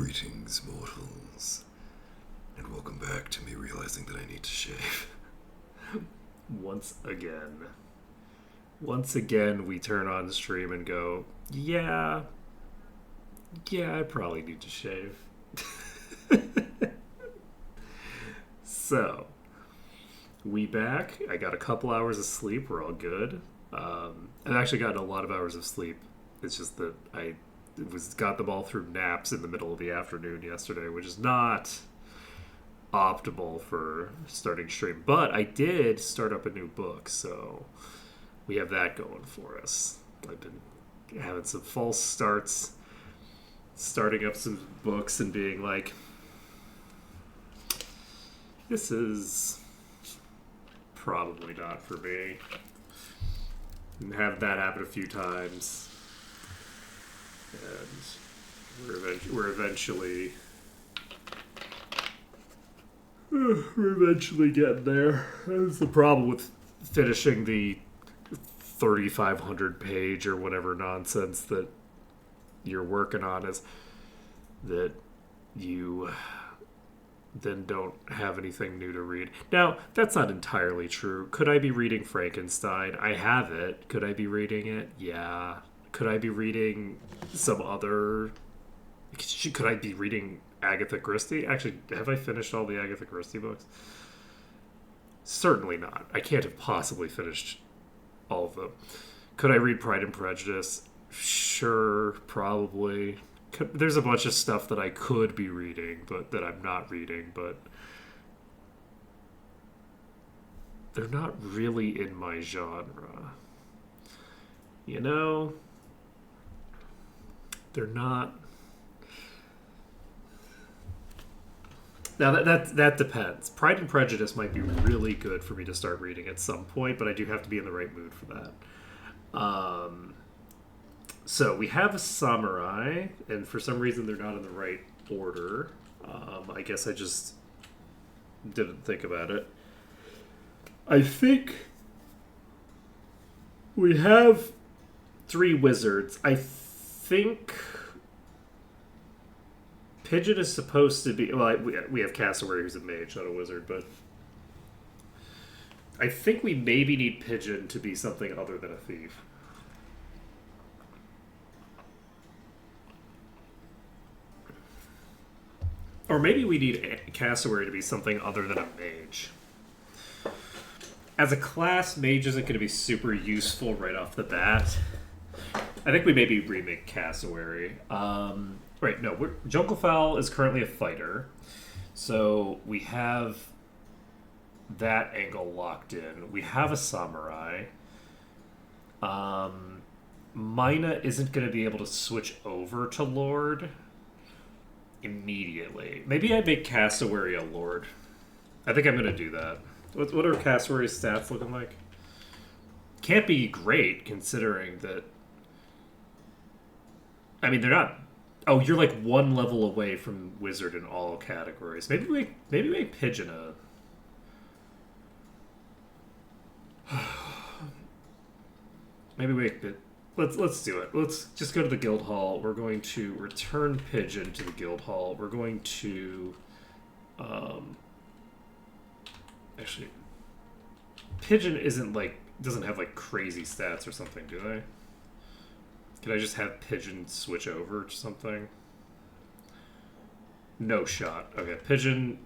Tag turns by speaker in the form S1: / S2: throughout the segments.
S1: Greetings, mortals, and welcome back to me realizing that I need to shave.
S2: Once again. Once again, we turn on the stream and go, yeah, I probably need to shave. So, we back. I got a couple hours of sleep. We're all good. I've actually gotten a lot of hours of sleep. It's just that I got them all through naps in the middle of the afternoon yesterday, which is not optimal for starting stream. But I did start up a new book, so we have that going for us. I've been having some false starts, starting up some books and being like, this is probably not for me. And have that happen a few times. And we're eventually getting there. That's the problem with finishing the 3,500 page or whatever nonsense that you're working on, is that you then don't have anything new to read. Now, that's not entirely true. Could I be reading Frankenstein? I have it. Could I be reading it? Yeah. Could I be reading some other... Could I be reading Agatha Christie? Actually, have I finished all the Agatha Christie books? Certainly not. I can't have possibly finished all of them. Could I read Pride and Prejudice? Sure, probably. There's a bunch of stuff that I could be reading, but that I'm not reading, but they're not really in my genre. You know? They're not. Now that depends. Pride and Prejudice might be really good for me to start reading at some point, but I do have to be in the right mood for that. So we have a samurai, and for some reason they're not in the right order. I guess I just didn't think about it. I think we have 3 wizards. I think Pigeon is supposed to be... Well, we have Cassowary, who's a mage, not a wizard, but I think we maybe need Pigeon to be something other than a thief. Or maybe we need Cassowary to be something other than a mage. As a class, mage isn't going to be super useful right off the bat. I think we maybe remake Cassowary. Right, no, Junkelfowl is currently a fighter. So we have that angle locked in. We have a samurai. Mina isn't going to be able to switch over to Lord immediately. Maybe I make Cassowary a Lord. I think I'm going to do that. What are Cassowary's stats looking like? Can't be great, considering that... I mean, they're not... Oh, you're like 1 level away from Wizard in all categories. Maybe make Pigeon a... Maybe make it... Let's do it. Let's just go to the guild hall. We're going to return Pigeon to the guild hall. We're going to... Actually, Pigeon doesn't have like crazy stats or something, do they? Can I just have Pigeon switch over to something? No shot. Okay, Pigeon...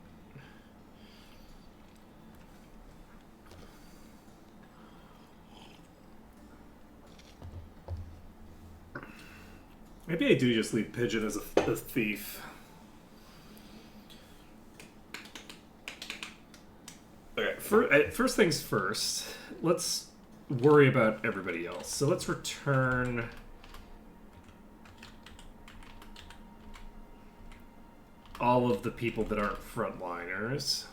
S2: Maybe I do just leave Pigeon as a thief. Okay, first things first, let's worry about everybody else. So let's return... all of the people that aren't frontliners.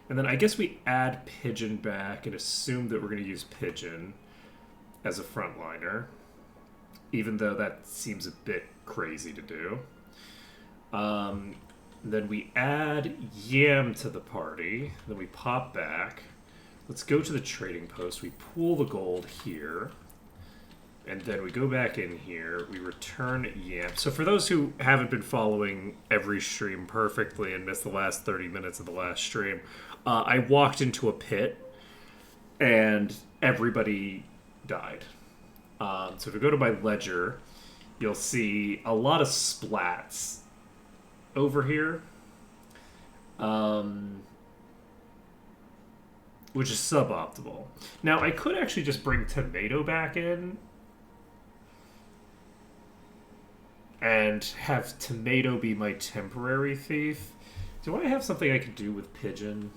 S2: And then I guess we add Pigeon back and assume that we're going to use Pigeon as a frontliner, even though that seems a bit crazy to do. Then we add Yam to the party. Then we pop back. Let's go to the trading post. We pool the gold here. And then we go back in here. We return Yam. So for those who haven't been following every stream perfectly and missed the last 30 minutes of the last stream, I walked into a pit and everybody died. So if you go to my ledger, you'll see a lot of splats over here, which is suboptimal. Now, I could actually just bring Tomato back in and have Tomato be my temporary thief. Do I have something I could do with Pigeon?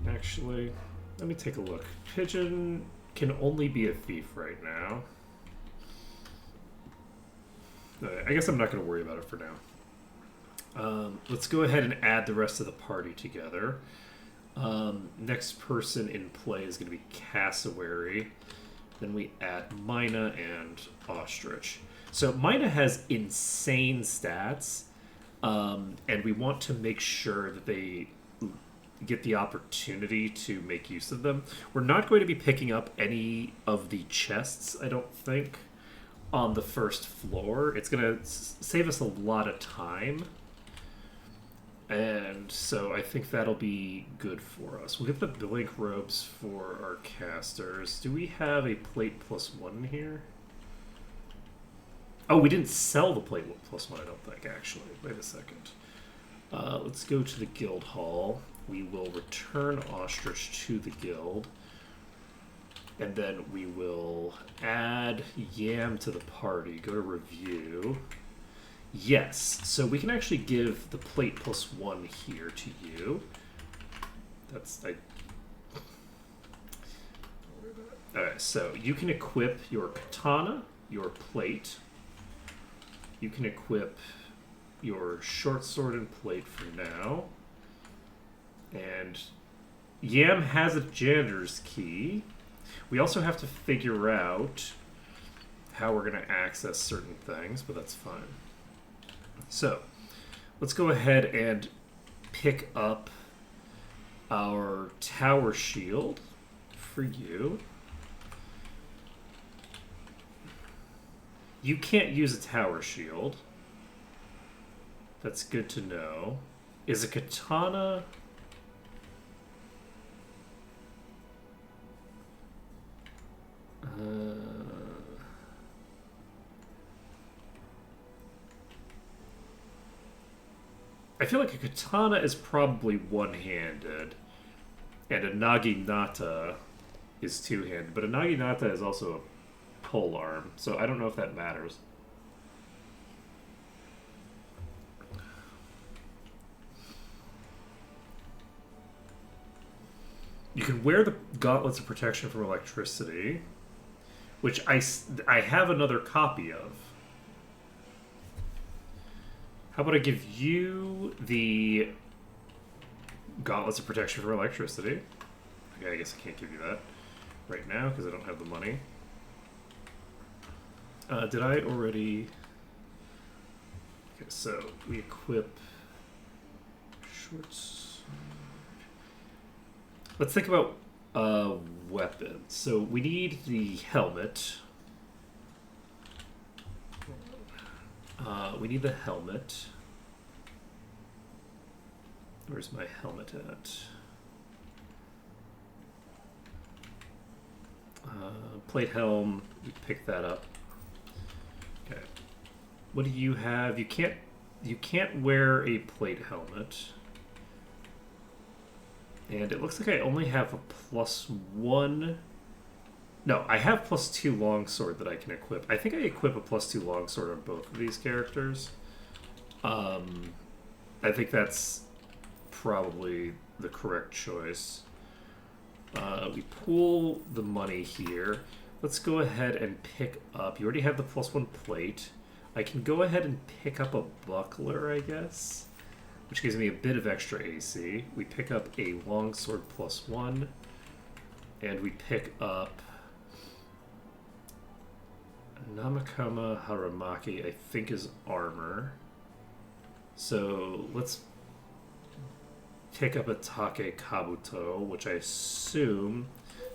S2: Actually, let me take a look. Pigeon can only be a thief right now. I guess I'm not going to worry about it for now. Let's go ahead and add the rest of the party together. Next person in play is going to be Cassowary. Then we add Mina and Ostrich. So Mina has insane stats, and we want to make sure that they get the opportunity to make use of them. We're not going to be picking up any of the chests, I don't think, on the first floor. It's going to save us a lot of time. And so I think that'll be good for us. We'll get the blank robes for our casters. Do we have a plate +1 here? Oh, we didn't sell the plate +1, I don't think, actually. Wait a second. Let's go to the guild hall. We will return Ostrich to the guild. And then we will add Yam to the party. Go to review. Yes, so we can actually give the plate +1 here to you. Alright, so you can equip your katana, your plate. You can equip your short sword and plate for now. And Yam has a janitor's key. We also have to figure out how we're going to access certain things, but that's fine. So, let's go ahead and pick up our tower shield for you. You can't use a tower shield. That's good to know. Is a katana... I feel like a katana is probably one-handed, and a naginata is two-handed, but a naginata is also a polearm, so I don't know if that matters. You can wear the gauntlets of protection from electricity, which I have another copy of. How about I give you the gauntlets of protection from electricity? Okay, I guess I can't give you that right now because I don't have the money. Did I already... Okay, so we equip shorts. Let's think about weapons. So we need the helmet. We need the helmet. Where's my helmet at? Plate helm. We pick that up. Okay. What do you have? You can't wear a plate helmet. And it looks like I only have a +1. No, I have +2 longsword that I can equip. I think I equip a +2 longsword on both of these characters. I think that's probably the correct choice. We pool the money here. Let's go ahead and pick up... You already have the +1 plate. I can go ahead and pick up a buckler, I guess, which gives me a bit of extra AC. We pick up a longsword +1, and we pick up Namakama Haramaki, I think, is armor. So let's pick up a Take Kabuto, which I assume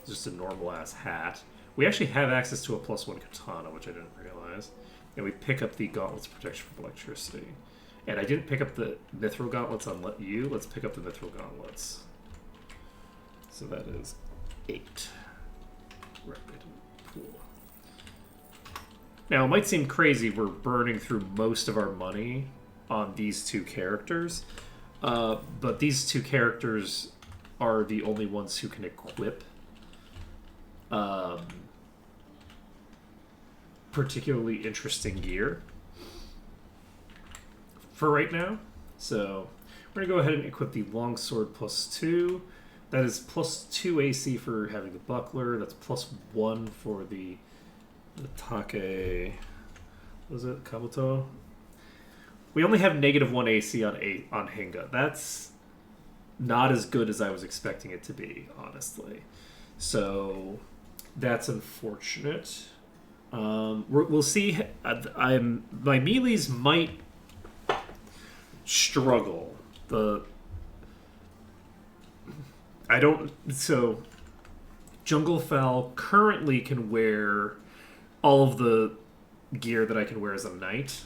S2: is just a normal-ass hat, We actually have access to a +1 katana, which I didn't realize. And we pick up the gauntlets of protection from electricity. And I didn't pick up the mithril gauntlets on you. Let's pick up the mithril gauntlets. So that is 8. Right into the pool. Now, it might seem crazy we're burning through most of our money on these two characters. But these two characters are the only ones who can equip particularly interesting gear for right now. So we're going to go ahead and equip the longsword +2. That is +2 AC for having the buckler. That's +1 for the take. What was it? Kabuto? We only have -1 AC on Hinga. That's not as good as I was expecting it to be, honestly. So that's unfortunate. We'll see. My melees might struggle. So Junglefowl currently can wear all of the gear that I can wear as a knight,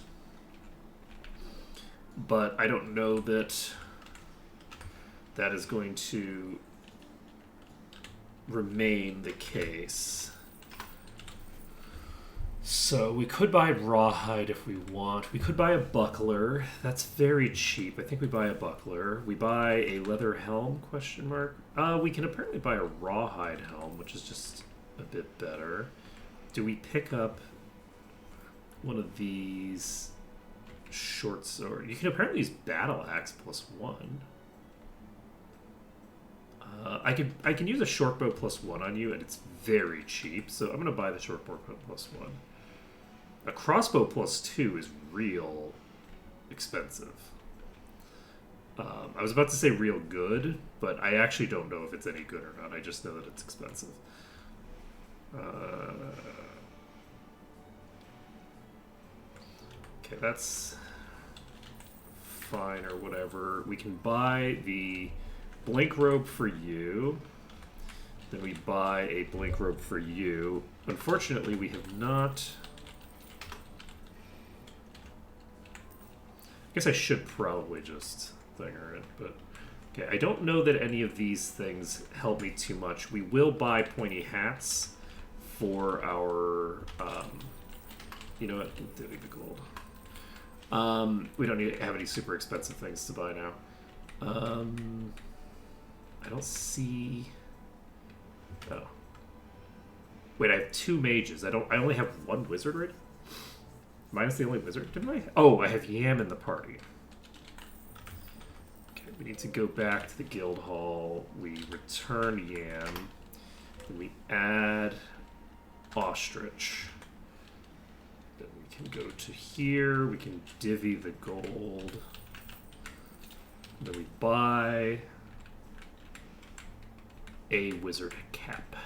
S2: but I don't know that is going to remain the case. So we could buy rawhide if we want. We could buy a buckler. That's very cheap. I think we buy a buckler. We buy a leather helm, ? We can apparently buy a rawhide helm, which is just a bit better. Do we pick up one of these short sword? You can apparently use battle axe +1. I can use a short bow +1 on you, and it's very cheap. So I'm going to buy the short bow +1. A crossbow +2 is real expensive. I was about to say real good, but I actually don't know if it's any good or not. I just know that it's expensive. Okay, that's fine or whatever. We can buy the blink robe for you. Then we buy a blink robe for you. Unfortunately, we have not... I guess I should probably just thinger it, but... Okay, I don't know that any of these things help me too much. We will buy pointy hats for our... you know what? Delete the gold. We don't need to have any super expensive things to buy now. I don't see... Oh. Wait, I have 2 mages. I only have 1 wizard right now? Mine's the only wizard, didn't I? Oh, I have Yam in the party. Okay, we need to go back to the guild hall. We return Yam. Then we add Ostrich. Then we can go to here. We can divvy the gold. Then we buy a wizard cap.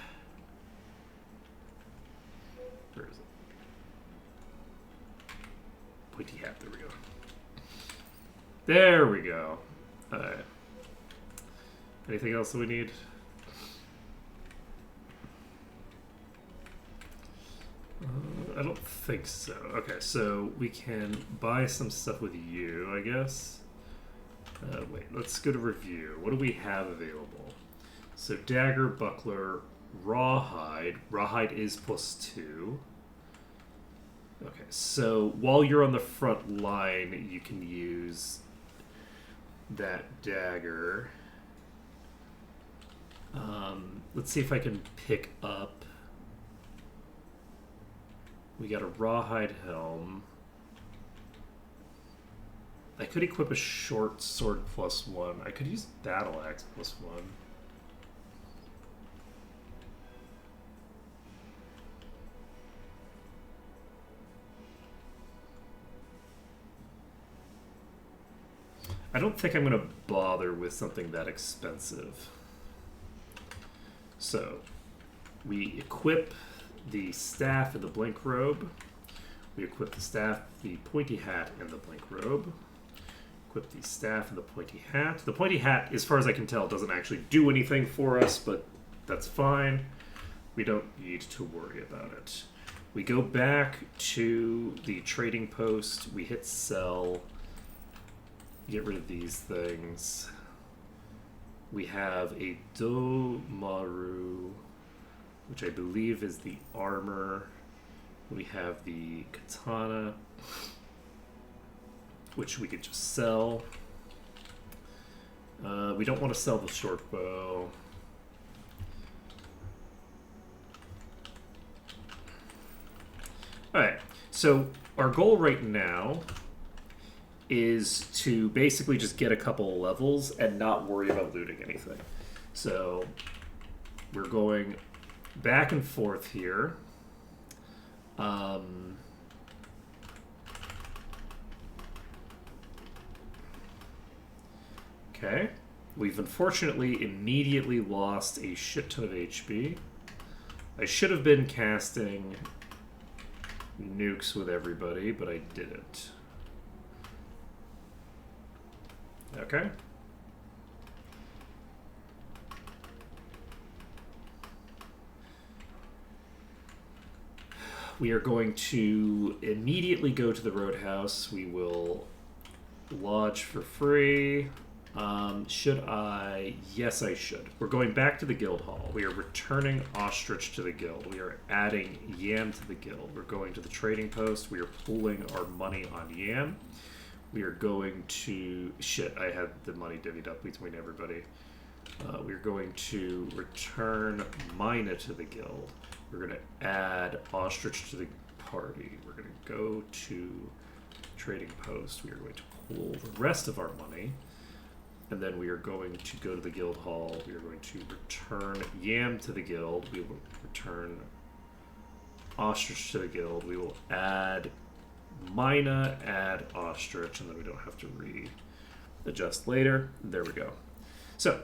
S2: Where is it? Pointy hat, there we go. There we go. Alright. Anything else that we need? I don't think so. Okay, so we can buy some stuff with you, I guess. Wait, let's go to review. What do we have available? So dagger, buckler, rawhide. Rawhide is +2. Okay, so while you're on the front line, you can use that dagger. Let's see if I can pick up. We got a rawhide helm. I could equip a short sword +1. I could use battle axe +1. I don't think I'm going to bother with something that expensive. So, we equip the staff and the blink robe. We equip the staff, the pointy hat, and the blink robe. Equip the staff and the pointy hat. The pointy hat, as far as I can tell, doesn't actually do anything for us, but that's fine. We don't need to worry about it. We go back to the trading post. We hit sell. Get rid of these things. We have a Domaru, which I believe is the armor. We have the katana, which we could just sell. We don't want to sell the short bow. Alright, so our goal right now is to basically just get a couple of levels and not worry about looting anything. So we're going back and forth here. Okay. We've unfortunately immediately lost a shit ton of HP. I should have been casting nukes with everybody, but I didn't. Okay. We are going to immediately go to the Roadhouse. We will lodge for free. Should I? Yes, I should. We're going back to the guild hall. We are returning Ostrich to the guild. We are adding Yam to the guild. We're going to the trading post. We are pooling our money on Yam. We are going to... Shit, I had the money divvied up between everybody. We're going to return Mina to the guild. We're going to add Ostrich to the party. We're going to go to trading post. We are going to pool the rest of our money. And then we are going to go to the guild hall. We are going to return Yam to the guild. We will return Ostrich to the guild. We will add Mina, add Ostrich, and then we don't have to readjust later. There we go. So,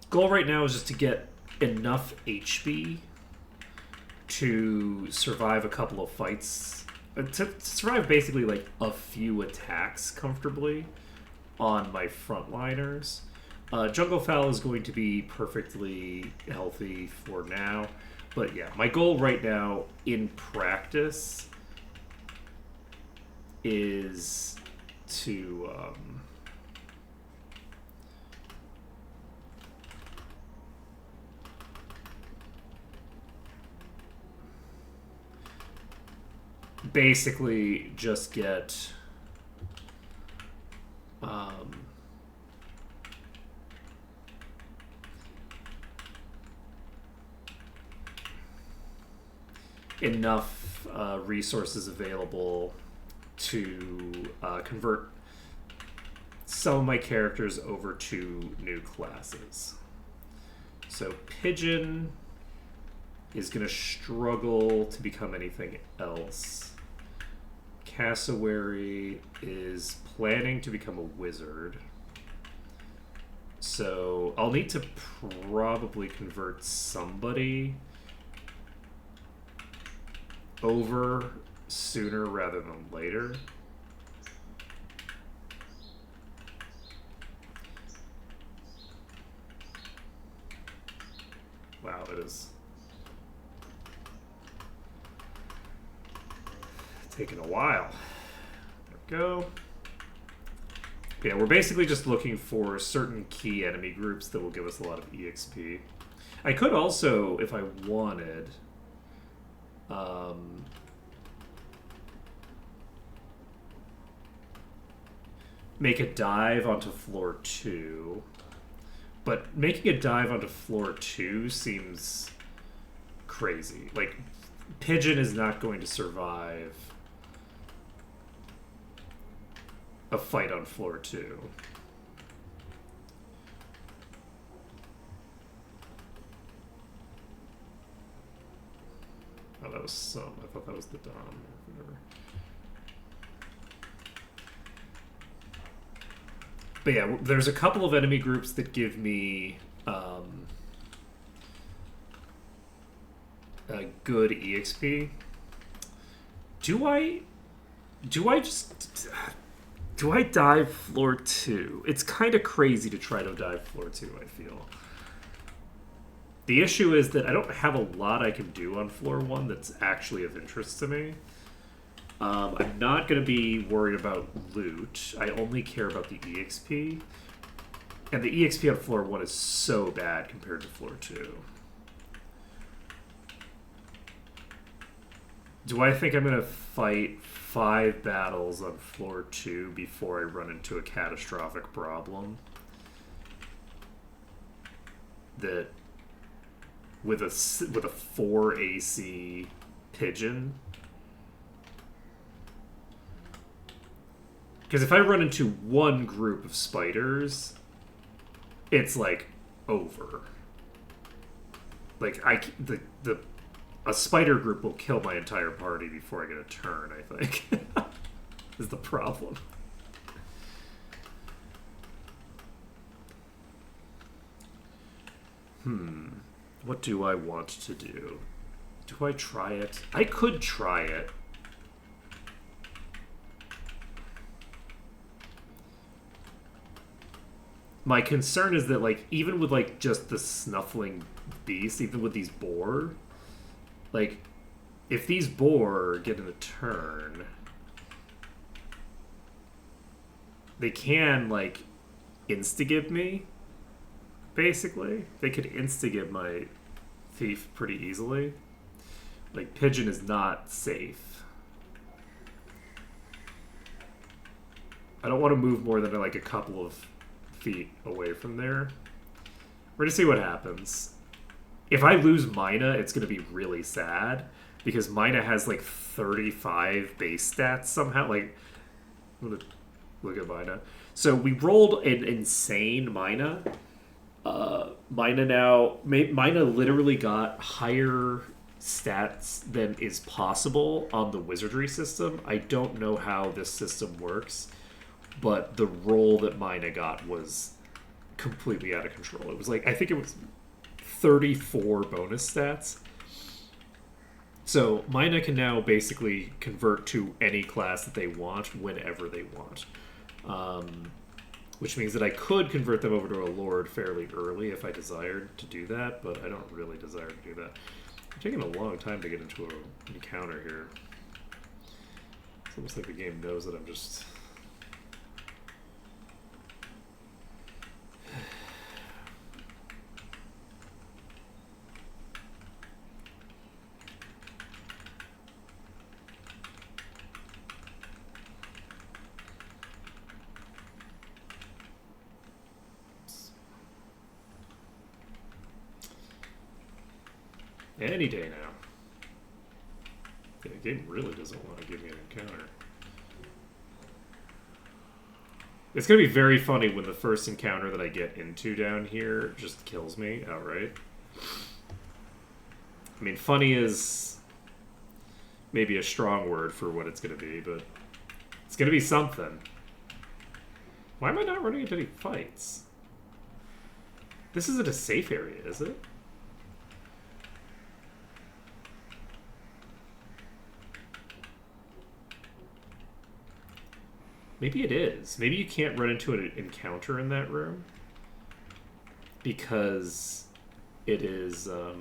S2: goal right now is just to get enough HP to survive a couple of fights. To survive basically like a few attacks comfortably on my frontliners. Jungle Fowl is going to be perfectly healthy for now. But yeah, my goal right now in practice is to basically just get enough resources available to convert some of my characters over to new classes. So Pigeon is going to struggle to become anything else. Cassowary is planning to become a wizard. So I'll need to probably convert somebody over sooner rather than later. Wow, it is taking a while. There we go. Yeah, we're basically just looking for certain key enemy groups that will give us a lot of EXP. I could also, if I wanted, make a dive onto floor 2. But making a dive onto floor 2 seems crazy. Like, Pigeon is not going to survive a fight on floor 2. Oh, that was some. I thought that was the Dom or whatever. But yeah, there's a couple of enemy groups that give me a good EXP. Do I dive floor 2? It's kind of crazy to try to dive floor 2, I feel. The issue is that I don't have a lot I can do on floor 1 that's actually of interest to me. I'm not going to be worried about loot. I only care about the EXP. And the EXP on floor 1 is so bad compared to floor 2. Do I think I'm going to fight 5 battles on floor 2 before I run into a catastrophic problem? That with a 4 AC pigeon? Because if I run into one group of spiders, it's like over. Like a spider group will kill my entire party before I get a turn, I think. Is the problem. What do I want to do? Do I try it? I could try it. My concern is that, like, even with, like, just the snuffling beast, even with these boar, like, if these boar get in a turn, they can, like, insta-give me, basically. They could insta-give my thief pretty easily. Like, pigeon is not safe. I don't want to move more than, like, a couple of feet away from there. We're gonna see what happens. If I lose Mina, it's gonna be really sad because Mina has like 35 base stats somehow. Like, look at Mina. So we rolled an insane Mina. Mina literally got higher stats than is possible on the wizardry system. I don't know how this system works, but the roll that Mina got was completely out of control. It was like, I think it was 34 bonus stats. So Mina can now basically convert to any class that they want whenever they want. Which means that I could convert them over to a lord fairly early if I desired to do that, but I don't really desire to do that. I'm taking a long time to get into an encounter here. It's almost like the game knows that I'm just... Any day now. Yeah, the game really doesn't want to give me an encounter. It's going to be very funny when the first encounter that I get into down here just kills me outright. I mean, funny is maybe a strong word for what it's going to be, but it's going to be something. Why am I not running into any fights? This isn't a safe area, is it? Maybe it is. Maybe you can't run into an encounter in that room because it is... There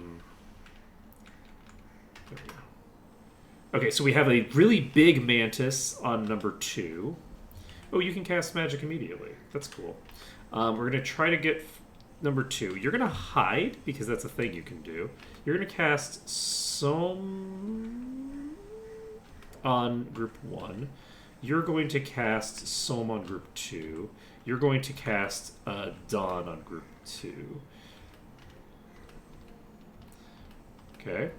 S2: we go. Okay, so we have a really big mantis on number 2. Oh, you can cast magic immediately. That's cool. We're going to try to get number 2. You're going to hide because that's a thing you can do. You're going to cast some on group 1. You're going to cast Soam on group 2. You're going to cast Dawn on group 2. Okay.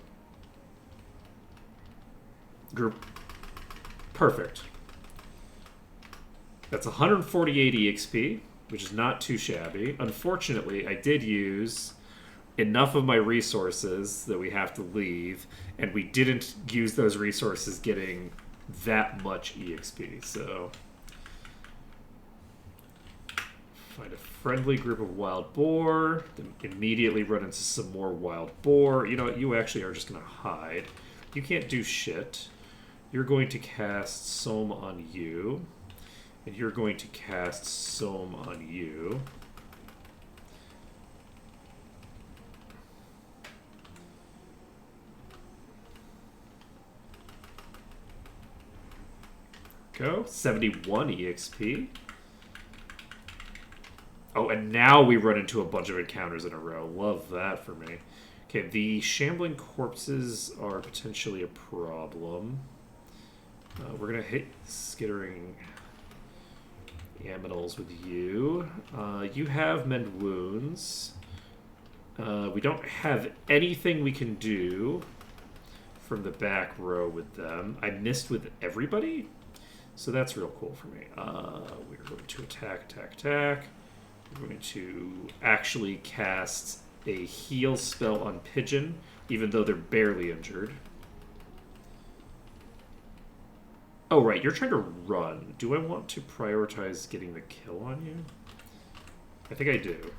S2: Group. Perfect. That's 148 EXP, which is not too shabby. Unfortunately, I did use enough of my resources that we have to leave, and we didn't use those resources getting that much EXP, so find a friendly group of wild boar, then immediately run into some more wild boar. You know what, you actually are just going to hide. You can't do shit. You're going to cast Soam on you, and you're going to cast Soam on you. go. 71 EXP. Oh, and now we run into a bunch of encounters in a row. Love that for me. Okay, the shambling corpses are potentially a problem. We're going to hit skittering aminals with you. You have mend wounds. We don't have anything we can do from the back row with them. I missed with everybody, so that's real cool for me. We're going to attack. We're going to actually cast a heal spell on Pigeon, even though they're barely injured. Oh, right, you're trying to run. Do I want to prioritize getting the kill on you? I think I do.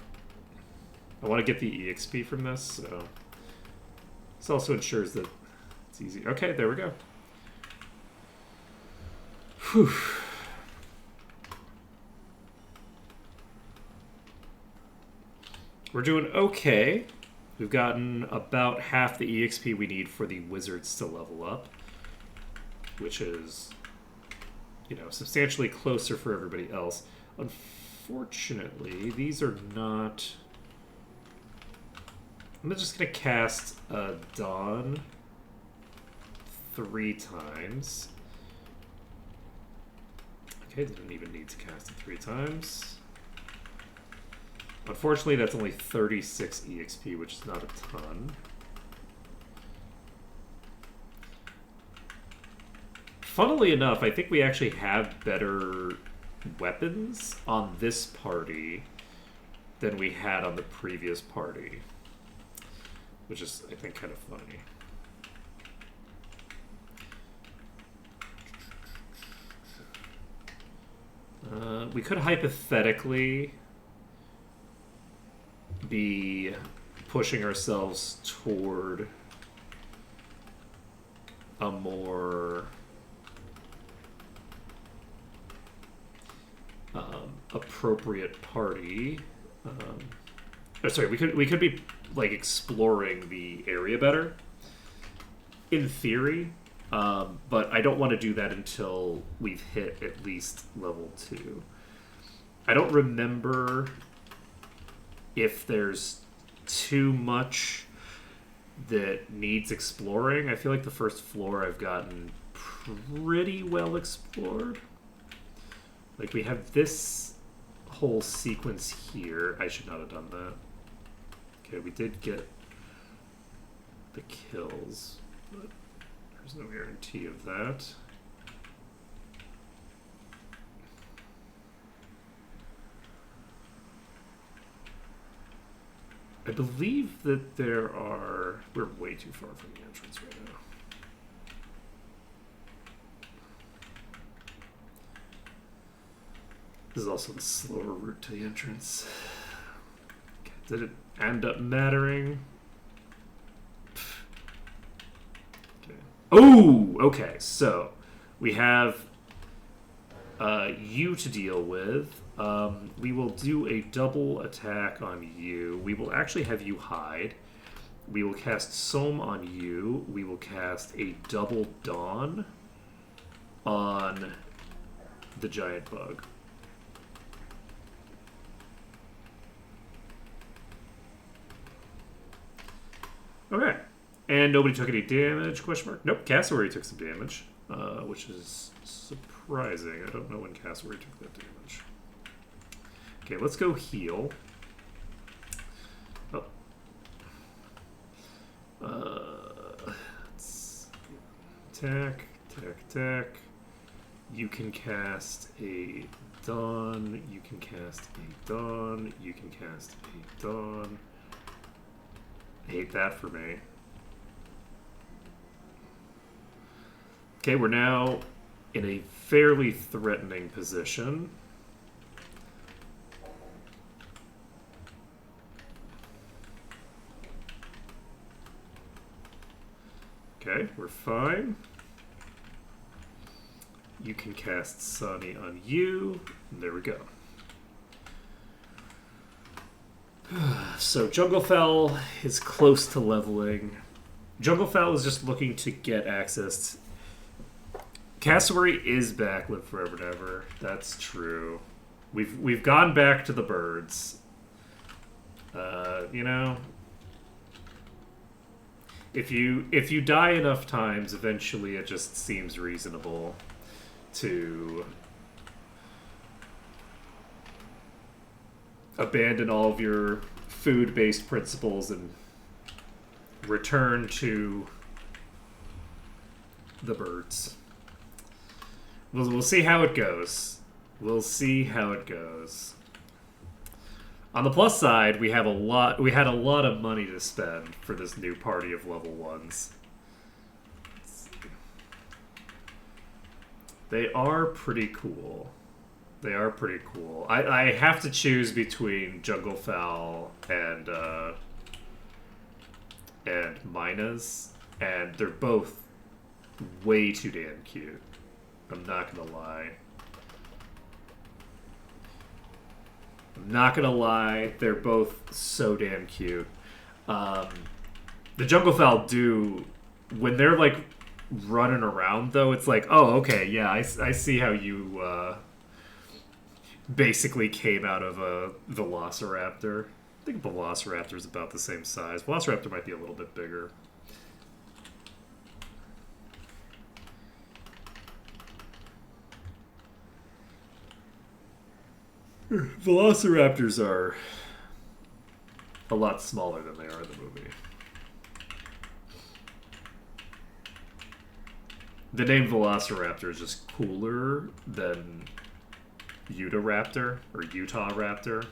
S2: I want to get the EXP from this, so... This also ensures that it's easy. Okay, there we go. Whew. We're doing okay. We've gotten about half the EXP we need for the wizards to level up, which is, you know, substantially closer for everybody else. Unfortunately, these are not... I'm just going to cast Dawn 3 times. Okay, didn't even need to cast it 3 times. Unfortunately, that's only 36 EXP, which is not a ton. Funnily enough, I think we actually have better weapons on this party than we had on the previous party, which is, I think, kind of funny. We could hypothetically be pushing ourselves toward a more appropriate party. Sorry, we could be like exploring the area better, in theory, but I don't want to do that until we've hit at least level 2. I don't remember if there's too much that needs exploring. I feel like the first floor I've gotten pretty well explored. Like, we have this whole sequence here. I should not have done that. Okay, we did get the kills, but there's no guarantee of that. I believe that there are... We're way too far from the entrance right now. This is also the slower route to the entrance. Okay, did it end up mattering? Okay. Oh, okay. So we have you to deal with. We will do a double attack on you. We will actually have you hide. We will cast Soam on you. We will cast a double Dawn on the giant bug. Okay. And nobody took any damage, question mark? Nope, Cassowary took some damage, which is surprising. I don't know when Cassowary took that damage. Okay, let's go heal. Oh. Let's attack. You can cast a Dawn. You can cast a Dawn. You can cast a Dawn. I hate that for me. Okay, we're now in a fairly threatening position. Okay, we're fine. You can cast Sunny on you. And there we go. So Junglefowl is close to leveling. Junglefowl is just looking to get access Cassowary is back, live forever and ever. That's true. We've gone back to the birds. You know, if you die enough times, eventually it just seems reasonable to abandon all of your food-based principles and return to the birds. We'll see how it goes. We'll see how it goes. On the plus side, we had a lot of money to spend for this new party of level 1s. They are pretty cool. They are pretty cool. I have to choose between Junglefowl and Minas, and they're both way too damn cute. I'm not gonna lie. They're both so damn cute. The Junglefowl do, when they're like running around though, it's like, oh, okay, yeah, I see how you basically came out of a Velociraptor. I think Velociraptor is about the same size. Velociraptor might be a little bit bigger. Velociraptors are a lot smaller than they are in the movie. The name Velociraptor is just cooler than Utahraptor or Utah Raptor,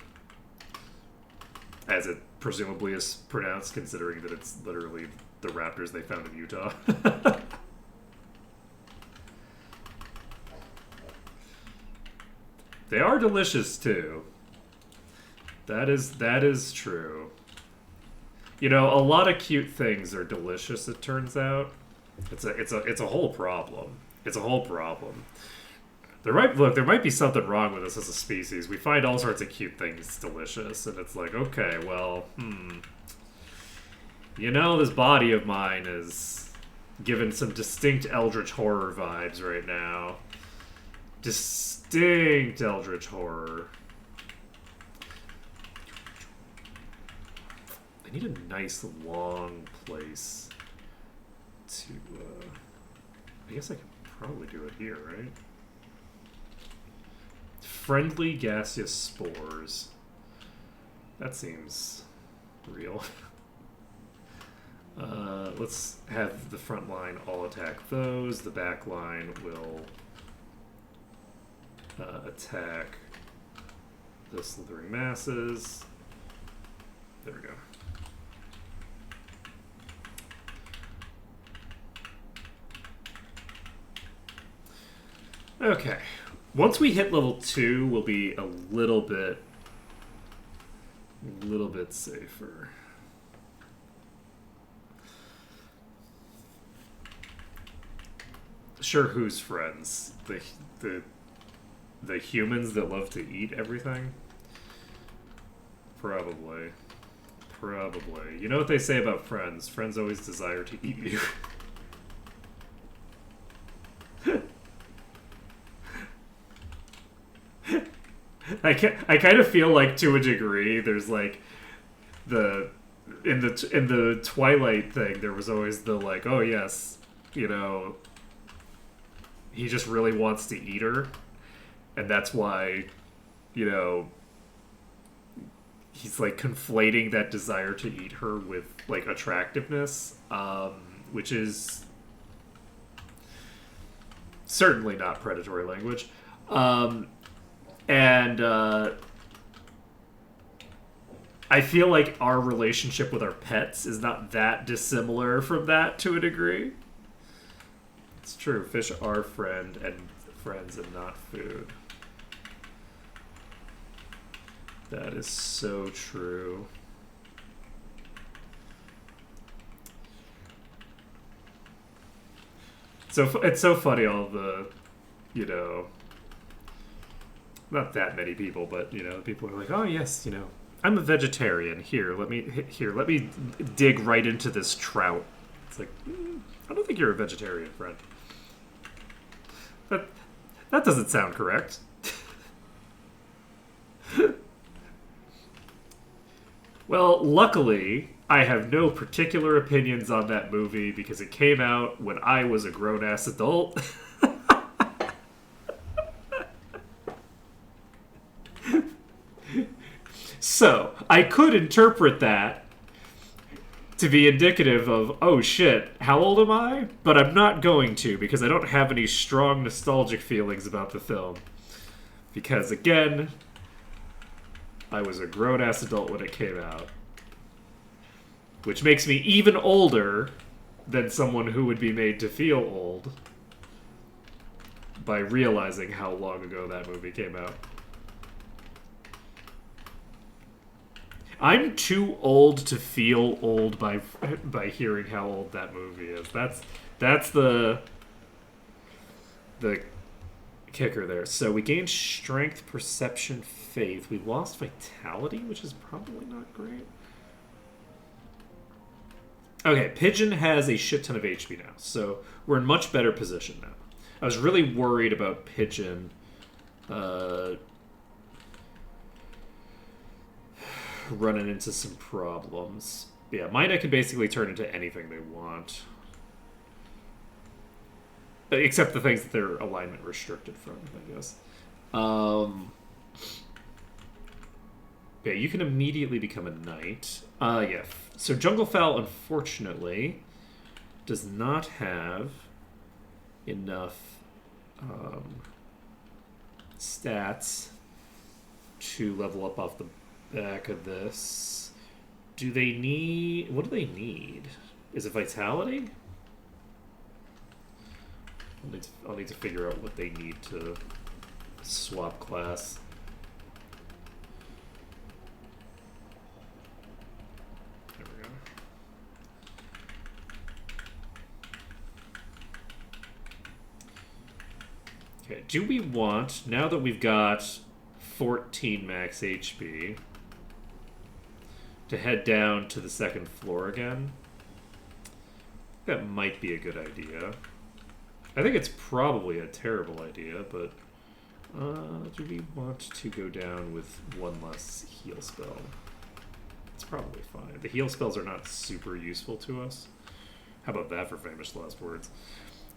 S2: as it presumably is pronounced, considering that it's literally the raptors they found in Utah. They are delicious too. That is true. You know, a lot of cute things are delicious, it turns out. It's a whole problem. It's a whole problem. There might be something wrong with us as a species. We find all sorts of cute things delicious, and it's like, okay, well, you know, this body of mine is given some distinct Eldritch horror vibes right now. Distinct Eldritch horror. I need a nice long place to, I guess I could probably do it here, right? Friendly gaseous spores. That seems real. Let's have the front line all attack those. The back line will attack the slithering masses. There we go. Okay. Once we hit level 2, we'll be a little bit safer. Sure, who's friends? The humans that love to eat everything? Probably. Probably. You know what they say about friends? Friends always desire to eat you. I kind of feel like, to a degree, there's like in the Twilight thing, there was always the like, oh yes, you know, he just really wants to eat her, and that's why, you know, he's like conflating that desire to eat her with like attractiveness, which is certainly not predatory language. And I feel like our relationship with our pets is not that dissimilar from that, to a degree. It's true. Fish are friends and not food. That is so true. So it's so funny, all the, you know, not that many people, but, you know, people are like, oh yes, you know, I'm a vegetarian. Here, let me dig right into this trout. It's like, I don't think you're a vegetarian, friend. That, that doesn't sound correct. Well, luckily, I have no particular opinions on that movie because it came out when I was a grown-ass adult. So, I could interpret that to be indicative of, oh shit, how old am I? But I'm not going to because I don't have any strong nostalgic feelings about the film. Because, again, I was a grown-ass adult when it came out. Which makes me even older than someone who would be made to feel old by realizing how long ago that movie came out. I'm too old to feel old by hearing how old that movie is. That's the kicker there. So we gained strength, perception, faith. We lost vitality, which is probably not great. Okay, Pigeon has a shit ton of HP now, so we're in much better position now. I was really worried about Pigeon running into some problems. Yeah, Mina can basically turn into anything they want. Except the things that they're alignment restricted from, I guess. Yeah, you can immediately become a knight. Yeah. So Junglefowl, unfortunately, does not have enough stats to level up off the back of this. Do they need... What do they need? Is it vitality? I'll need to figure out what they need to swap class. There we go. Okay, do we want, now that we've got 14 max HP, to head down to the second floor again? That might be a good idea. I think it's probably a terrible idea, but do we want to go down with one less heal spell? It's probably fine. The heal spells are not super useful to us. How about that for famous last words?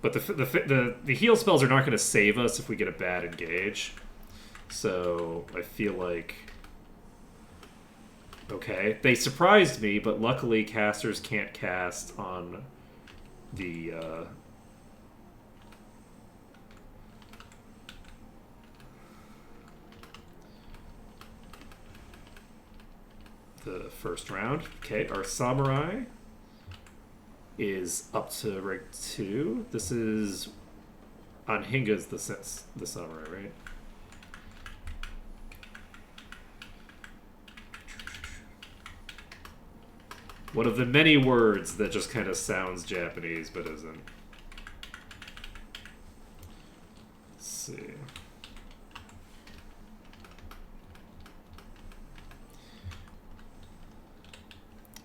S2: But the heal spells are not going to save us if we get a bad engage. So I feel like... Okay, they surprised me, but luckily casters can't cast on the first round. Okay, our samurai is up to rank 2. This is Anhinga's the samurai, right? One of the many words that just kind of sounds Japanese but isn't. Let's see.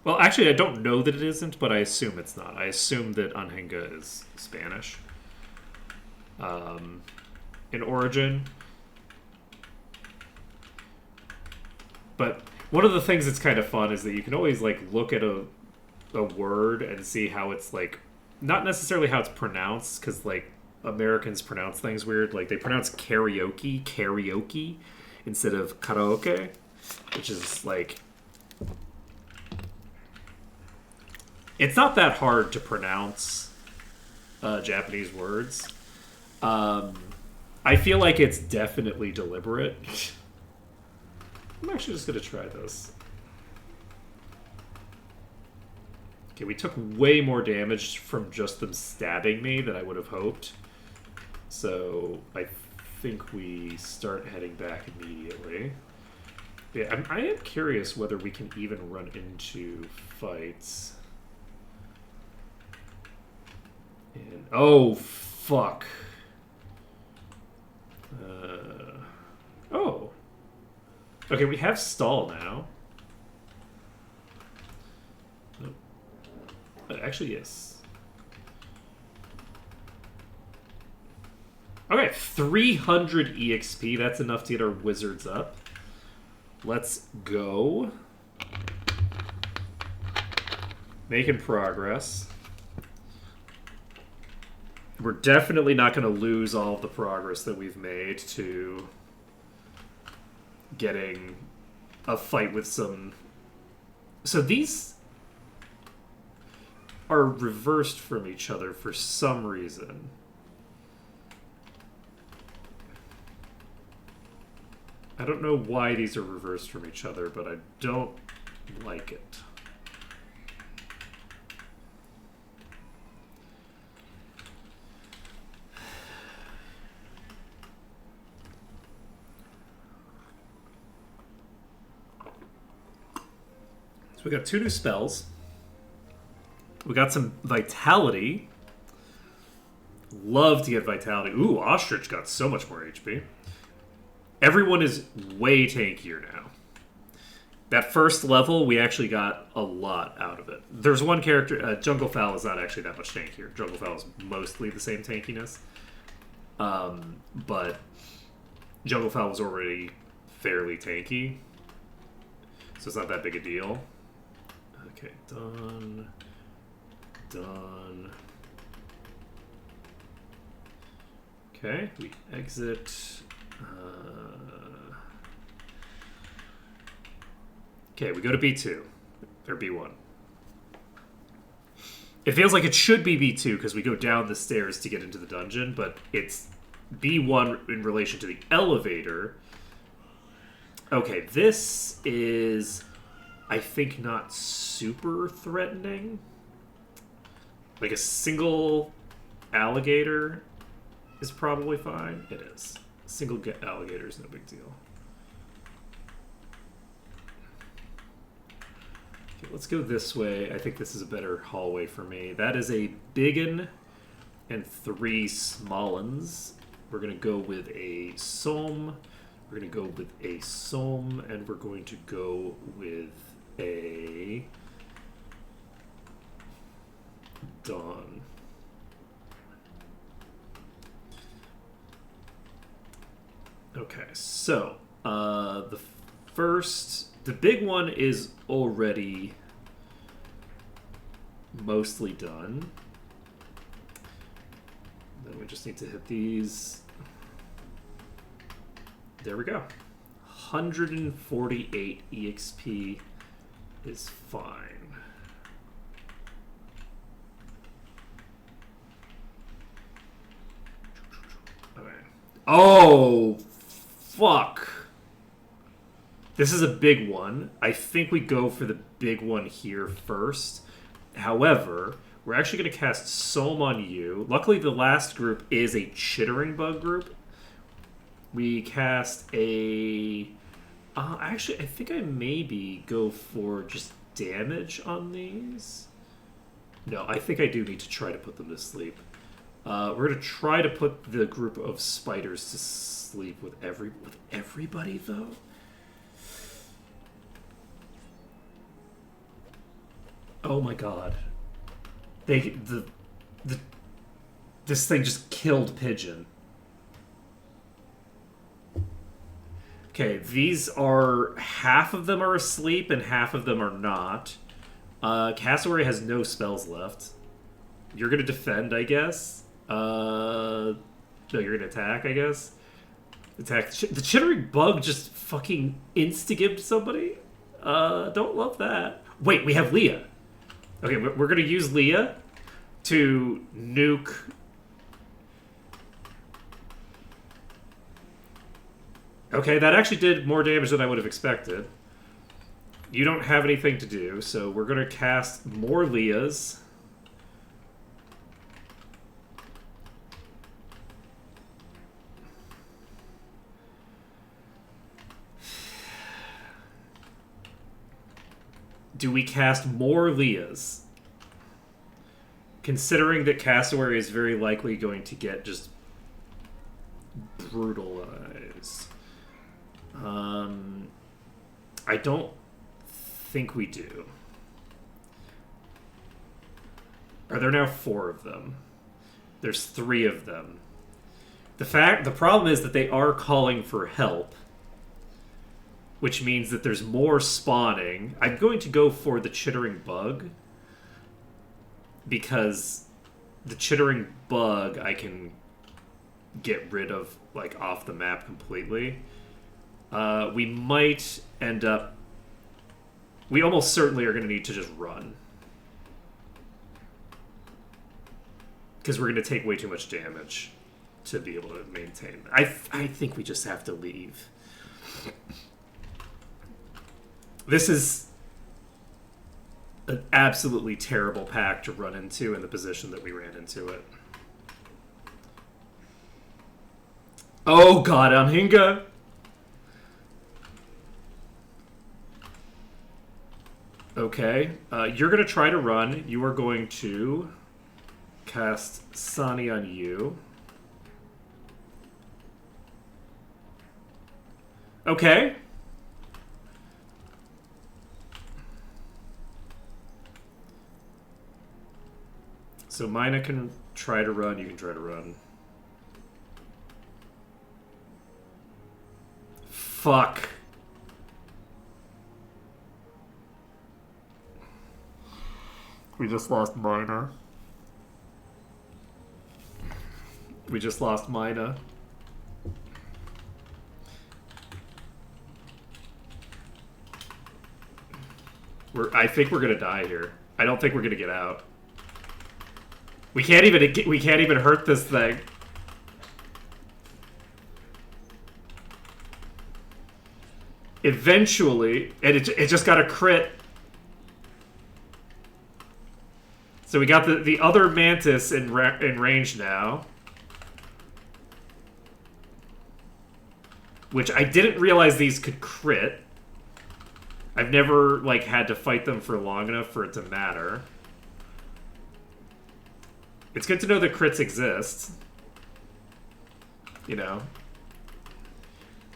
S2: Well, actually, I don't know that it isn't, but I assume it's not. I assume that Anhinga is Spanish. In origin. But one of the things that's kind of fun is that you can always like look at a word and see how it's like, not necessarily how it's pronounced, because like Americans pronounce things weird. Like they pronounce karaoke instead of karaoke, which is like, it's not that hard to pronounce Japanese words. I feel like it's definitely deliberate. I'm actually just going to try this. Okay, we took way more damage from just them stabbing me than I would have hoped. So I think we start heading back immediately. Yeah, I am curious whether we can even run into fights. And, oh, fuck. Oh. Okay, we have stall now. Nope. Actually, yes. Okay, 300 EXP. That's enough to get our wizards up. Let's go. Making progress. We're definitely not going to lose all of the progress that we've made to getting a fight with some... So these are reversed from each other for some reason. I don't know why these are reversed from each other, but I don't like it. So we got 2 new spells. We got some Vitality. Love to get Vitality. Ooh, Ostrich got so much more HP. Everyone is way tankier now. That first level, we actually got a lot out of it. There's one character, Jungle Fowl is not actually that much tankier. Jungle Fowl is mostly the same tankiness. But Jungle Fowl was already fairly tanky. So it's not that big a deal. Okay, done. Done. Okay, we exit. Okay, we go to B2. Or B1. It feels like it should be B2 because we go down the stairs to get into the dungeon, but it's B1 in relation to the elevator. Okay, this is, I think, not super threatening. Like a single alligator is probably fine. It is. A single alligator is no big deal. Okay, let's go this way. I think this is a better hallway for me. That is a biggin and 3 smallens. We're going to go with a Somme. We're going to go with a Somme. And we're going to go with a Dawn. Okay, so the big one is already mostly done. Then we just need to hit these. There we go. 148 EXP is fine. Okay. Oh, fuck. This is a big one. I think we go for the big one here first. However, we're actually going to cast Somme on you. Luckily, the last group is a Chittering Bug group. We cast a... actually, I think I maybe go for just damage on these. No, I think I do need to try to put them to sleep. We're going to try to put the group of spiders to sleep with everybody, though. Oh my god. This thing just killed Pigeon. Okay, these are... half of them are asleep and half of them are not. Cassowary has no spells left. You're gonna defend, I guess. No, you're gonna attack, I guess. Attack. The Chittering Bug just fucking insta-gibbed somebody? Don't love that. Wait, we have Leah. Okay, we're gonna use Leah to nuke... Okay, that actually did more damage than I would have expected. You don't have anything to do, so we're going to cast more Leahs. Do we cast more Leahs? Considering that Cassowary is very likely going to get just brutalized. I don't think we do. Are there now 4 of them? There's 3 of them. The problem is that they are calling for help, which means that there's more spawning. I'm going to go for the chittering bug because the chittering bug I can get rid of like off the map completely. We might end up. We almost certainly are going to need to just run. Because we're going to take way too much damage to be able to maintain. I think we just have to leave. This is an absolutely terrible pack to run into in the position that we ran into it. Oh god, Anhinga! Okay, you're going to try to run. You are going to cast Sani on you. Okay. So Mina can try to run, you can try to run. Fuck. We just lost Mina. We just lost Mina. I think we're gonna die here. I don't think we're gonna get out. We can't even hurt this thing. Eventually, and it just got a crit. So we got the other mantis in range now. Which I didn't realize these could crit. I've never like had to fight them for long enough for it to matter. It's good to know that crits exist. You know.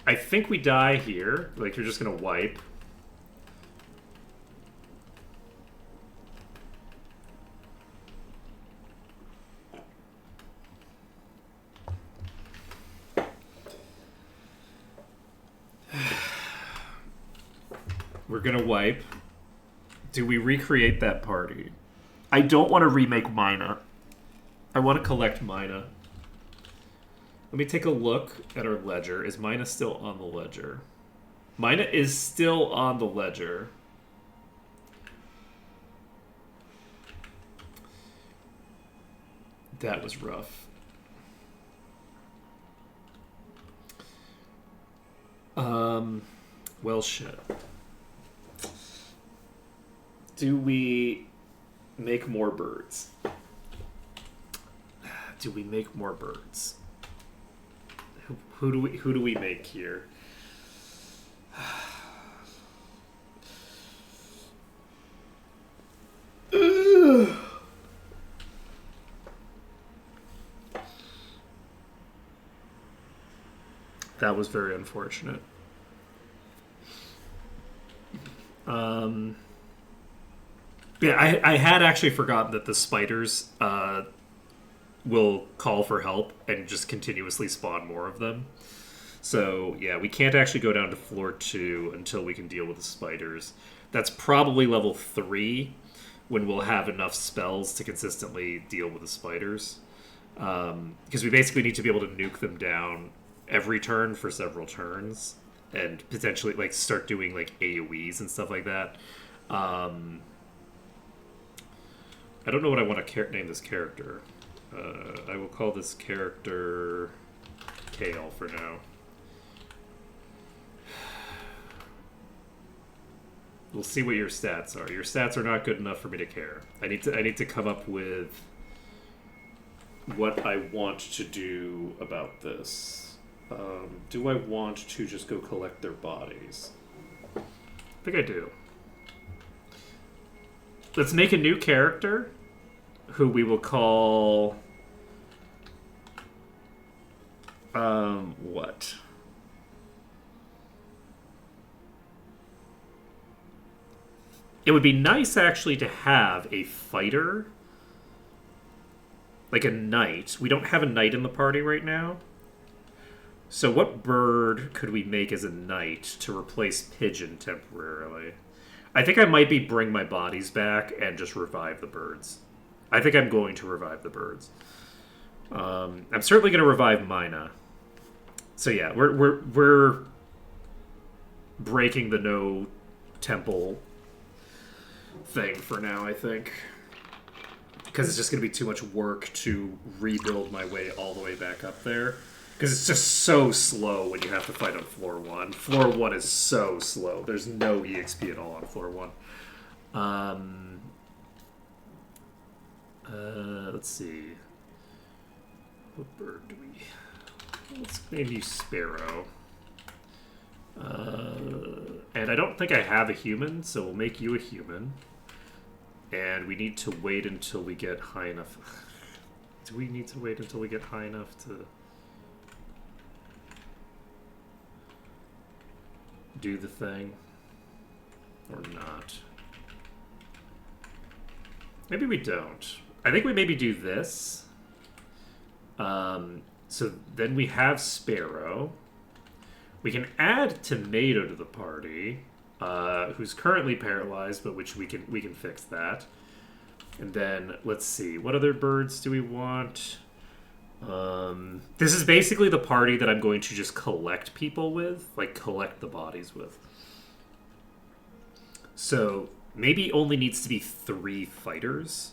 S2: I think we die here. Like, you're just gonna wipe. We're gonna wipe. Do we recreate that party? I don't want to remake Mina. I want to collect Mina. Let me take a look at our ledger. Is Mina still on the ledger? Mina is still on the ledger. That was rough. Well, shit. Do we make more birds? Do we make more birds? Who do we make here? That was very unfortunate. Yeah, I had actually forgotten that the spiders will call for help and just continuously spawn more of them. So, yeah, we can't actually go down to floor 2 until we can deal with the spiders. That's probably level 3 when we'll have enough spells to consistently deal with the spiders. Because we basically need to be able to nuke them down every turn for several turns and potentially like start doing like AoEs and stuff like that. I don't know what I want to name this character. I will call this character Kale for now. We'll see what your stats are. Your stats are not good enough for me to care. I need to come up with what I want to do about this. Do I want to just go collect their bodies? I think I do. Let's make a new character who we will call... what? It would be nice, actually, to have a fighter. Like a knight. We don't have a knight in the party right now. So what bird could we make as a knight to replace pigeon temporarily? I think I might be bring my bodies back and just revive the birds. I think I'm going to revive the birds. I'm certainly going to revive Mina. So yeah, we're breaking the no temple thing for now, I think. Because it's just going to be too much work to rebuild my way all the way back up there. Because it's just so slow when you have to fight on floor 1. Floor 1 is so slow. There's no EXP at all on floor 1. Let's see. What bird do we... Let's name you Sparrow. And I don't think I have a human, so we'll make you a human. And we need to wait until we get high enough. Do we need to wait until we get high enough to do the thing? Or not? Maybe we don't. I think we maybe do this. So then we have Sparrow. We can add Tomato to the party, who's currently paralyzed, but which we can fix that. And then let's see, what other birds do we want? This is basically the party that I'm going to just collect people with, like collect the bodies with. So maybe only needs to be 3 fighters.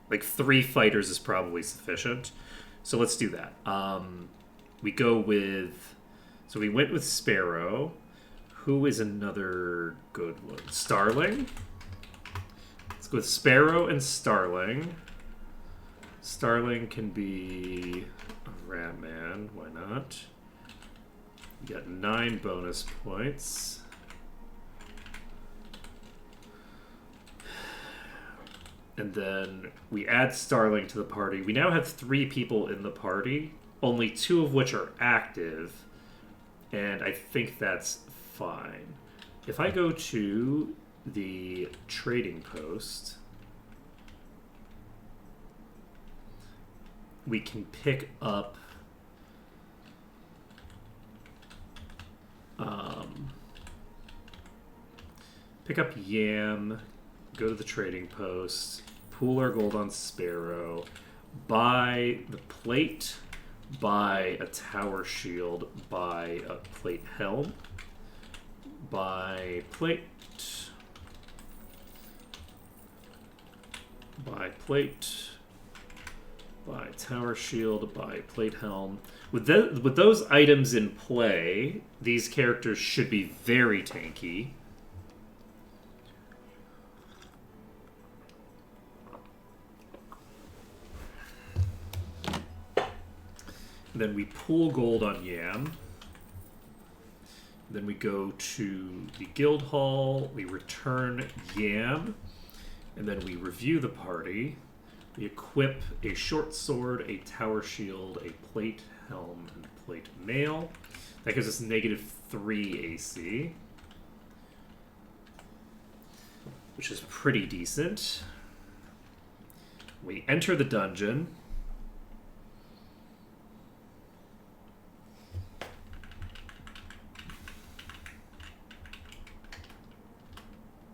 S2: Like 3 fighters is probably sufficient. So let's do that. We go with... So we went with Sparrow. Who is another good one? Starling. Let's go with Sparrow and Starling. Starling can be a Rat Man. Why not? You got 9 bonus points. And then we add Starling to the party. We now have 3 people in the party, only 2 of which are active, and I think that's fine. If I go to the trading post, we can pick up Yam, go to the trading post, pool our gold on Sparrow, buy the plate, buy a tower shield, buy a plate helm, buy plate, buy plate, buy tower shield, buy plate helm. With those items in play, these characters should be very tanky. Then we pool gold on Yam. Then we go to the guild hall. We return Yam. And then we review the party. We equip a short sword, a tower shield, a plate helm, and a plate mail. That gives us -3 AC. Which is pretty decent. We enter the dungeon.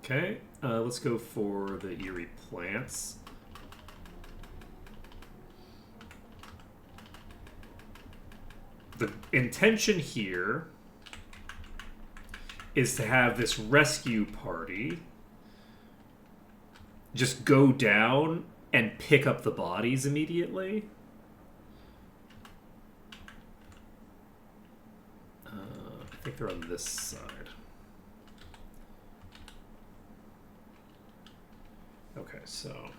S2: Okay, let's go for the eerie plants. The intention here is to have this rescue party just go down and pick up the bodies immediately. I think they're on this side. Okay, so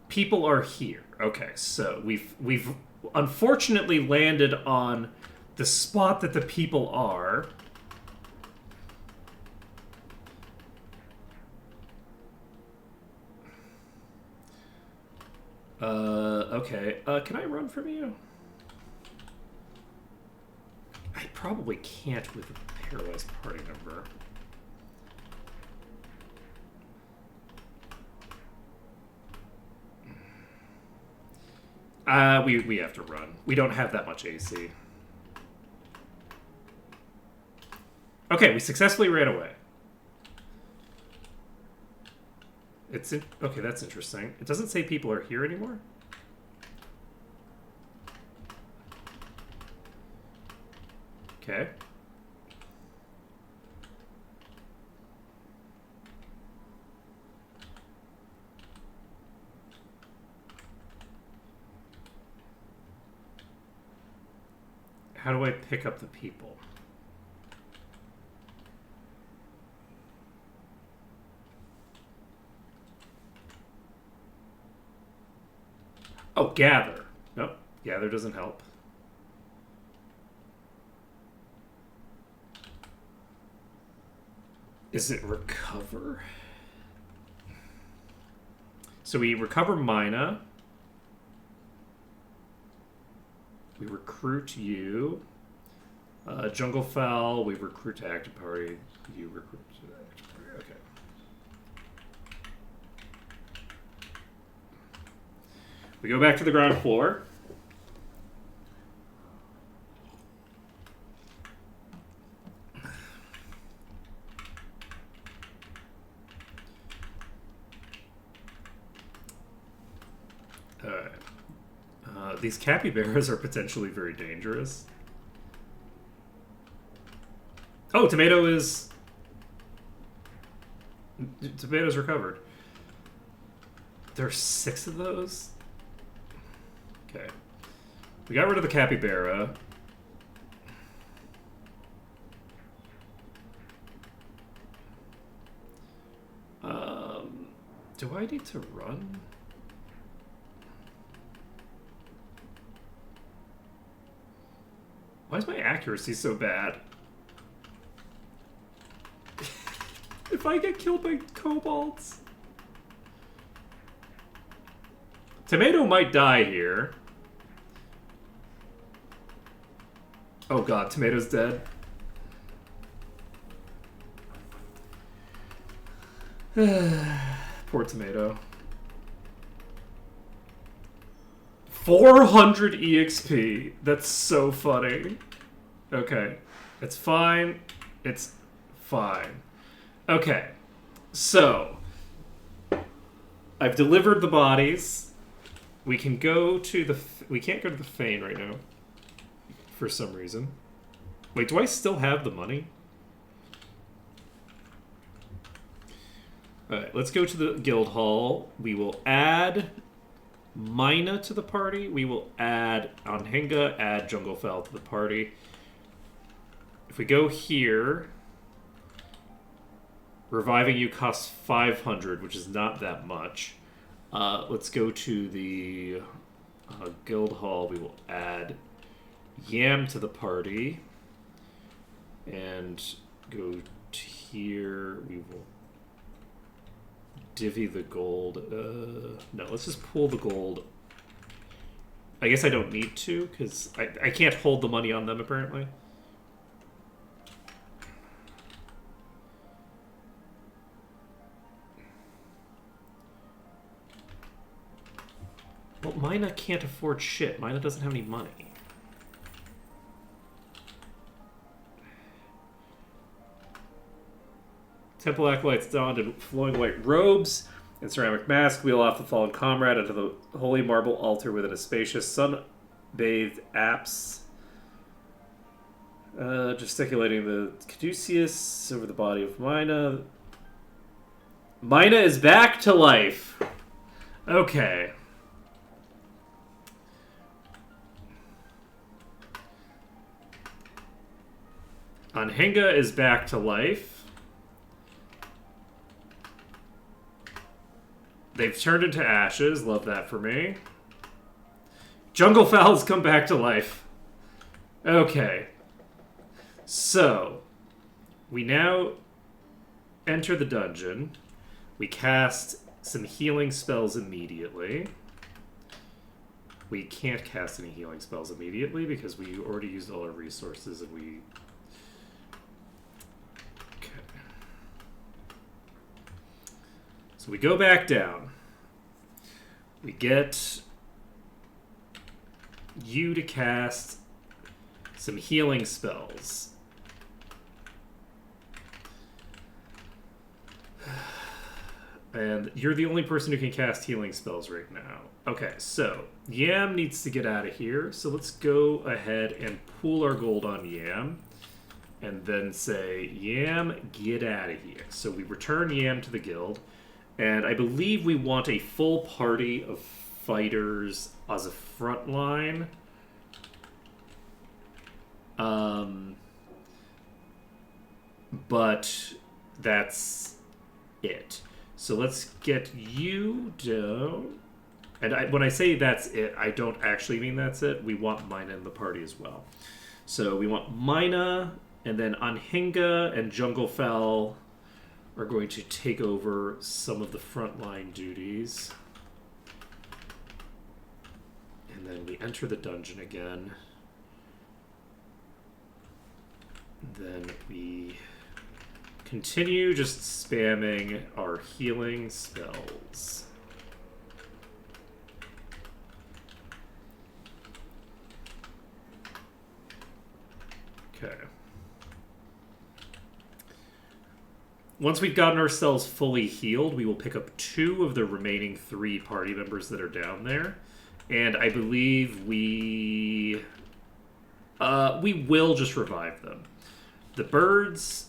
S2: people are here. Okay, so we've unfortunately landed on the spot that the people are. Okay. Can I run from you? I probably can't with a paralyzed party member. We have to run. We don't have that much AC. Okay, we successfully ran away. Okay, that's interesting. It doesn't say people are here anymore. Okay. How do I pick up the people? Oh, gather. Nope, gather doesn't help. Is it recover? So we recover Mina. We recruit you. Jungle Fowl, we recruit to active party. You recruit to active party. Okay. We go back to the ground floor. These capybaras are potentially very dangerous. Oh, Tomato's recovered. There are 6 of those? Okay. We got rid of the capybara. Do I need to run? Why is my accuracy so bad? If I get killed by kobolds... Tomato might die here. Oh god, Tomato's dead. Poor Tomato. 400 EXP. That's so funny. Okay. It's fine. It's fine. Okay. So, I've delivered the bodies. We can go to the... We can't go to the Fane right now. For some reason. Wait, do I still have the money? Alright, let's go to the guild hall. We will add Mina to the party. We will add Anhinga, add Jungle Fowl to the party. If we go here, reviving you costs 500, which is not that much. Let's go to the guild hall. We will add Yam to the party. And go to here. We will divvy the gold. No, let's just pull the gold. I guess I don't need to, because I can't hold the money on them, apparently. Well, Mina can't afford shit. Mina doesn't have any money. Temple acolytes donned in flowing white robes and ceramic mask wheel off the fallen comrade onto the holy marble altar within a spacious sun-bathed apse. Gesticulating the caduceus over the body of Mina. Mina is back to life. Okay. Anhinga is back to life. They've turned into ashes. Love that for me. Jungle Fowl's come back to life. Okay. So, we now enter the dungeon. We cast some healing spells immediately. We can't cast any healing spells immediately because we already used all our resources and we... So we go back down. We get you to cast some healing spells. And you're the only person who can cast healing spells right now. Okay, so Yam needs to get out of here. So let's go ahead and pool our gold on Yam. And then say, Yam, get out of here. So we return Yam to the guild. And I believe we want a full party of fighters as a front line. But that's it. So let's get you down. And when I say that's it, I don't actually mean that's it. We want Mina in the party as well. So we want Mina, and then Anhinga and Junglefell are going to take over some of the frontline duties. And then we enter the dungeon again. Then we continue just spamming our healing spells. Okay. Once we've gotten ourselves fully healed, we will pick up 2 of the remaining 3 party members that are down there. And I believe we will just revive them. The birds,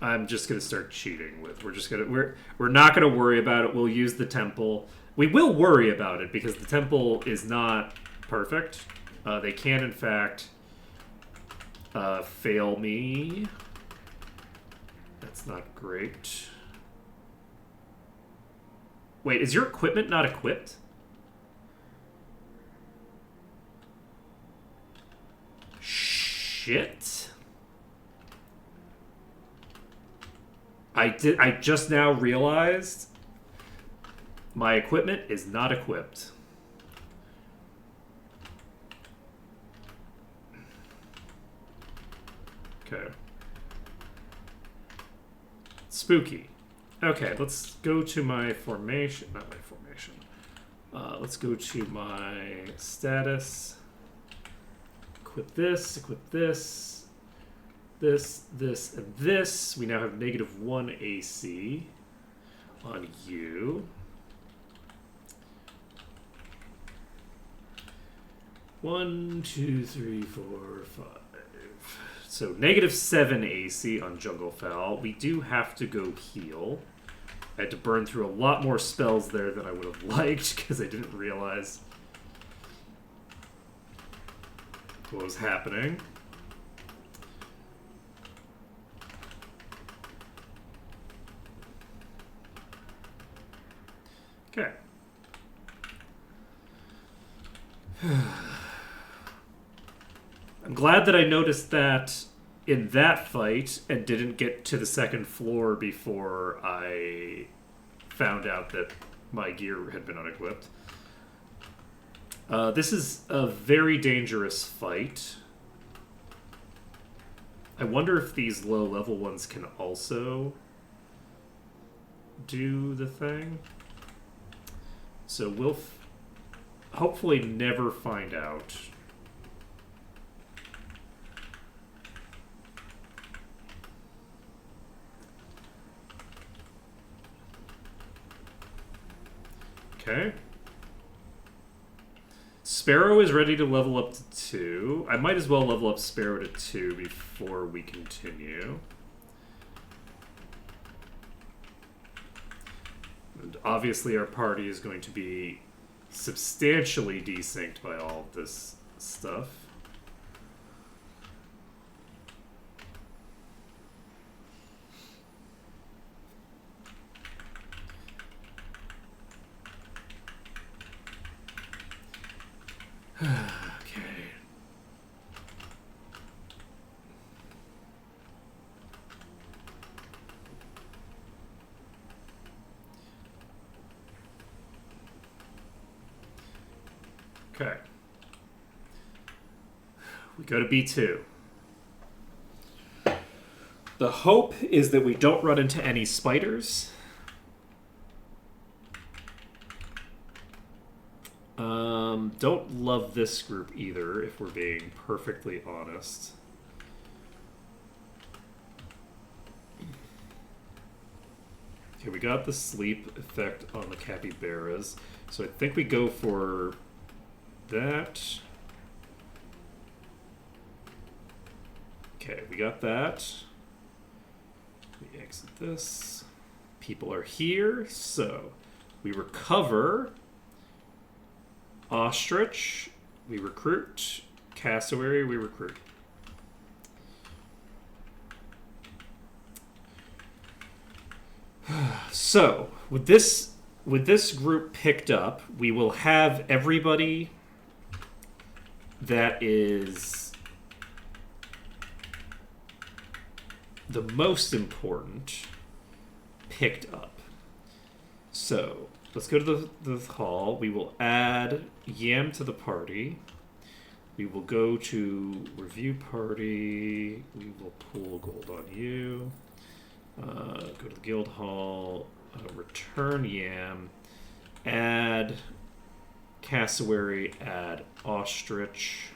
S2: I'm just gonna start cheating with. We're not gonna worry about it. We'll use the temple. We will worry about it because the temple is not perfect. They can in fact fail me. That's not great. Wait, is your equipment not equipped? Shit. I just now realized my equipment is not equipped. Okay. Spooky. Okay, let's go to my formation. Not my formation. Let's go to my status. Equip this, this, and this. We now have -1 AC on you. 1, 2, 3, 4, 5. So -7 AC on Junglefell. We do have to go heal. I had to burn through a lot more spells there than I would have liked because I didn't realize what was happening. Okay. I'm glad that I noticed that in that fight and didn't get to the second floor before I found out that my gear had been unequipped. This is a very dangerous fight. I wonder if these low-level ones can also do the thing. So we'll hopefully never find out. Okay. Sparrow is ready to level up to 2. I might as well level up Sparrow to 2 before we continue. And obviously our party is going to be substantially desynced by all of this stuff. Okay. Okay. We go to B2. The hope is that we don't run into any spiders. Don't love this group either, if we're being perfectly honest. Okay, we got the sleep effect on the capybaras. So I think we go for that. Okay, we got that. We exit this. People are here, so we recover. Ostrich, we recruit. Cassowary, we recruit. So, with this group picked up, we will have everybody that is the most important picked up. So, let's go to the hall. We will add Yam to the party. We will go to review party. We will pool gold on you. Go to the guild hall. Return Yam. Add Cassowary. Add Ostrich.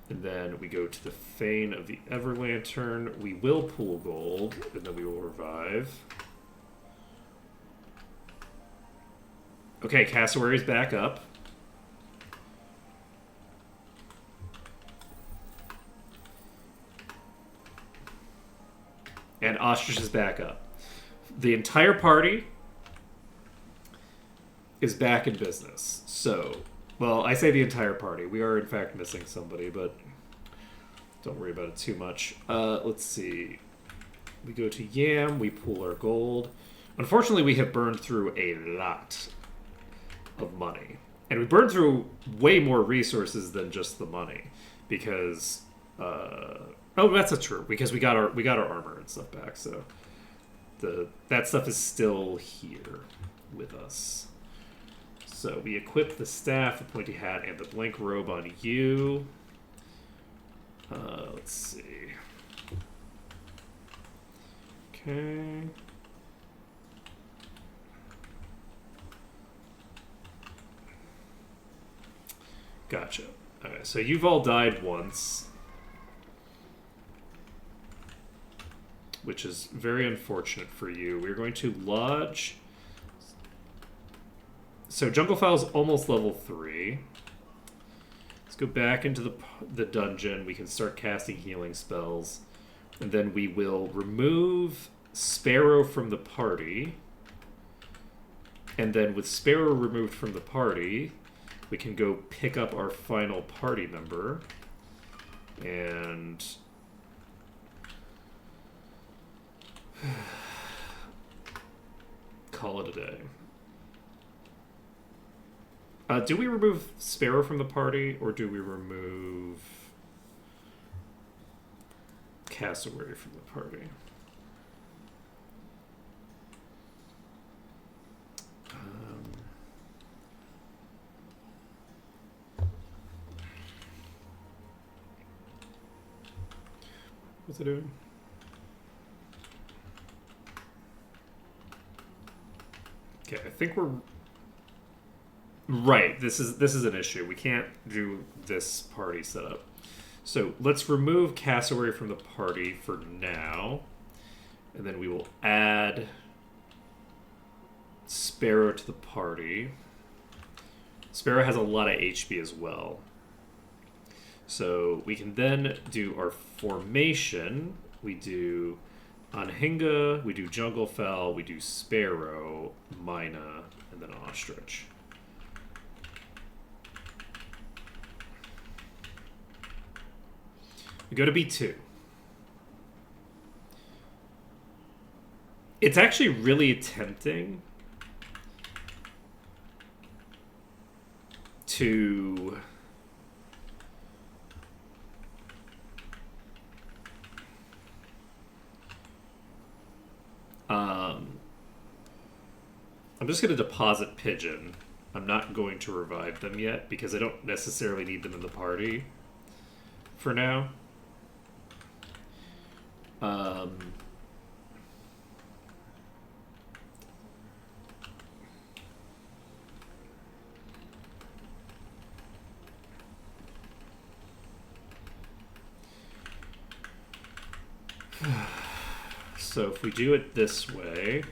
S2: And then we go to the Fane of the Everlantern. We will pool gold. And then we will revive. Okay, Cassowary's back up. And Ostrich is back up. The entire party is back in business. So, well, I say the entire party. We are, in fact, missing somebody, but don't worry about it too much. Let's see. We go to Yam. We pool our gold. Unfortunately, we have burned through a lot of money. And we burned through way more resources than just the money. Because... oh, that's not true. Because we got our armor and stuff back, so that stuff is still here with us. So we equip the staff, the pointy hat, and the blank robe on you. Let's see. Okay. Gotcha. Okay, so you've all died once. Which is very unfortunate for you. We're going to lodge. So Junglefowl is almost level 3. Let's go back into the dungeon. We can start casting healing spells. And then we will remove Sparrow from the party. And then with Sparrow removed from the party, we can go pick up our final party member. And... call it a day. Do we remove Sparrow from the party, or do we remove Cassowary from the party? What's it doing? Okay, I think we're right. This is an issue. We can't do this party setup. So let's remove Cassowary from the party for now, and then we will add Sparrow to the party. Sparrow has a lot of HP as well, so we can then do our formation. We do Anhinga, we do Junglefowl, we do Sparrow, Mina, and then Ostrich. We go to B2. It's actually really tempting to... I'm just going to deposit Pigeon. I'm not going to revive them yet because I don't necessarily need them in the party for now. So if we do it this way,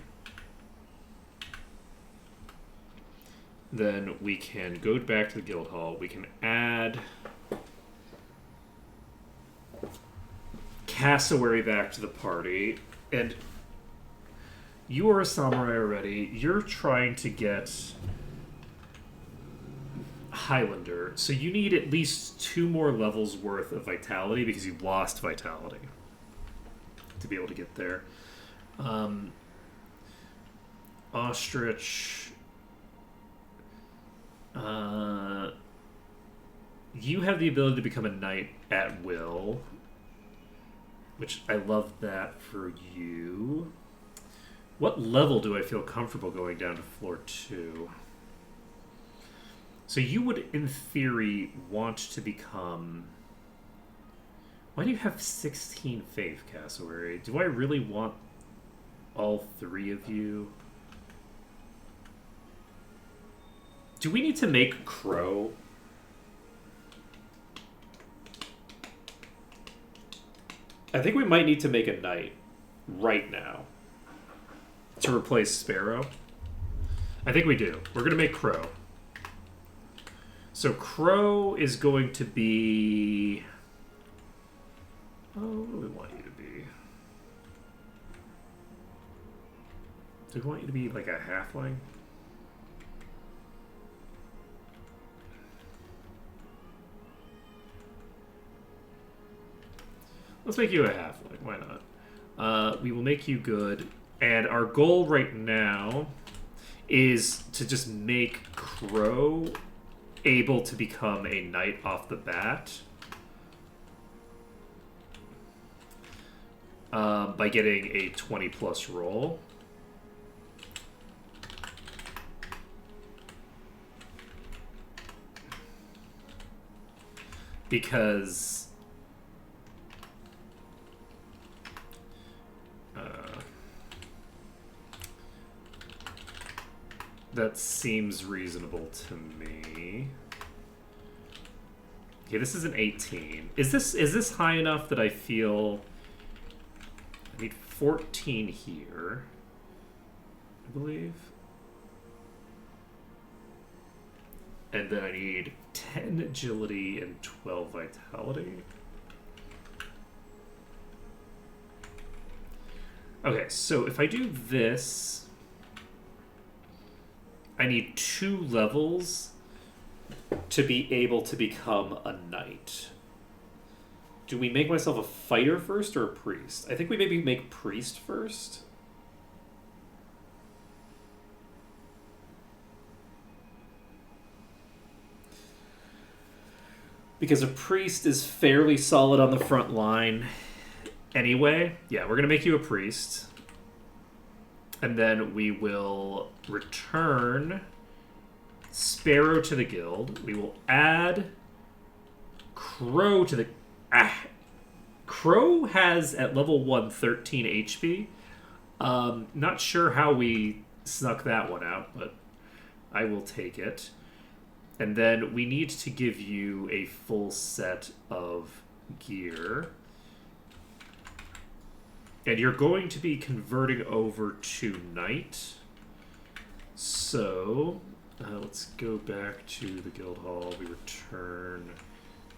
S2: then we can go back to the guild hall. We can add Cassowary back to the party, and you are a samurai already. You're trying to get Highlander, so you need at least 2 more levels worth of vitality because you've lost vitality to be able to get there. Ostrich. You have the ability to become a knight at will, which I love that for you. What level do I feel comfortable going down to floor 2? So you would, in theory, want to become... Why do you have 16 faith, Cassowary? Do I really want all 3 of you? Do we need to make Crow? I think we might need to make a knight right now to replace Sparrow. I think we do. We're going to make Crow. So Crow is going to be... Oh, what do we want you to be? Do we want you to be like a halfling? Let's make you a halfling. Why not? We will make you good. And our goal right now is to just make Crow able to become a knight off the bat. By getting a 20+ roll. Because... that seems reasonable to me. Okay, this is an 18. Is this high enough that I feel... I need 14 here, I believe. And then I need 10 agility and 12 vitality. Okay, so if I do this... I need 2 levels to be able to become a knight. Do we make myself a fighter first or a priest? I think we maybe make priest first. Because a priest is fairly solid on the front line anyway. Yeah, we're going to make you a priest. And then we will return Sparrow to the guild. We will add Crow to the... Crow has, at level 1, 13 HP. Not sure how we snuck that one out, but I will take it. And then we need to give you a full set of gear. And you're going to be converting over to Knight. So, let's go back to the guild hall. We return...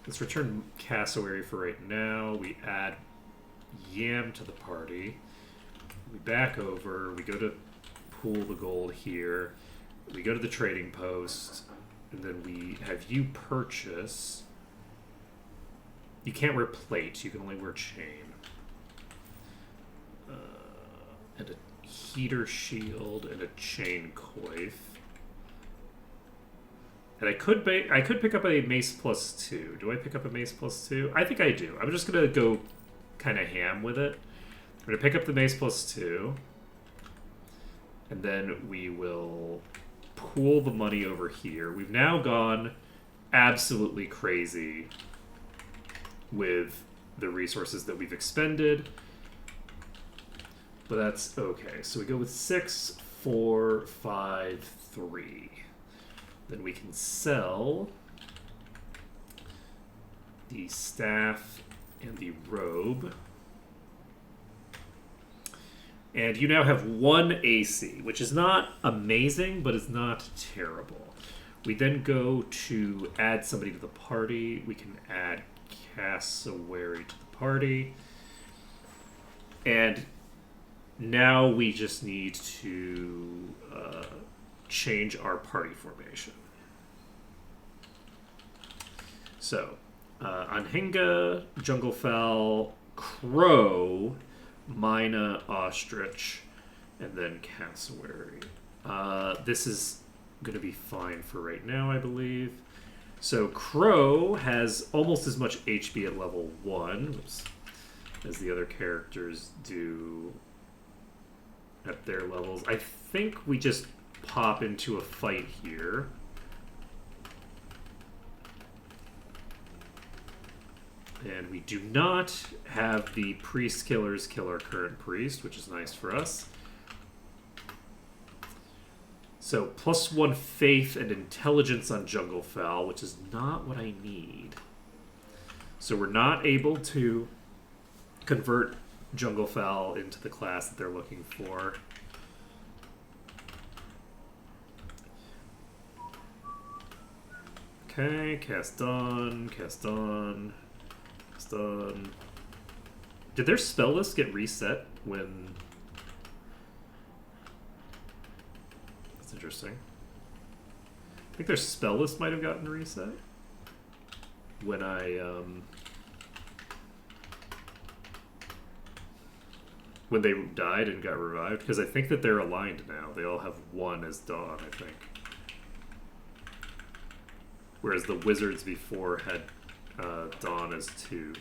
S2: Let's return Cassowary for right now. We add Yam to the party. We back over. We go to pool the gold here. We go to the trading post. And then we have you purchase... You can't wear plate. You can only wear chain. And a heater shield and a chain coif. And I could pick up a mace +2. Do I pick up a mace +2? I think I do. I'm just gonna go kind of ham with it. I'm gonna pick up the mace +2, and then we will pool the money over here. We've now gone absolutely crazy with the resources that we've expended. But that's okay. So we go with 6, 4, 5, 3. Then we can sell the staff and the robe. And you now have 1 AC, which is not amazing, but is not terrible. We then go to add somebody to the party. We can add Cassowary to the party. And now we just need to change our party formation. So, Anhinga, Junglefowl, Crow, Mina, Ostrich, and then Cassowary. This is going to be fine for right now, I believe. So Crow has almost as much HP at level 1 as the other characters do at their levels. I think we just pop into a fight here. And we do not have the priest killers kill our current priest, which is nice for us. So +1 faith and intelligence on Junglefowl, which is not what I need. So we're not able to convert Junglefowl into the class that they're looking for. Okay, cast on, cast on, cast on. Did their spell list get reset when... That's interesting. I think their spell list might have gotten reset when when they died and got revived, because I think that they're aligned now. They all have 1 as Dawn, I think. Whereas the wizards before had Dawn as 2.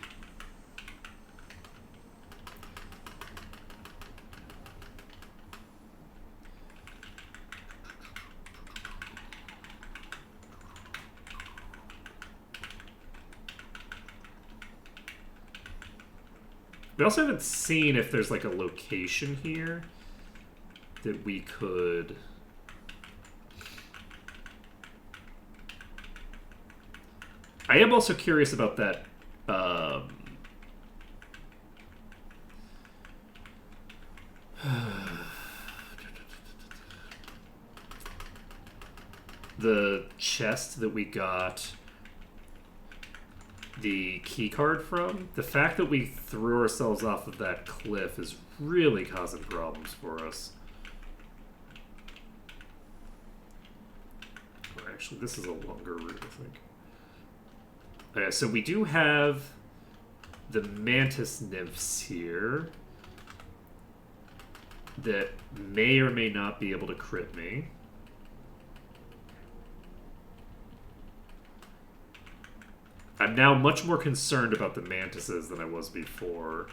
S2: We also haven't seen if there's like a location here that we could... I am also curious about that the chest that we got the key card from. The fact that we threw ourselves off of that cliff is really causing problems for us. Or actually, this is a longer route, I think. Okay, so we do have the mantis nymphs here that may or may not be able to crit me. I'm now much more concerned about the mantises than I was before.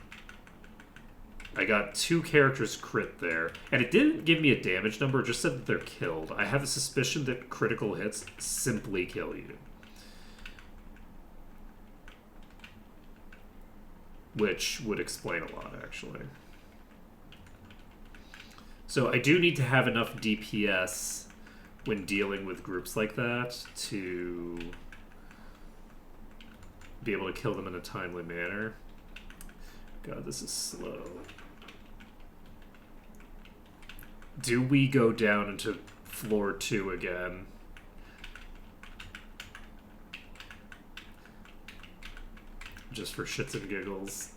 S2: I got 2 characters crit there, and it didn't give me a damage number, it just said that they're killed. I have a suspicion that critical hits simply kill you. Which would explain a lot, actually. So I do need to have enough DPS when dealing with groups like that to be able to kill them in a timely manner. God, this is slow. Do we go down into floor 2 again? Just for shits and giggles.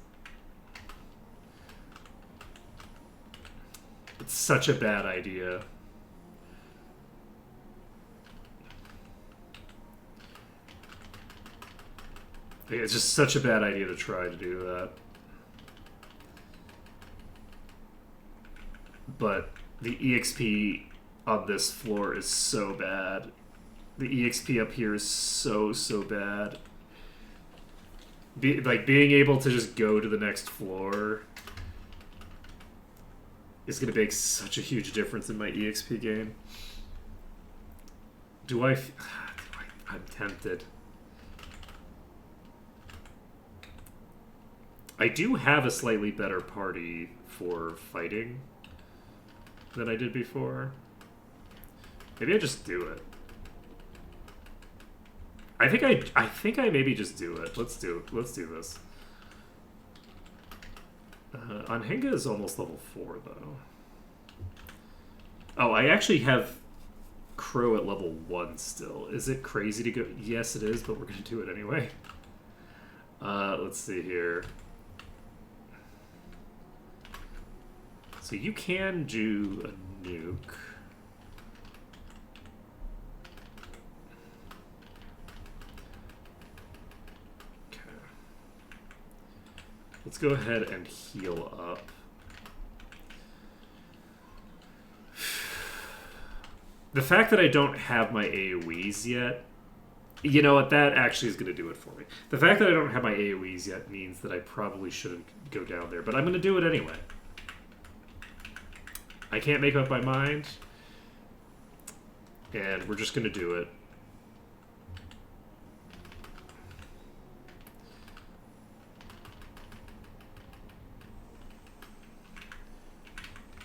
S2: It's such a bad idea. It's just such a bad idea to try to do that. But the EXP on this floor is so bad. The EXP up here is so bad. Being able to just go to the next floor is going to make such a huge difference in my EXP gain. I'm tempted. I do have a slightly better party for fighting than I did before. Maybe I just do it. I think I maybe just do it. Let's do this. Anhenga is almost level 4, though. Oh, I actually have Crow at level 1 still. Is it crazy to go? Yes, it is, but we're going to do it anyway. Let's see here. So you can do a nuke. Okay. Let's go ahead and heal up. The fact that I don't have my AoEs yet, you know what, that actually is going to do it for me. The fact that I don't have my AoEs yet means that I probably shouldn't go down there, but I'm going to do it anyway. I can't make up my mind, and we're just going to do it.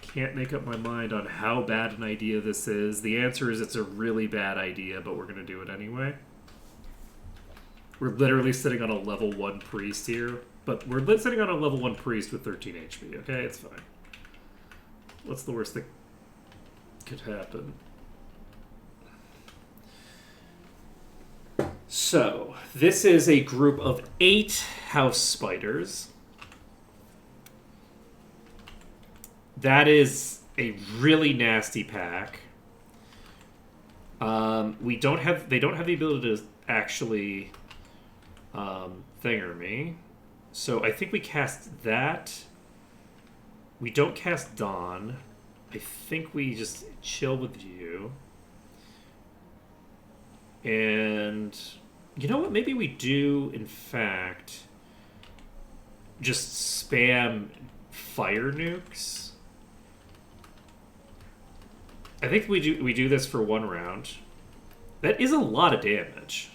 S2: Can't make up my mind on how bad an idea this is. The answer is it's a really bad idea, but we're going to do it anyway. We're literally sitting on a level 1 priest here, but we're sitting on a level 1 priest with 13 HP, okay? It's fine. What's the worst that could happen? So, this is a group of 8 house spiders. That is a really nasty pack. They don't have the ability to actually thinger me. So I think we cast that. We don't cast Dawn. I think we just chill with you. And you know what? Maybe we do, in fact, just spam fire nukes. I think we do this for 1 round. That is a lot of damage.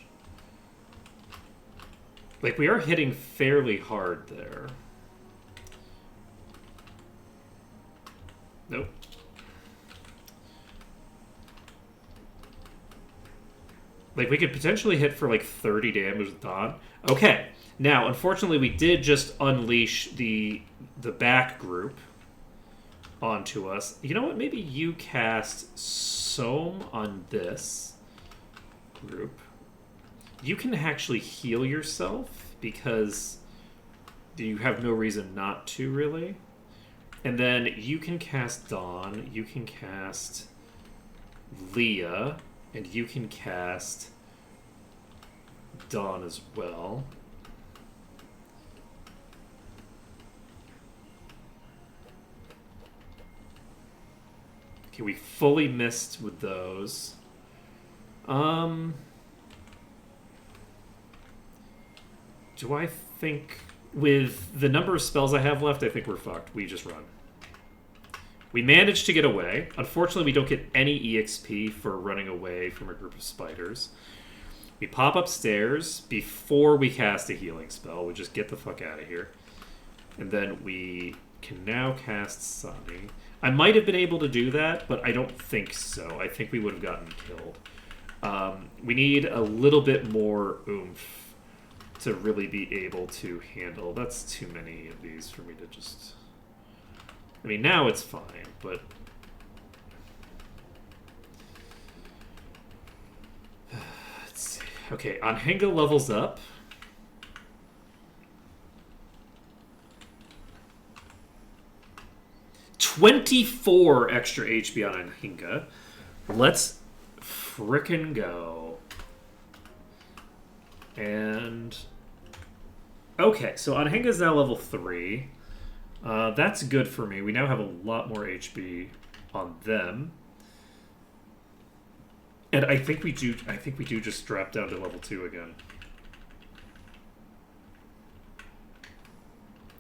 S2: Like, we are hitting fairly hard there. Nope. Like, we could potentially hit for like 30 damage with Dawn. Okay. Now, unfortunately, we did just unleash the back group onto us. You know what? Maybe you cast Soam on this group. You can actually heal yourself because you have no reason not to, really. And then you can cast Dawn, you can cast Leah, and you can cast Dawn as well. Okay, we fully missed with those. Do I think with the number of spells I have left, I think we're fucked. We just run. We managed to get away. Unfortunately, we don't get any EXP for running away from a group of spiders. We pop upstairs before we cast a healing spell. We just get the fuck out of here. And then we can now cast Sani. I might have been able to do that, but I don't think so. I think we would have gotten killed. We need a little bit more oomph to really be able to handle. That's too many of these for me to just... I mean, now it's fine, but... Let's see. Okay, Anhenga levels up. $24 extra HP on Anhenga. Let's frickin' go. And... Okay, so Anhenga's now level 3. That's good for me. We now have a lot more HP on them. And I think we do just drop down to level 2 again.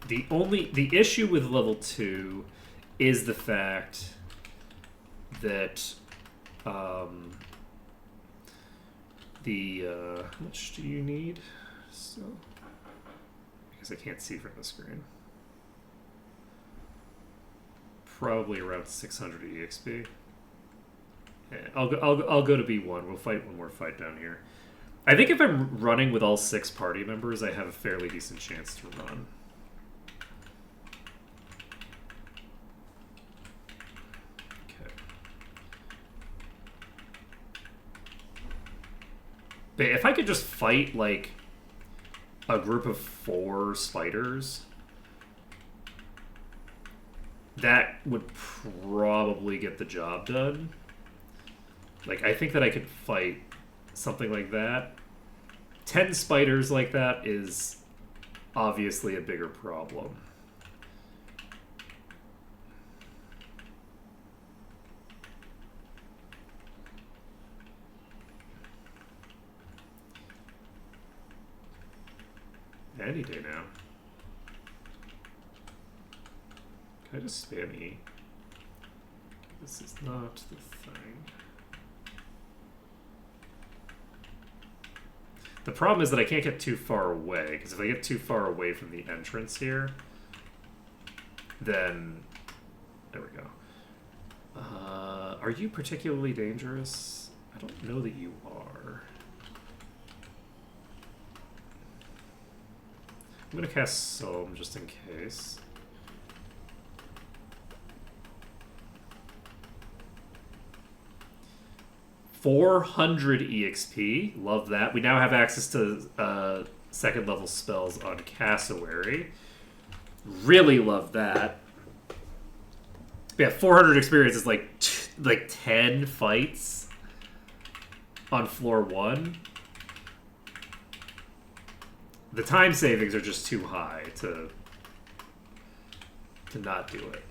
S2: The issue with level 2 is the fact that how much do you need? So, because I can't see from the screen. Probably around 600 EXP. Yeah, I'll go to B1. We'll fight one more fight down here. I think if I'm running with all 6 party members, I have a fairly decent chance to run. But if I could just fight, like, a group of 4 spiders, that would probably get the job done. Like, I think that I could fight something like that. 10 spiders like that is obviously a bigger problem. Any day now. Can I just spam E? This is not the thing. The problem is that I can't get too far away, because if I get too far away from the entrance here, then... There we go. Are you particularly dangerous? I don't know that you are. I'm going to cast Soam just in case. $400 EXP. Love that. We now have access to second level spells on Cassowary. Really love that. Yeah, 400 experience is like 10 fights on floor 1. The time savings are just too high to not do it.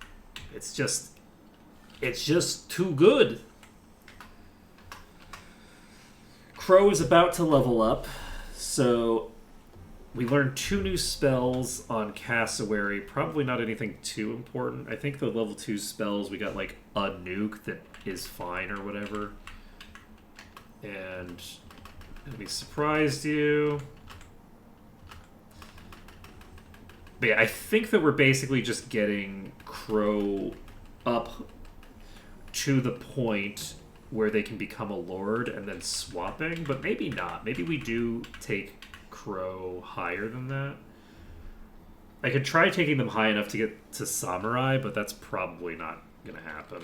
S2: It's just too good. Crow is about to level up, so we learned 2 new spells on Cassowary. Probably not anything too important. I think the level 2 spells, we got like a nuke that is fine or whatever. And we surprised you. But yeah, I think that we're basically just getting Crow up to the point where they can become a lord and then swapping, but maybe not. Maybe we do take Crow higher than that. I could try taking them high enough to get to Samurai, but that's probably not going to happen.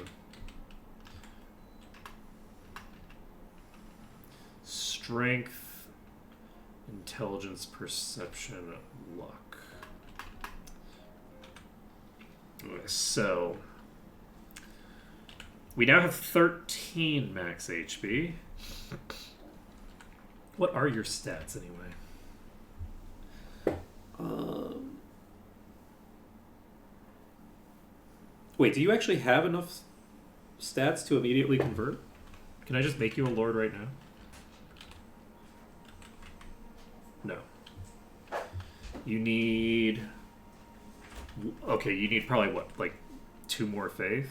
S2: Strength, intelligence, perception, luck. Okay, so we now have 13 max HP. What are your stats anyway? Wait, do you actually have enough stats to immediately convert? Can I just make you a lord right now? No. You need... Okay, you need probably, what, like 2 more faith?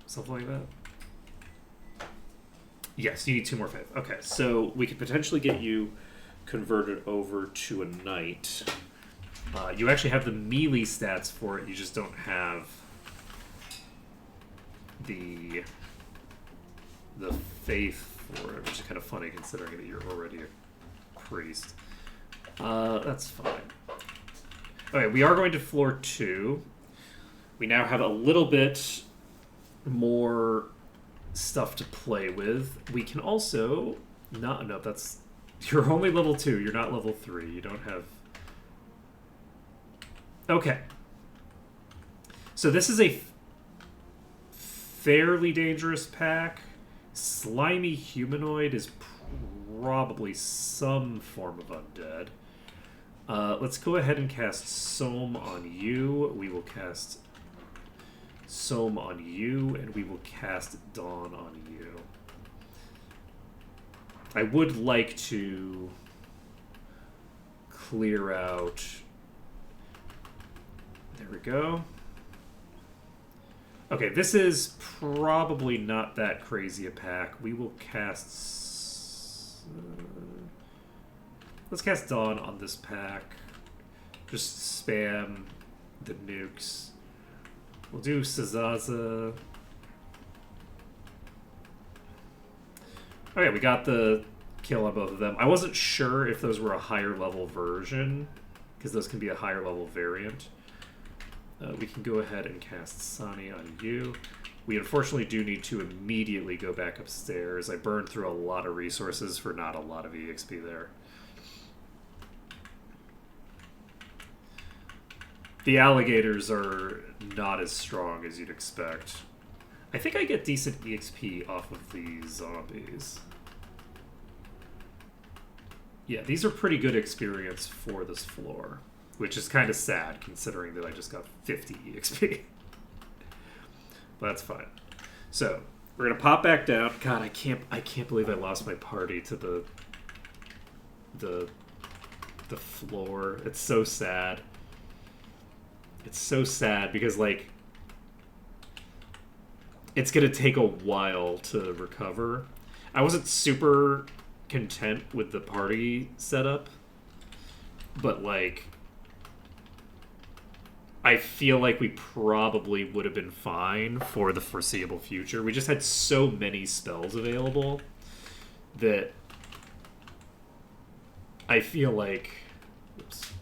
S2: Something like that? Yes, you need 2 more faith. Okay, so we could potentially get you converted over to a knight. You actually have the melee stats for it, you just don't have the faith for it, which is kind of funny considering that you're already a priest. That's fine. Okay, we are going to floor 2. We now have a little bit more stuff to play with. We can also... No, that's... You're only level 2. You're not level 3. You don't have... Okay. So this is a fairly dangerous pack. Slimy humanoid is probably some form of undead. Let's go ahead and cast Soam on you. We will cast Soam on you, and we will cast Dawn on you. I would like to clear out... There we go. Okay, this is probably not that crazy a pack. We will cast... let's cast Dawn on this pack. Just spam the nukes. We'll do Sazaza. Okay, we got the kill on both of them. I wasn't sure if those were a higher level version, because those can be a higher level variant. We can go ahead and cast Sani on you. We unfortunately do need to immediately go back upstairs. I burned through a lot of resources for not a lot of EXP there. The alligators are not as strong as you'd expect. I think I get decent EXP off of these zombies. Yeah, these are pretty good experience for this floor, which is kind of sad considering that I just got 50 EXP. But that's fine. So, we're gonna pop back down. God, I can't believe I lost my party to the floor. It's so sad. It's so sad because, like, it's gonna take a while to recover. I wasn't super content with the party setup, but, like, I feel like we probably would have been fine for the foreseeable future. We just had so many spells available that I feel like... Oops.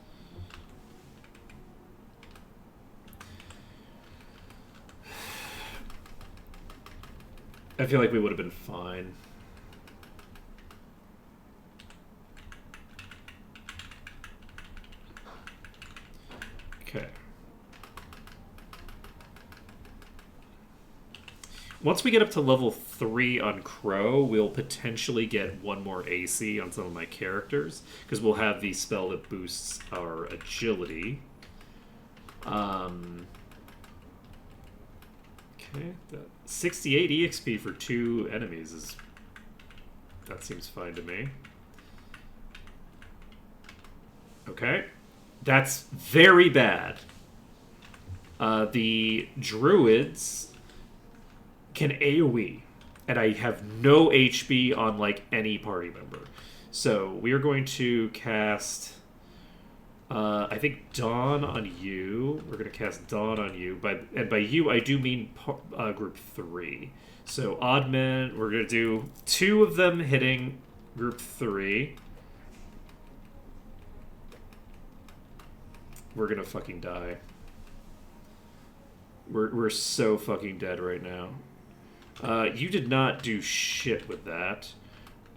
S2: I feel like we would have been fine. Okay. Once we get up to level 3 on Crow, we'll potentially get one more AC on some of my characters, because we'll have the spell that boosts our agility. Okay, 68 EXP for 2 enemies is... That seems fine to me. Okay. That's very bad. The druids can AoE, and I have no HP on, like, any party member. So we are going to cast... I think Dawn on you. We're going to cast Dawn on you. And by you, I do mean group 3. So Oddmen, we're going to do 2 of them hitting group 3. We're going to fucking die. We're so fucking dead right now. You did not do shit with that.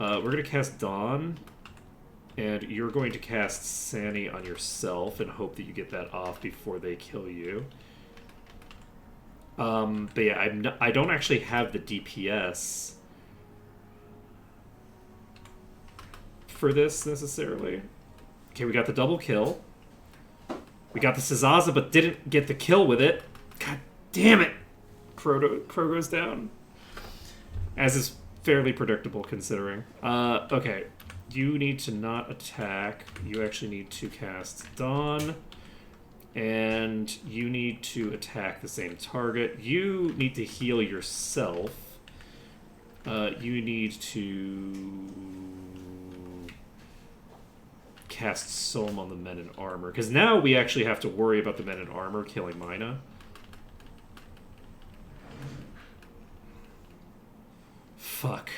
S2: We're going to cast Dawn. And you're going to cast Sani on yourself and hope that you get that off before they kill you. But yeah, I don't actually have the DPS for this necessarily. Okay, we got the double kill. We got the Sazaza, but didn't get the kill with it. God damn it! Crow goes down. As is fairly predictable considering. Okay. You need to not attack. You actually need to cast Dawn. And you need to attack the same target. You need to heal yourself. You need to cast Soul on the men in armor. Because now we actually have to worry about the men in armor killing Mina. Fuck.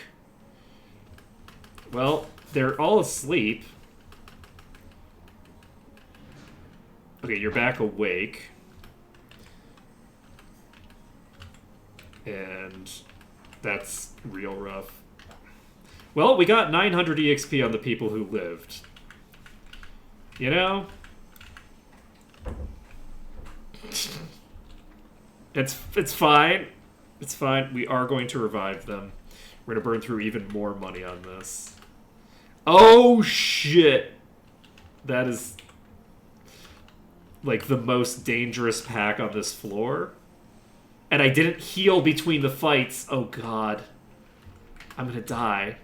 S2: Well... They're all asleep. Okay, you're back awake. And that's real rough. Well, we got 900 EXP on the people who lived. You know? It's fine. It's fine. We are going to revive them. We're going to burn through even more money on this. Oh, shit. That is, like, the most dangerous pack on this floor. And I didn't heal between the fights. Oh, God. I'm gonna die.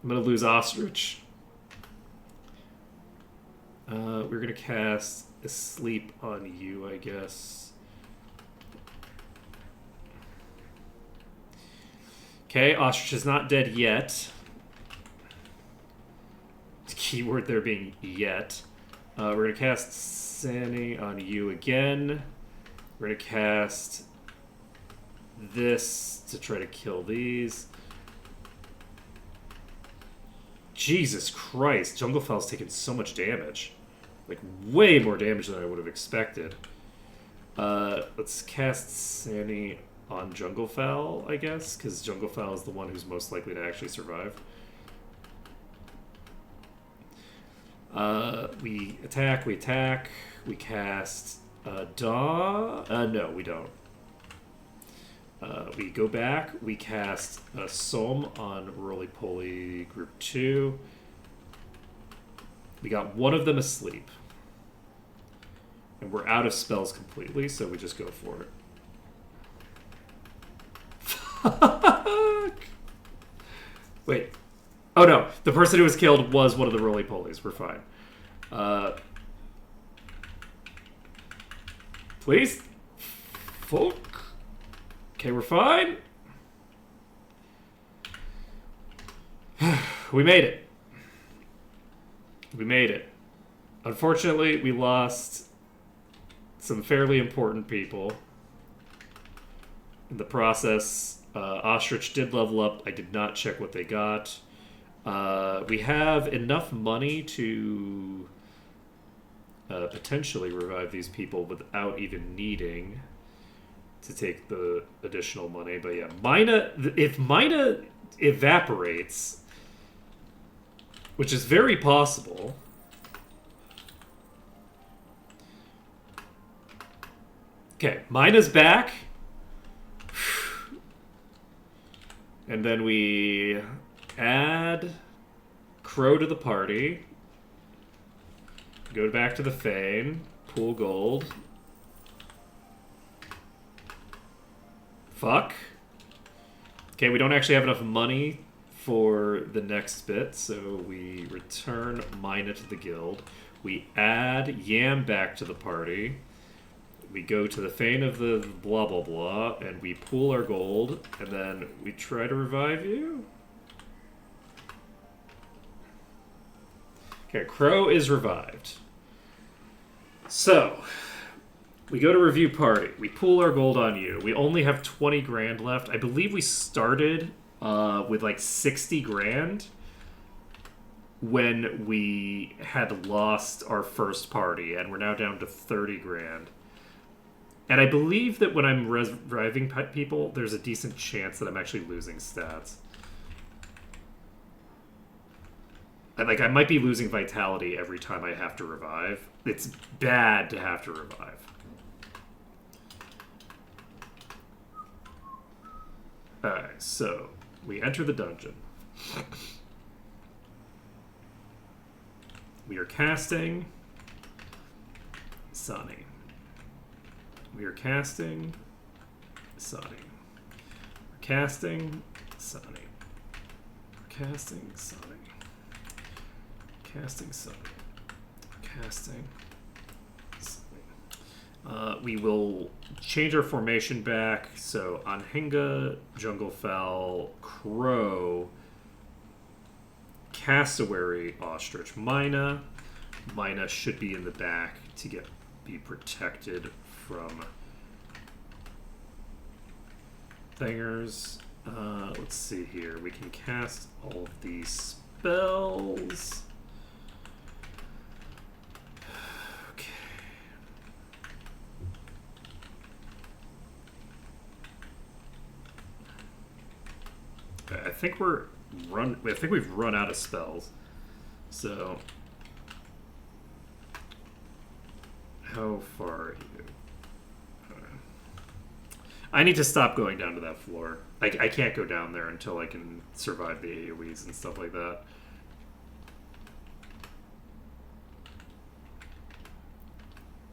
S2: I'm gonna lose Ostrich. We're gonna cast Asleep on you, I guess. Okay, Ostrich is not dead yet. Keyword there being yet. We're going to cast Sani on you again. We're going to cast this to try to kill these. Jesus Christ, Junglefell's taken so much damage. Like, way more damage than I would have expected. Let's cast Sandy on Junglefowl, I guess, because Junglefowl is the one who's most likely to actually survive. We attack, we cast no, we don't. We go back, we cast Sohm on Roly Poly Group 2. We got one of them asleep. And we're out of spells completely, so we just go for it. Fuck! Wait. Oh no, the person who was killed was one of the roly-polies. We're fine. Please? Fuck. Okay, we're fine. We made it. We made it. Unfortunately, we lost some fairly important people. In the process, Ostrich did level up. I did not check what they got. We have enough money to potentially revive these people without even needing to take the additional money. But yeah, if Mina evaporates, which is very possible. Okay, Mina's back. And then we add Crow to the party. Go back to the Fane. Pool gold. Fuck. Okay, we don't actually have enough money for the next bit, so we return Mina to the guild. We add Yam back to the party. We go to the Fane of the blah blah blah, and we pool our gold, and then we try to revive you. Okay, Crow is revived. So, we go to review party. We pool our gold on you. We only have 20 grand left. I believe we started with like 60 grand when we had lost our first party, and we're now down to 30 grand. And I believe that when I'm reviving people, there's a decent chance that I'm actually losing stats. I might be losing vitality every time I have to revive. It's bad to have to revive. Alright, so we enter the dungeon. We are casting Sunny. We are casting Sunny. We're casting Sunny. We're casting Sunny. Casting Sunny. Casting Sunny. We will change our formation back. So Anhinga, Junglefowl, Crow, Cassowary, Ostrich, Mina. Mina should be in the back to be protected from thingers. Let's see here. We can cast all of these spells. Okay. I think we've run out of spells. So how far are you? I need to stop going down to that floor. I can't go down there until I can survive the AoEs and stuff like that.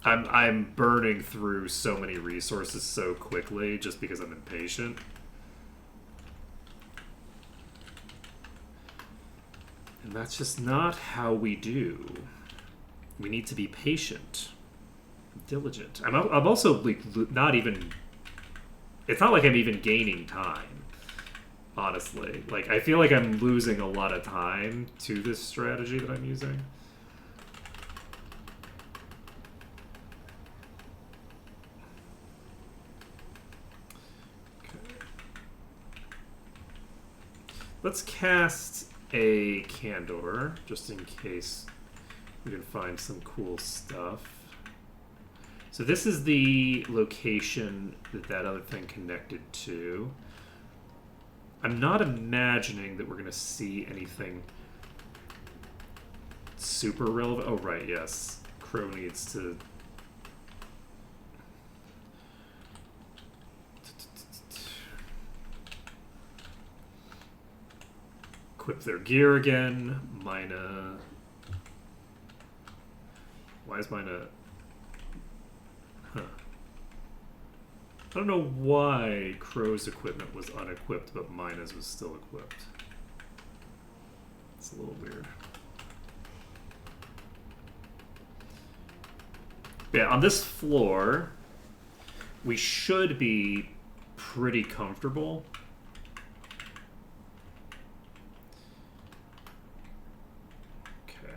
S2: I'm burning through so many resources so quickly just because I'm impatient. And that's just not how we do. We need to be patient, diligent. I'm also not even. It's not like I'm even gaining time, honestly. I feel like I'm losing a lot of time to this strategy that I'm using. Okay. Let's cast a Candor, just in case we can find some cool stuff. So this is the location that that other thing connected to. I'm not imagining that we're going to see anything super relevant. Oh, right, yes. Crow needs to... equip their gear again. Mina... Why is Mina... Huh. I don't know why Crow's equipment was unequipped, but Mina's was still equipped. It's a little weird. Yeah, on this floor, we should be pretty comfortable. Okay.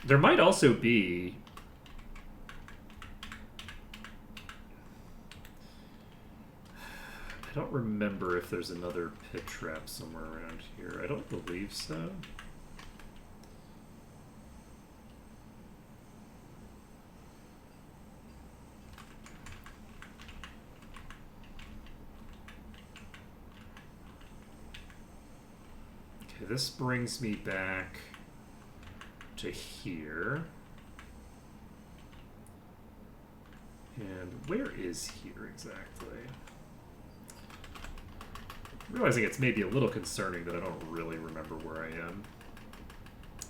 S2: There might also be... I don't remember if there's another pit trap somewhere around here. I don't believe so. Okay, this brings me back to here. And where is here exactly? Realizing it's maybe a little concerning that I don't really remember where I am.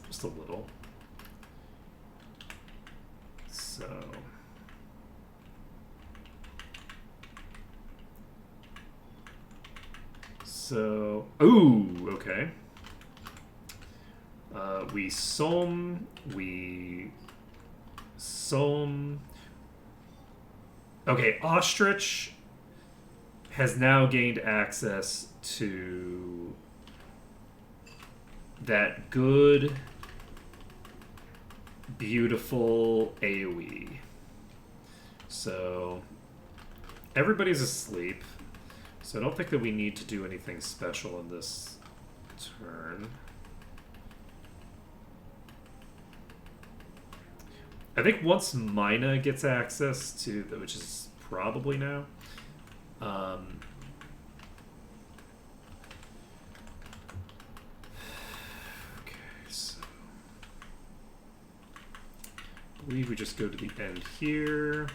S2: Just a little. So, ooh, okay. We Som. Okay, Ostrich has now gained access to that good, beautiful AoE. So everybody's asleep, so I don't think that we need to do anything special in this turn. I think once Mina gets access to, which is probably now, okay, so I believe we just go to the end here.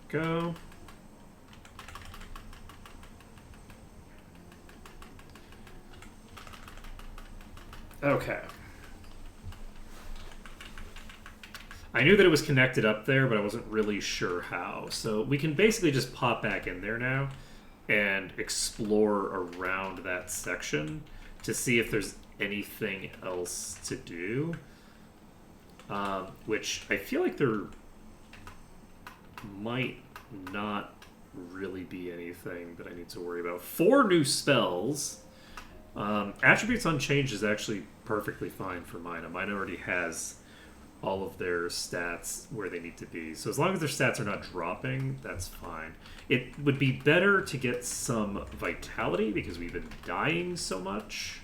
S2: Go. Okay. I knew that it was connected up there, but I wasn't really sure how. So we can basically just pop back in there now and explore around that section to see if there's anything else to do. Which I feel like there might not really be anything that I need to worry about. 4 new spells. Attributes Unchanged is actually perfectly fine for Mina. Mine already has all of their stats where they need to be. So as long as their stats are not dropping, that's fine. It would be better to get some vitality because we've been dying so much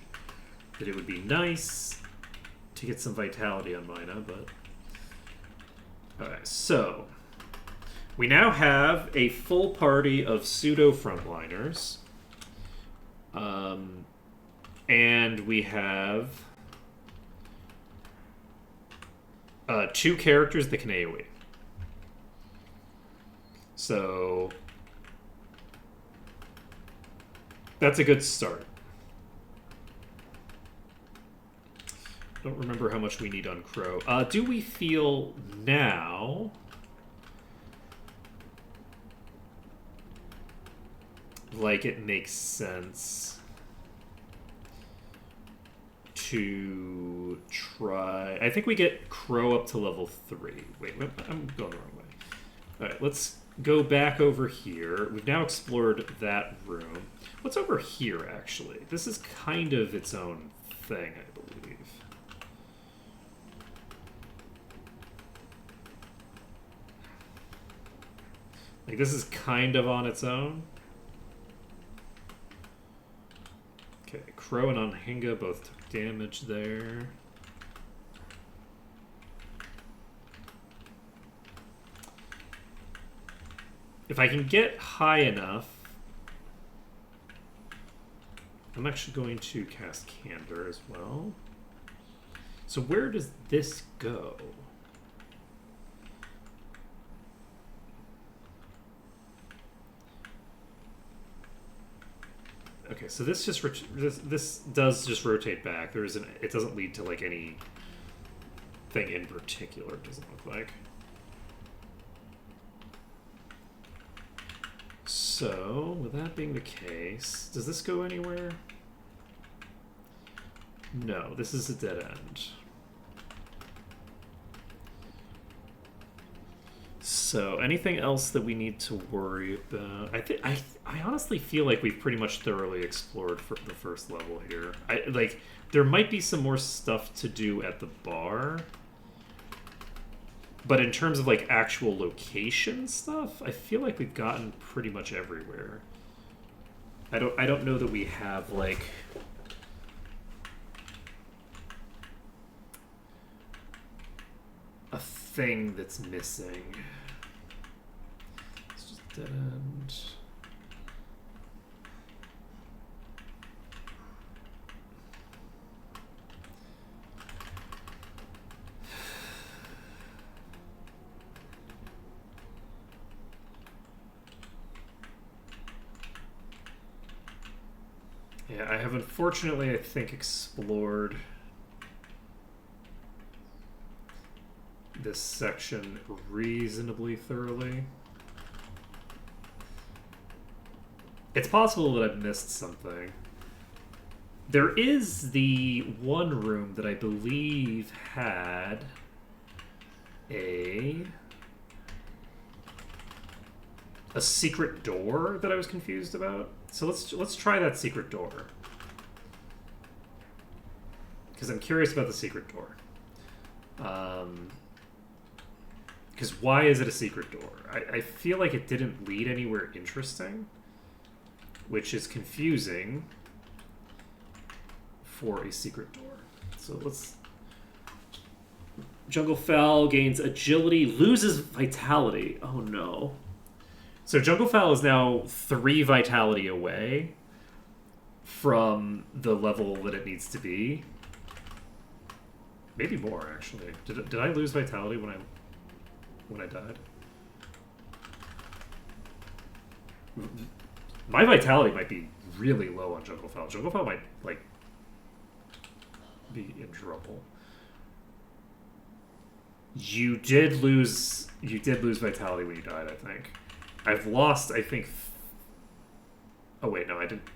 S2: that it would be nice to get some vitality on Mina, but... Alright, so... we now have a full party of pseudo-frontliners. And we have... 2 characters that can AoE. So that's a good start. Don't remember how much we need on Crow. Do we feel now like it makes sense to try... I think we get Crow up to level 3. Wait, I'm going the wrong way. Alright, let's go back over here. We've now explored that room. What's over here, actually? This is kind of its own thing, I believe. Like, this is kind of on its own. Okay, Crow and Anhinga both took damage there. If I can get high enough, I'm actually going to cast Candor as well. So where does this go? Okay, so this just this does just rotate back. There isn't. It doesn't lead to like any thing in particular. It doesn't look like. So, with that being the case, does this go anywhere? No, this is a dead end. So, anything else that we need to worry about? I honestly feel like we've pretty much thoroughly explored for the first level here. There might be some more stuff to do at the bar. But in terms of like actual location stuff, I feel like we've gotten pretty much everywhere. I don't know that we have like a thing that's missing. It's just dead end. Yeah, I have unfortunately, I think, explored this section reasonably thoroughly. It's possible that I've missed something. There is the one room that I believe had a secret door that I was confused about. So let's try that secret door. Because I'm curious about the secret door. Because why is it a secret door? I feel like it didn't lead anywhere interesting, which is confusing for a secret door. So let's... Jungle Fowl gains agility, loses vitality. Oh no. So Jungle Fowl is now 3 vitality away from the level that it needs to be. Maybe more, actually. Did I lose vitality when I died? My vitality might be really low on Jungle Fowl. Jungle Fowl might like be in trouble. You did lose vitality when you died, I think. I've lost, I think... Oh, wait, no, I didn't...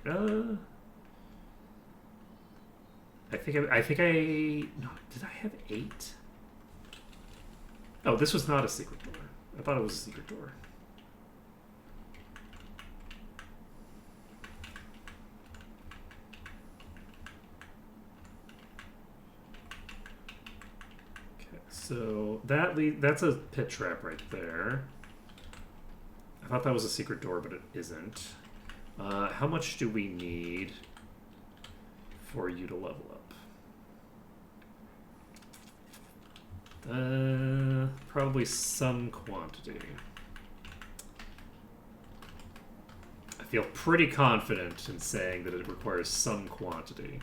S2: I think I... No, did I have 8? Oh, this was not a secret door. I thought it was a secret door. Okay, so that's a pit trap right there. I thought that was a secret door, but it isn't. How much do we need for you to level up? Probably some quantity. I feel pretty confident in saying that it requires some quantity.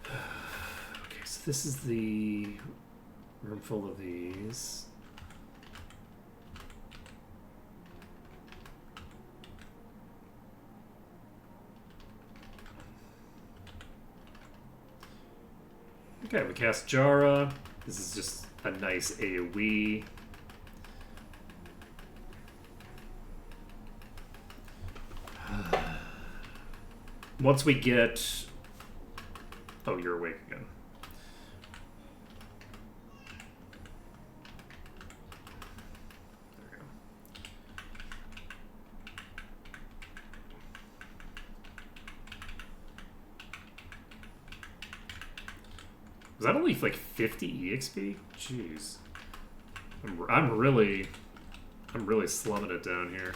S2: Okay, so this is the room full of these. Okay, we cast Jara. This is just a nice AoE. Once we get... Oh, you're awake again. There we go. Was that only like 50 EXP? Jeez. I'm really slumming it down here.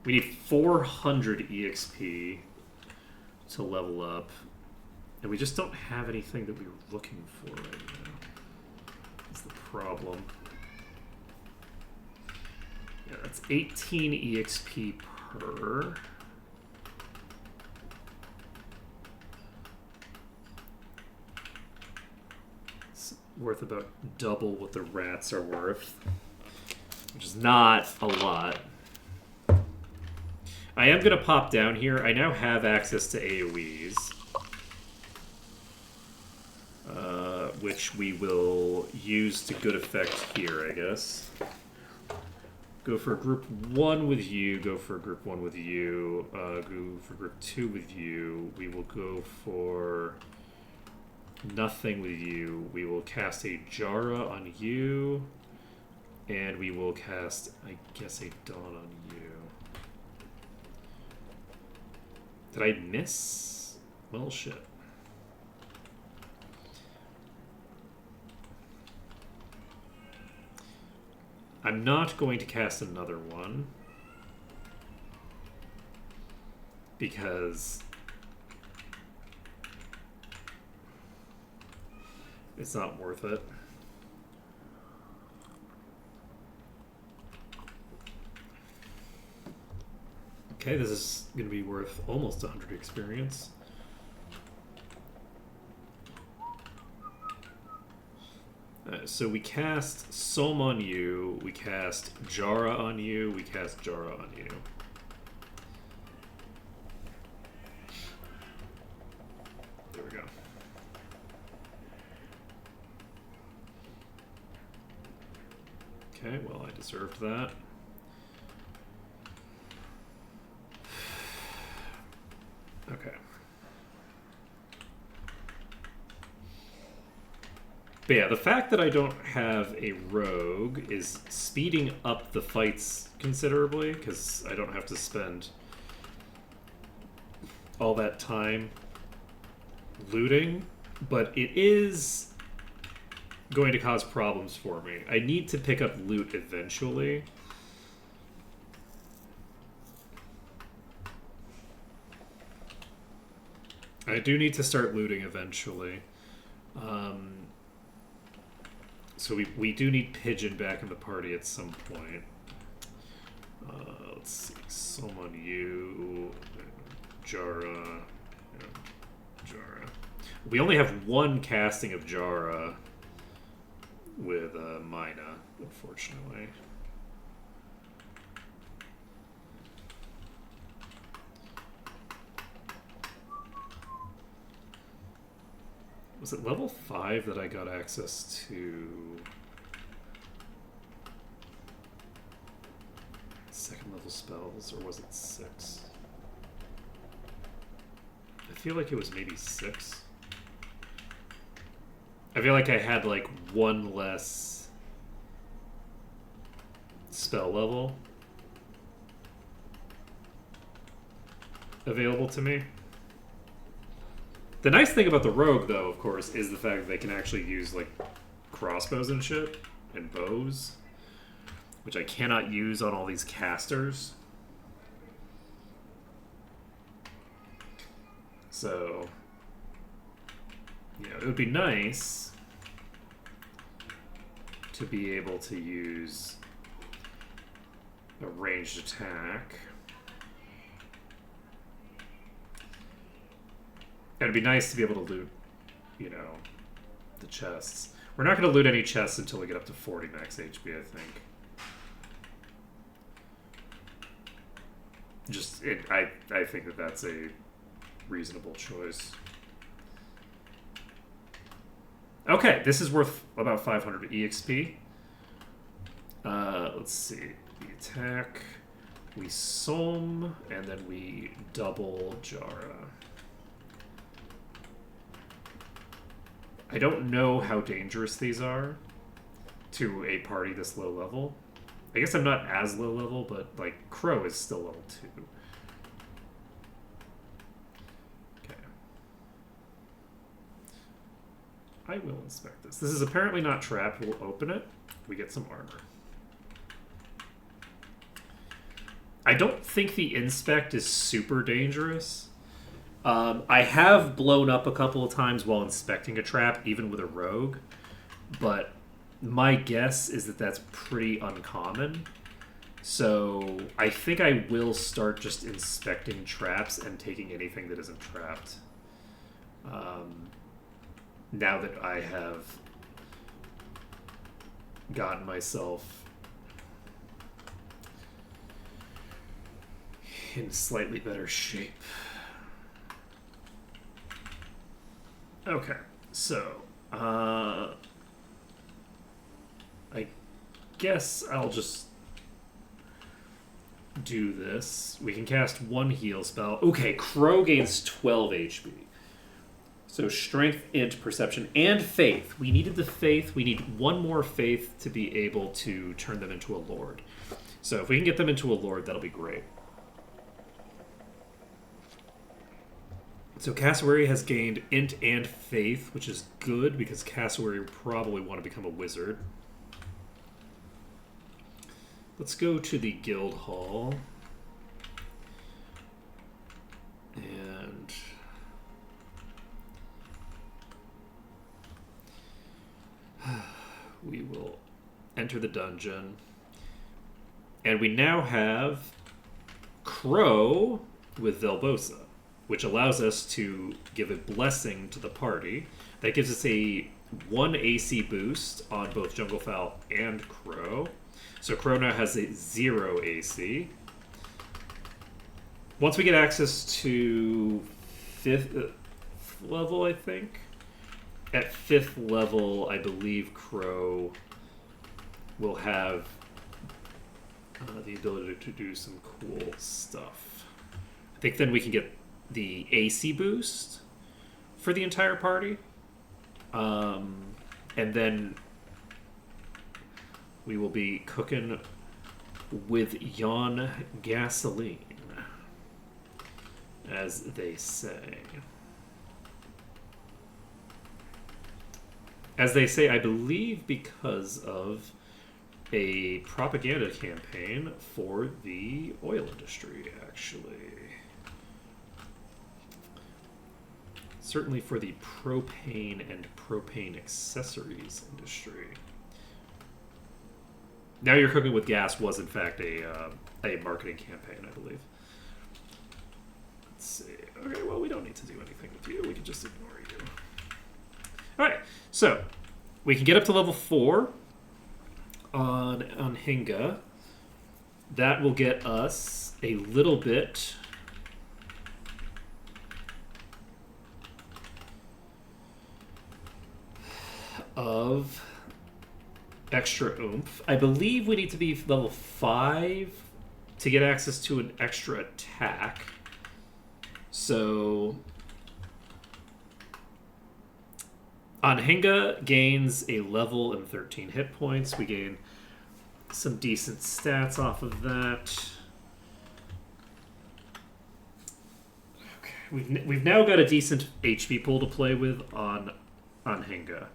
S2: We need 400 EXP to level up. And we just don't have anything that we were looking for right now. That's the problem. Yeah, that's 18 EXP per. It's worth about double what the rats are worth, which is not a lot. I am going to pop down here. I now have access to AoEs, which we will use to good effect here, I guess. Go for group 1 with you, go for group 1 with you, go for group 2 with you. We will go for nothing with you. We will cast a Jara on you, and we will cast, I guess, a Dawn on you. Did I miss? Well, shit. I'm not going to cast another one because it's not worth it. Okay, this is going to be worth almost 100 experience. So we cast Som on you, we cast Jara on you, we cast Jara on you. There we go. Okay, well, I deserved that. Okay. But yeah, the fact that I don't have a rogue is speeding up the fights considerably, because I don't have to spend all that time looting, but it is going to cause problems for me. I need to pick up loot eventually. I do need to start looting eventually. So we do need Pigeon back in the party at some point. Let's see. Summon you. Jara. Jara. We only have one casting of Jara with Mina, unfortunately. Was it level 5 that I got access to second level spells, or was it 6? I feel like it was maybe 6. I feel like I had like one less spell level available to me. The nice thing about the rogue, though, of course, is the fact that they can actually use, like, crossbows and shit, and bows, which I cannot use on all these casters. So, you know, it would be nice to be able to use a ranged attack. And it'd be nice to be able to loot, you know, the chests. We're not going to loot any chests until we get up to 40 max HP, I think. I think that that's a reasonable choice. Okay, this is worth about 500 EXP. Let's see. We attack, we Som, and then we double Jara. I don't know how dangerous these are to a party this low level. I guess I'm not as low level, but like Crow is still level 2. Okay. I will inspect this. This is apparently not trapped. We'll open it. We get some armor. I don't think the inspect is super dangerous. I have blown up a couple of times while inspecting a trap, even with a rogue, but my guess is that that's pretty uncommon. So I think I will start just inspecting traps and taking anything that isn't trapped. Now that I have gotten myself in slightly better shape. Okay, so I guess I'll just do this. We can cast one heal spell. Okay, Crow gains 12 HP. So strength and perception and faith. We needed the faith. We need one more faith to be able to turn them into a lord. So if we can get them into a lord, that'll be great. So Cassowary has gained int and faith, which is good because Cassowary will probably want to become a wizard. Let's go to the guild hall. And we will enter the dungeon. And we now have Crow with Velbosa, which allows us to give a blessing to the party. That gives us a 1 AC boost on both Junglefowl and Crow. So Crow now has a 0 AC. Once we get access to 5th level, I think. At 5th level, I believe Crow will have the ability to do some cool stuff. I think then we can get the AC boost for the entire party. And then we will be cooking with yon gasoline, as they say. As they say, I believe because of a propaganda campaign for the oil industry, actually. Certainly for the propane and propane accessories industry. Now You're Cooking with Gas was, in fact, a marketing campaign, I believe. Let's see. Okay, well, we don't need to do anything with you. We can just ignore you. All right, so we can get up to level 4 on Hinga. That will get us a little bit of extra oomph. I believe we need to be level 5 to get access to an extra attack. So Anhinga gains a level and 13 hit points. We gain some decent stats off of that. Okay, we've now got a decent HP pool to play with on Anhinga.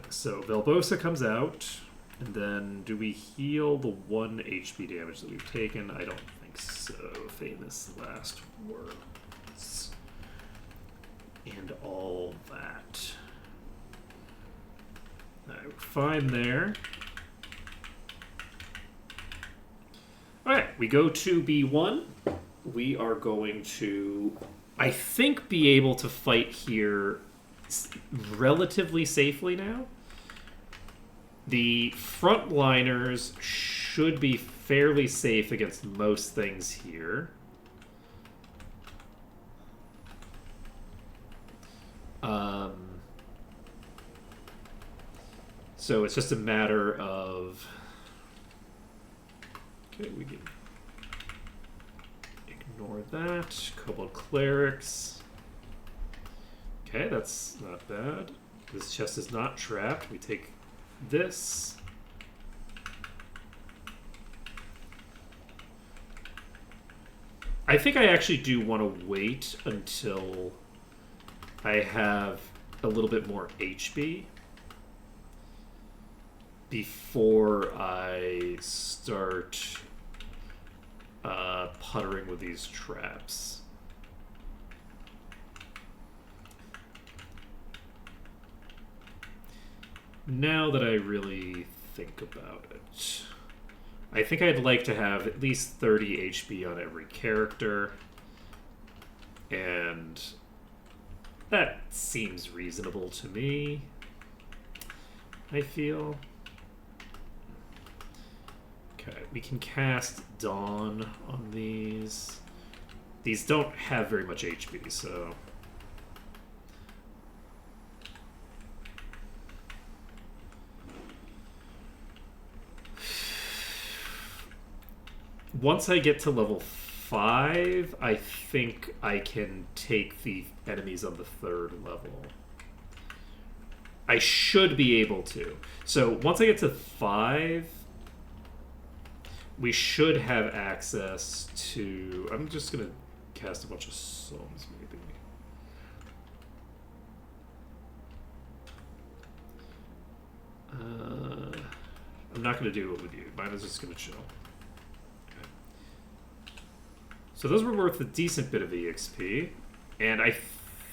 S2: So Velbosa comes out, and then do we heal the 1 HP damage that we've taken? I don't think so. Famous last words. And all that. Alright, we're fine there. Alright, we go to B1. We are going to, I think, be able to fight here relatively safely now. The frontliners should be fairly safe against most things here. So it's just a matter of... Okay, we can ignore that. Kobold Clerics. Okay, that's not bad. This chest is not trapped. We take this. I think I actually do want to wait until I have a little bit more HP. before I start puttering with these traps. Now that I really think about it, I think I'd like to have at least 30 HP on every character, and that seems reasonable to me, I feel. Okay, we can cast Dawn on these. These don't have very much HP, so... Once I get to level 5, I think I can take the enemies on the 3rd level. I should be able to. So once I get to 5, we should have access to... I'm just going to cast a bunch of Psalms, maybe. I'm not going to do it with you. Mine is just going to chill. So those were worth a decent bit of EXP, and I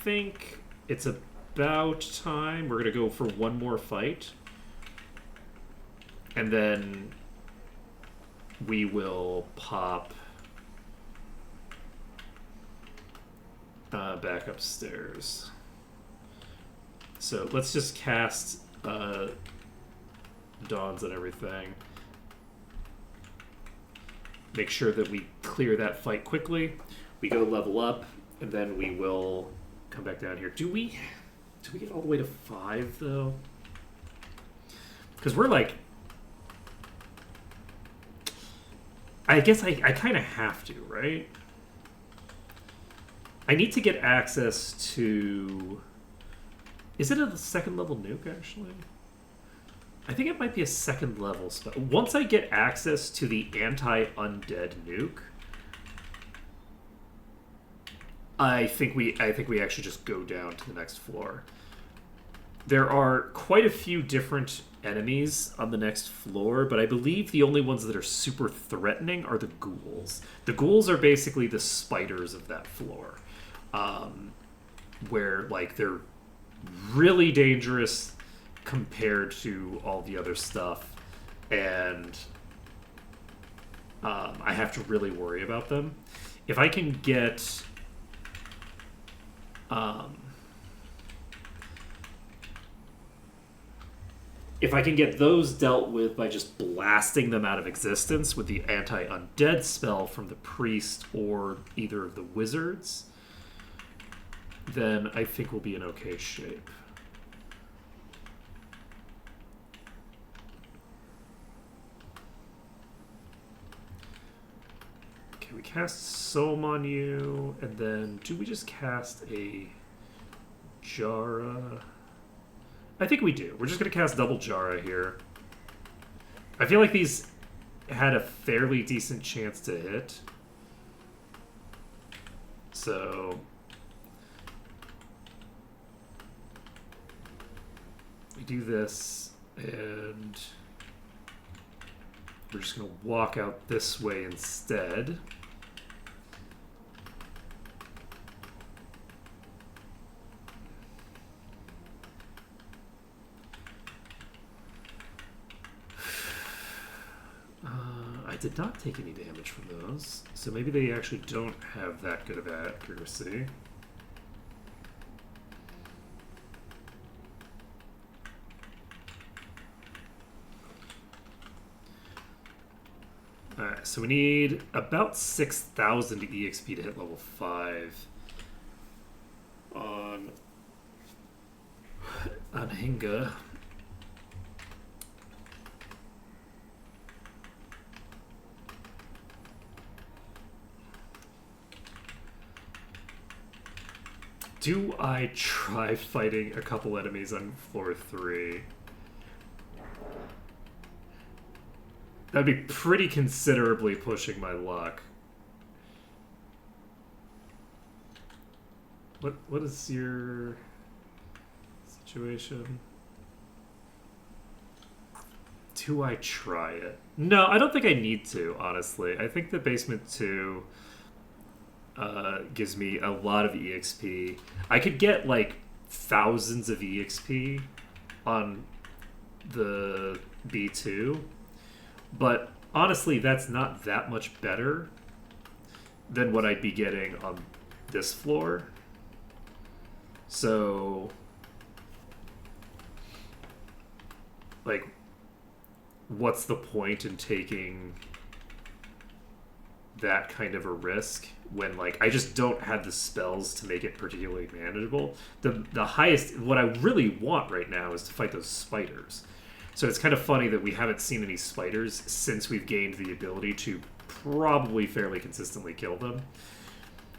S2: think it's about time. We're going to go for one more fight, and then we will pop back upstairs. So let's just cast Dawns and everything. Make sure that we clear that fight quickly. We go level up, and then we will come back down here. Do we get all the way to 5 though? Because we're like, I guess I kind of have to, right? I need to get access to... Is it a 2nd level nuke, actually? I think it might be a 2nd level spell. Once I get access to the anti-undead nuke, I think we actually just go down to the next floor. There are quite a few different enemies on the next floor, but I believe the only ones that are super threatening are the ghouls. The ghouls are basically the spiders of that floor, where like they're really dangerous compared to all the other stuff, and I have to really worry about them. If I can get those dealt with by just blasting them out of existence with the anti-undead spell from the priest or either of the wizards, then I think we'll be in okay shape. We cast Soam on you, and then do we just cast a Jara? I think we do. We're just going to cast double Jara here. I feel like these had a fairly decent chance to hit. So... we do this, and we're just going to walk out this way instead. I did not take any damage from those, so maybe they actually don't have that good of accuracy. Alright, so we need about 6,000 EXP to hit level 5 on Hinga. Do I try fighting a couple enemies on floor 3? That'd be pretty considerably pushing my luck. What is your situation? Do I try it? No, I don't think I need to, honestly. I think the Basement 2 gives me a lot of EXP. I could get, like, thousands of EXP on the B2, but honestly, that's not that much better than what I'd be getting on this floor. So, like, what's the point in taking that kind of a risk when, like, I just don't have the spells to make it particularly manageable? The highest, what I really want right now is to fight those spiders. So it's kind of funny that we haven't seen any spiders since we've gained the ability to probably fairly consistently kill them.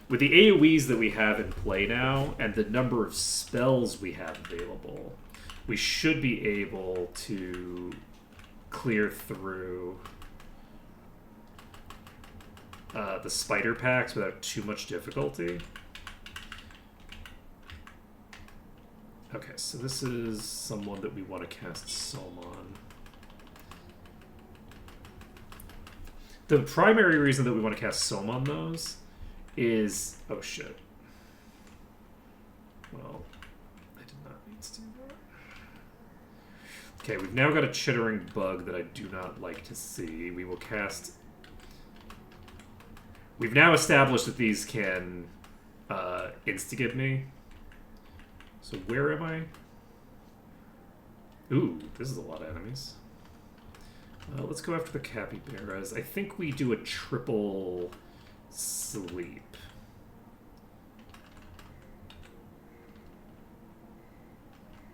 S2: With the AoEs that we have in play now and the number of spells we have available, we should be able to clear through the spider packs without too much difficulty. Okay, so this is someone that we want to cast Sohm on. The primary reason that we want to cast Sohm on those is... Oh, shit. Well, I did not need to do that. Okay, we've now got a chittering bug that I do not like to see. We will cast... We've now established that these can instigate me. So where am I? Ooh, this is a lot of enemies. Let's go after the capybaras. I think we do a triple sleep.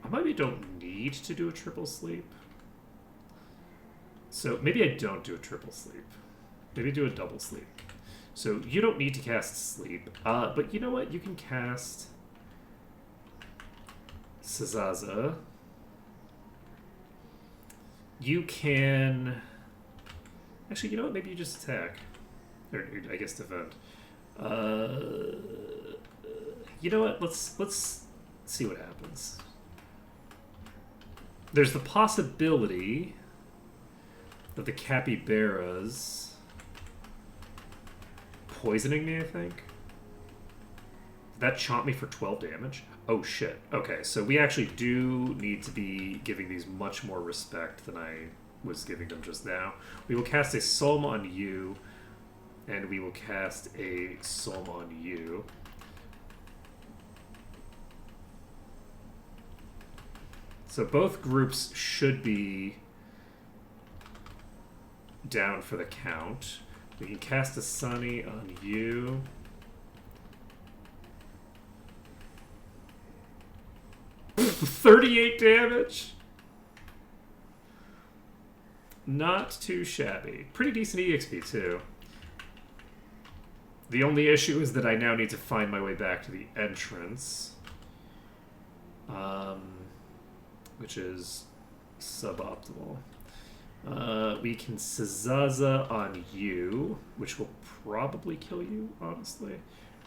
S2: I maybe don't need to do a triple sleep. So maybe I don't do a triple sleep. Maybe do a double sleep. So you don't need to cast sleep. But you know what? You can cast Sazaza. You can... Actually, you know what? Maybe you just attack. Or I guess defend. You know what? Let's see what happens. There's the possibility that the capybaras poisoning me, I think. Did that chomp me for 12 damage? Oh shit. Okay, so we actually do need to be giving these much more respect than I was giving them just now. We will cast a Sohm on you, and we will cast a Sohm on you. So both groups should be down for the count. We can cast a Sunny on you. $38 damage. Not too shabby. Pretty decent EXP too. The only issue is that I now need to find my way back to the entrance. Which is suboptimal. We can Sazaza on you, which will probably kill you, honestly.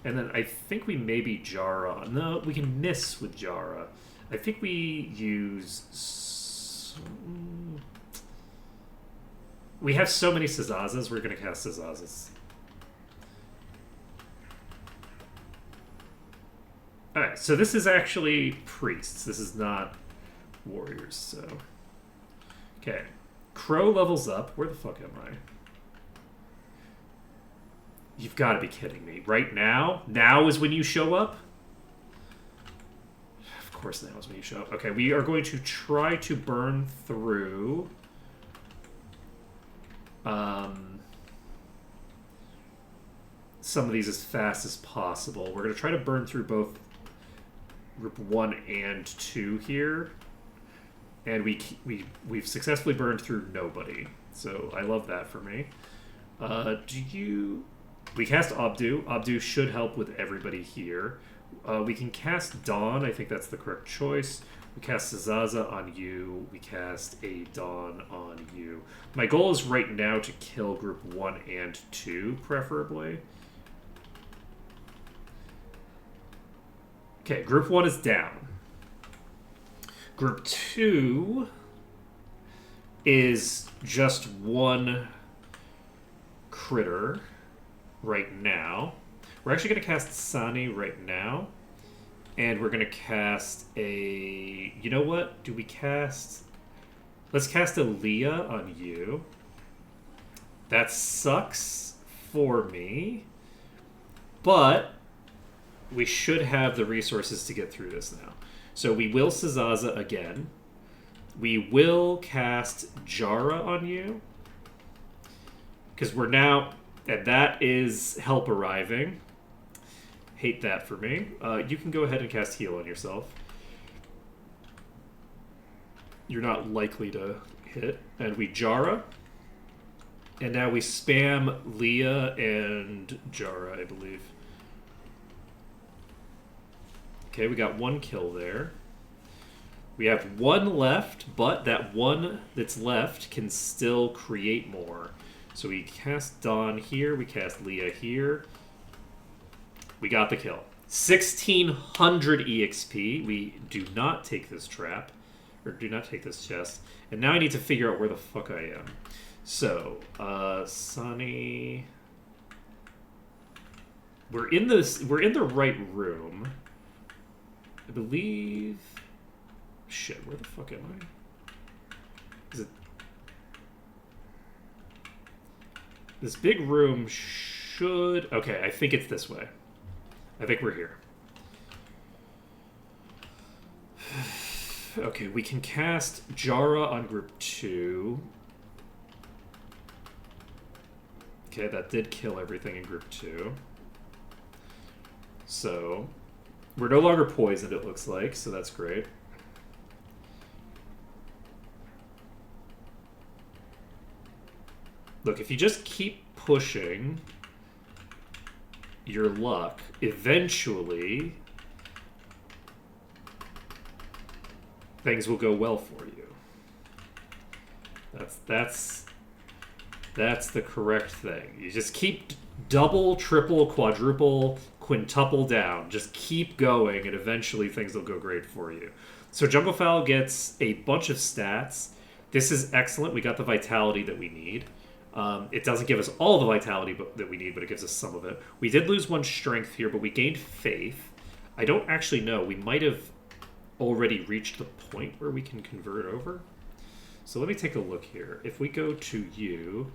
S2: And then I think we maybe Jara. No, we can miss with Jara. I think we use... We have so many Sazazas, we're going to cast Sazazas. Alright, so this is actually priests. This is not warriors, so... Okay. Crow levels up. Where the fuck am I? You've got to be kidding me. Right now? Now is when you show up? Of course now is when you show up. Okay, we are going to try to burn through... some of these as fast as possible. We're going to try to burn through both Group 1 and 2 here. And we've successfully burned through nobody. So I love that for me. We cast Abdu. Abdu should help with everybody here. We can cast Dawn. I think that's the correct choice. We cast Sazaza on you. We cast a Dawn on you. My goal is right now to kill Group 1 and 2, preferably. Okay, Group 1 is down. Group 2 is just one critter right now. We're actually going to cast Sani right now. And we're going to cast a... You know what? Do we cast... Let's cast a Leah on you. That sucks for me. But we should have the resources to get through this now. So we will Sazaza again. We will cast Jara on you. Because we're now... And that is help arriving. Hate that for me. You can go ahead and cast heal on yourself. You're not likely to hit. And we Jara. And now we spam Leah and Jara, I believe. Okay, we got one kill there. We have one left, but that one that's left can still create more. So we cast Dawn here, we cast Leah here. We got the kill. 1,600 EXP. We do not take this trap. Or do not take this chest. And now I need to figure out where the fuck I am. So, Sunny... We're in the right room. I believe... Shit, where the fuck am I? Is it... This big room should... Okay, I think it's this way. I think we're here. Okay, we can cast Jara on group 2. Okay, that did kill everything in group 2. So, we're no longer poisoned, it looks like, so that's great. Look, if you just keep pushing your luck, eventually things will go well for you. That's the correct thing. You just keep double, triple, quadruple, quintuple down. Just keep going, and eventually things will go great for you. So Junglefowl gets a bunch of stats. This is excellent. We got the vitality that we need. It doesn't give us all the vitality that we need, but it gives us some of it. We did lose one strength here, but we gained faith. I don't actually know. We might have already reached the point where we can convert over. So let me take a look here. If we go to you,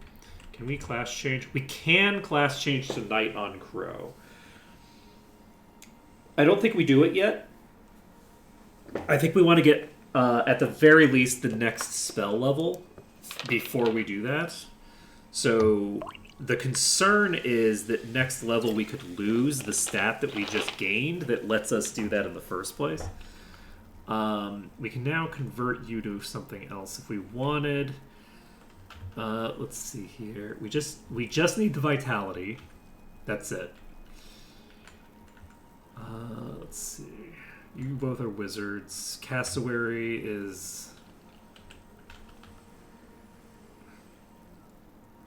S2: can we class change? We can class change to Knight on Crow. I don't think we do it yet. I think we want to get, at the very least, the next spell level before we do that. So the concern is that next level we could lose the stat that we just gained that lets us do that in the first place. We can now convert you to something else if we wanted. Let's see here. We just need the vitality. That's it. Let's see. You both are wizards. Cassowary is...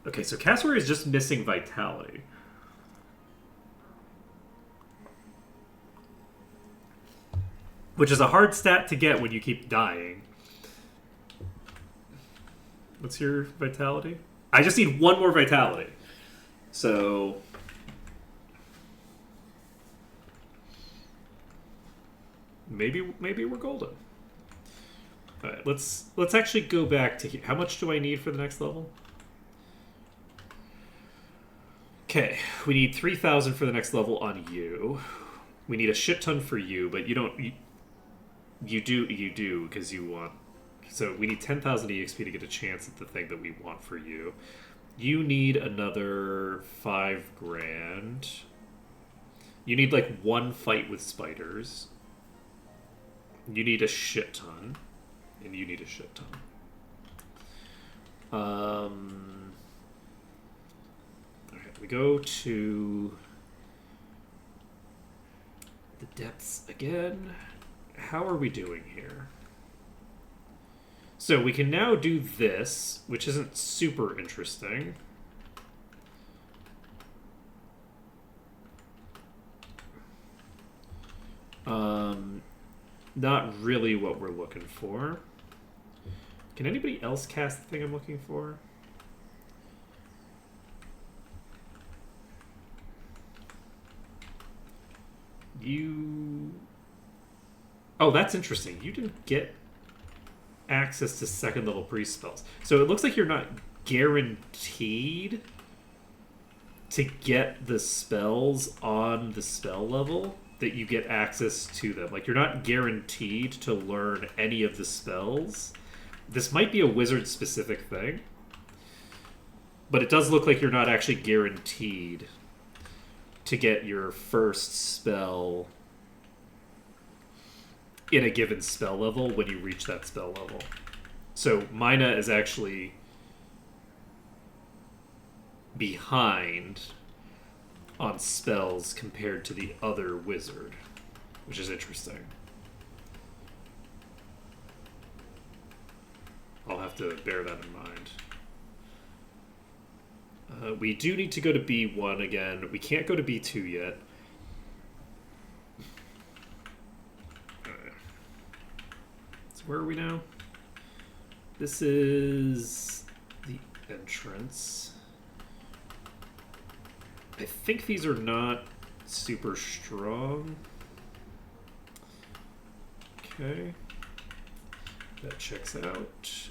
S2: Okay, so Cassowary is just missing vitality. Which is a hard stat to get when you keep dying. What's your vitality? I just need one more vitality. So... Maybe we're golden. All right, let's actually go back to here. How much do I need for the next level? Okay, we need 3,000 for the next level on you. We need a shit ton for you, but you don't. You do because you want. So we need 10,000 EXP to get a chance at the thing that we want for you. You need another 5 grand. You need like one fight with spiders. You need a shit ton. And you need a shit ton. Okay, we go to the depths again. How are we doing here? So we can now do this, which isn't super interesting. Not really what we're looking for. Can anybody else cast the thing I'm looking for? You... Oh, that's interesting. You didn't get access to second level priest spells. So it looks like you're not guaranteed to get the spells on the spell level that you get access to them. Like, you're not guaranteed to learn any of the spells. This might be a wizard-specific thing, but it does look like you're not actually guaranteed to get your first spell in a given spell level when you reach that spell level. So Mina is actually behind on spells compared to the other wizard, which is interesting. I'll have to bear that in mind. We do need to go to B1 again. We can't go to B2 yet. So where are we now? This is the entrance. I think these are not super strong. Okay. That checks out.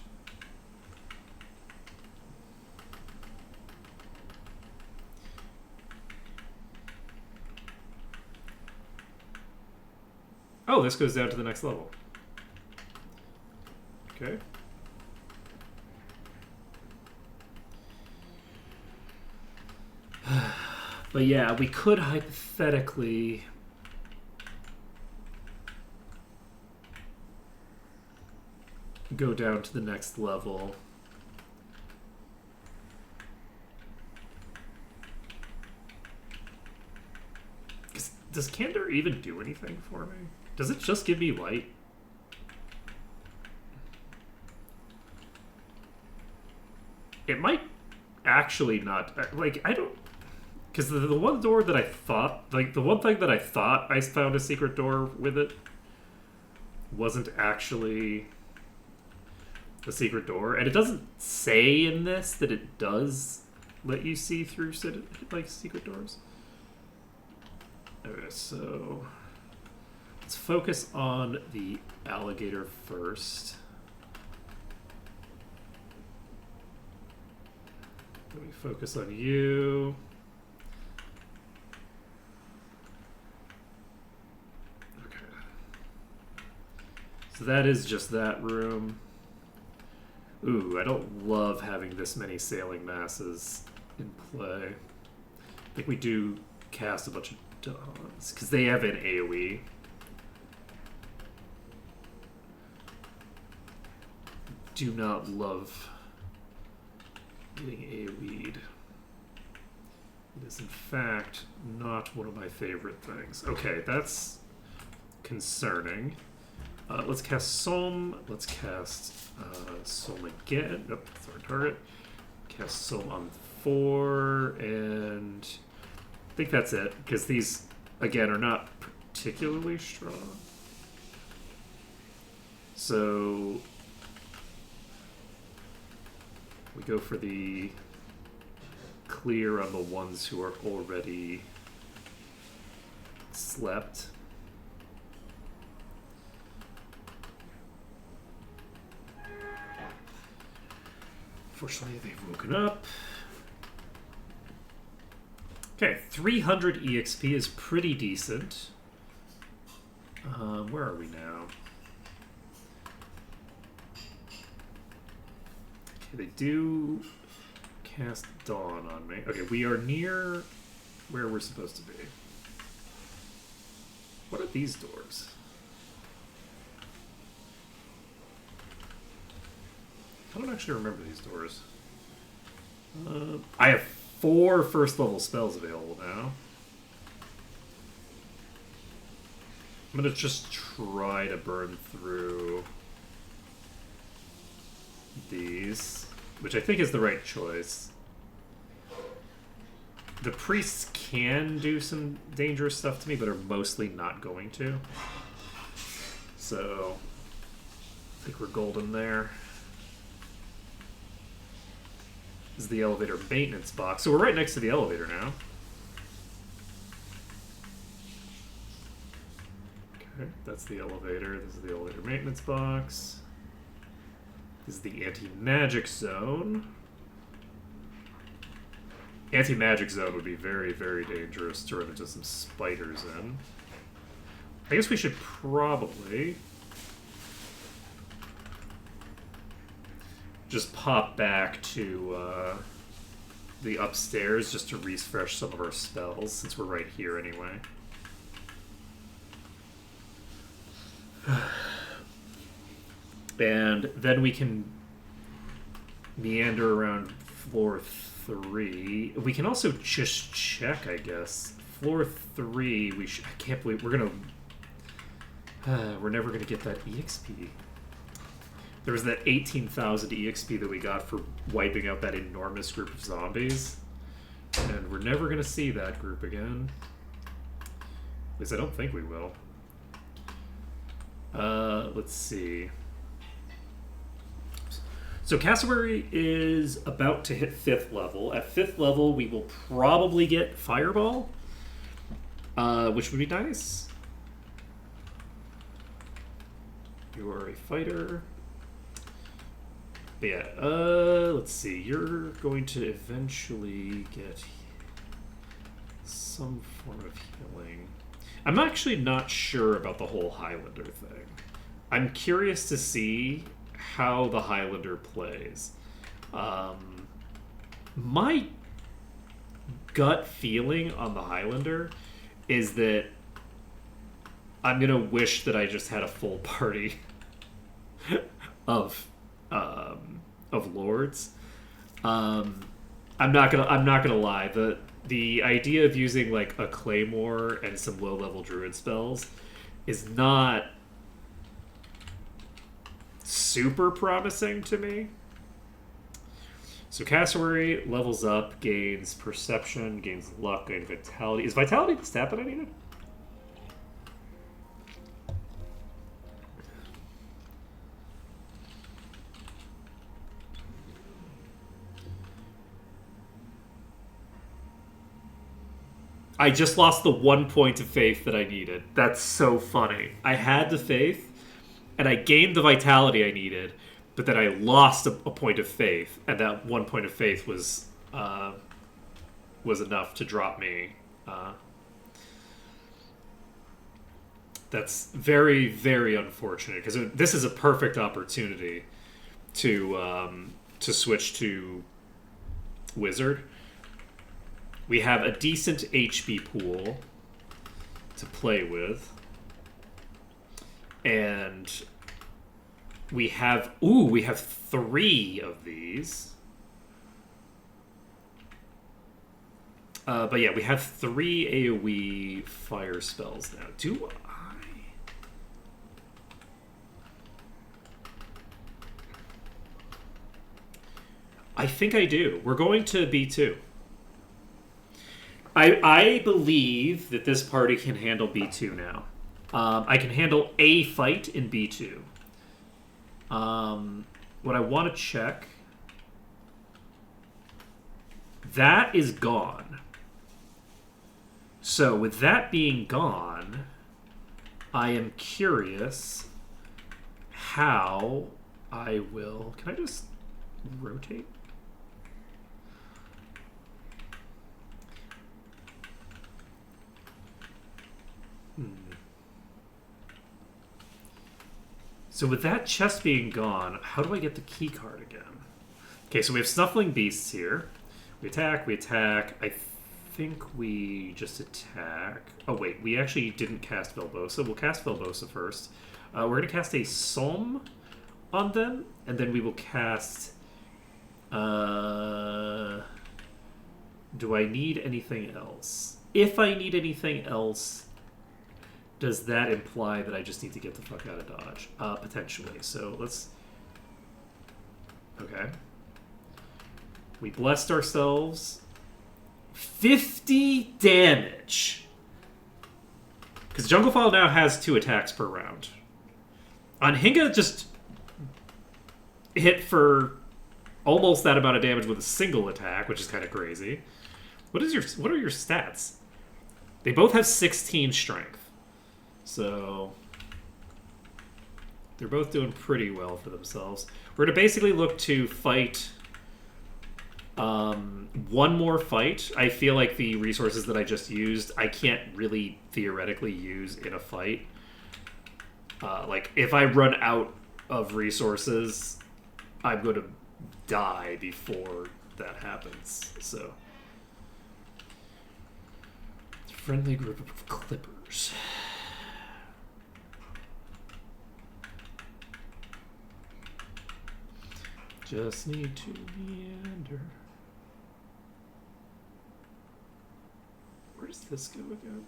S2: Oh, this goes down to the next level. Okay. But yeah, we could hypothetically go down to the next level. Does Candor even do anything for me? Does it just give me light? It might actually not. Like, I don't... Because the one door that I thought... Like, the one thing that I thought I found a secret door with it wasn't actually a secret door. And it doesn't say in this that it does let you see through, like, secret doors. Okay, so... Let's focus on the alligator first. Let me focus on you. Okay. So that is just that room. Ooh, I don't love having this many sailing masses in play. I think we do cast a bunch of dons, because they have an AoE. Do not love getting AoE'd. It is, in fact, not one of my favorite things. Okay, that's concerning. Let's cast Sohm. Let's cast Sohm again. Nope, that's our target. Cast Sohm on 4, and I think that's it, because these, again, are not particularly strong. So we go for the clear on the ones who are already slept. Fortunately, they've woken up. Okay, 300 EXP is pretty decent. Where are we now? Okay, they do cast Dawn on me. Okay, we are near where we're supposed to be. What are these doors? I don't actually remember these doors. I have 4 first level spells available now. I'm gonna just try to burn through these, which I think is the right choice. The priests can do some dangerous stuff to me, but are mostly not going to. So I think we're golden there. is the elevator maintenance box. So we're right next to the elevator now. Okay, that's the elevator. This is the elevator maintenance box. This is the anti-magic zone. Anti-magic zone would be very, very dangerous to run into some spiders in. I guess we should probably just pop back to the upstairs just to refresh some of our spells, since we're right here anyway. And then we can meander around floor 3. We can also just check, I guess. Floor 3, I can't believe we're never gonna get that EXP. There was that 18,000 EXP that we got for wiping out that enormous group of zombies. And we're never gonna see that group again. At least I don't think we will. Let's see. So Cassowary is about to hit 5th level. At 5th level, we will probably get Fireball, which would be nice. You are a fighter. But yeah, let's see. You're going to eventually get some form of healing. I'm actually not sure about the whole Highlander thing. I'm curious to see how the Highlander plays. My gut feeling on the Highlander is that I'm gonna wish that I just had a full party of lords. I'm not gonna lie. The idea of using like a claymore and some low level druid spells is not super promising to me. So Cassowary levels up, gains perception, gains luck, gains vitality. Is vitality the stat that I needed? I just lost the 1 point of faith that I needed. That's so funny. I had the faith, and I gained the vitality I needed, but then I lost a point of faith, and that 1 point of faith was enough to drop me. That's very, very unfortunate, because this is a perfect opportunity to switch to Wizard. We have a decent HP pool to play with. And we have 3 of these. But yeah, we have 3 AoE fire spells now. Do I think I do. We're going to B2. I believe that this party can handle B2 now. I can handle a fight in B2. What I want to check... That is gone. So with that being gone, I am curious how I will... Can I just rotate? So with that chest being gone, how do I get the key card again? Okay, so we have Snuffling Beasts here. We attack. I think we just attack. Oh wait, we actually didn't cast Velbosa. We'll cast Velbosa first. We're going to cast a Psalm on them, and then we will cast... Do I need anything else? If I need anything else... Does that imply that I just need to get the fuck out of Dodge? Potentially. So let's... Okay. We blessed ourselves. 50 damage! Because Junglefile now has 2 attacks per round. On Hinga, just hit for almost that amount of damage with a single attack, which is kind of crazy. What are your stats? They both have 16 strength. So they're both doing pretty well for themselves. We're going to basically look to fight one more fight. I feel like the resources that I just used, I can't really theoretically use in a fight. Like, if I run out of resources, I'm going to die before that happens. So, friendly group of clippers. Just need to meander. Where does this go again?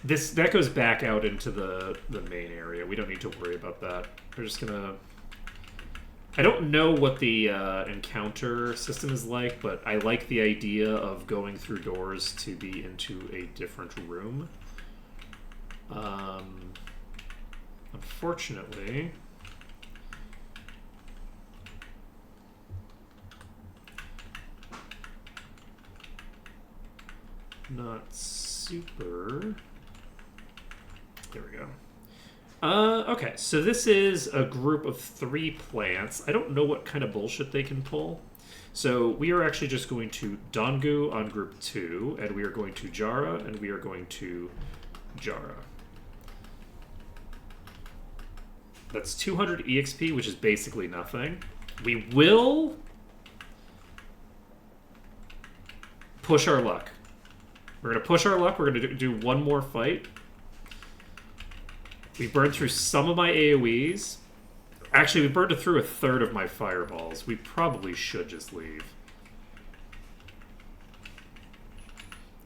S2: That goes back out into the main area. We don't need to worry about that. We're just gonna... I don't know what the encounter system is like, but I like the idea of going through doors to be into a different room. Unfortunately... not super... There we go. Okay, so this is a group of 3 plants. I don't know what kind of bullshit they can pull. So we are actually just going to Dongu on group 2, and we are going to Jara, and we are going to Jara. That's 200 EXP, which is basically nothing. We will push our luck. We're going to push our luck. We're going to do one more fight. We burned through some of my AoEs. Actually, we burned through a third of my fireballs. We probably should just leave.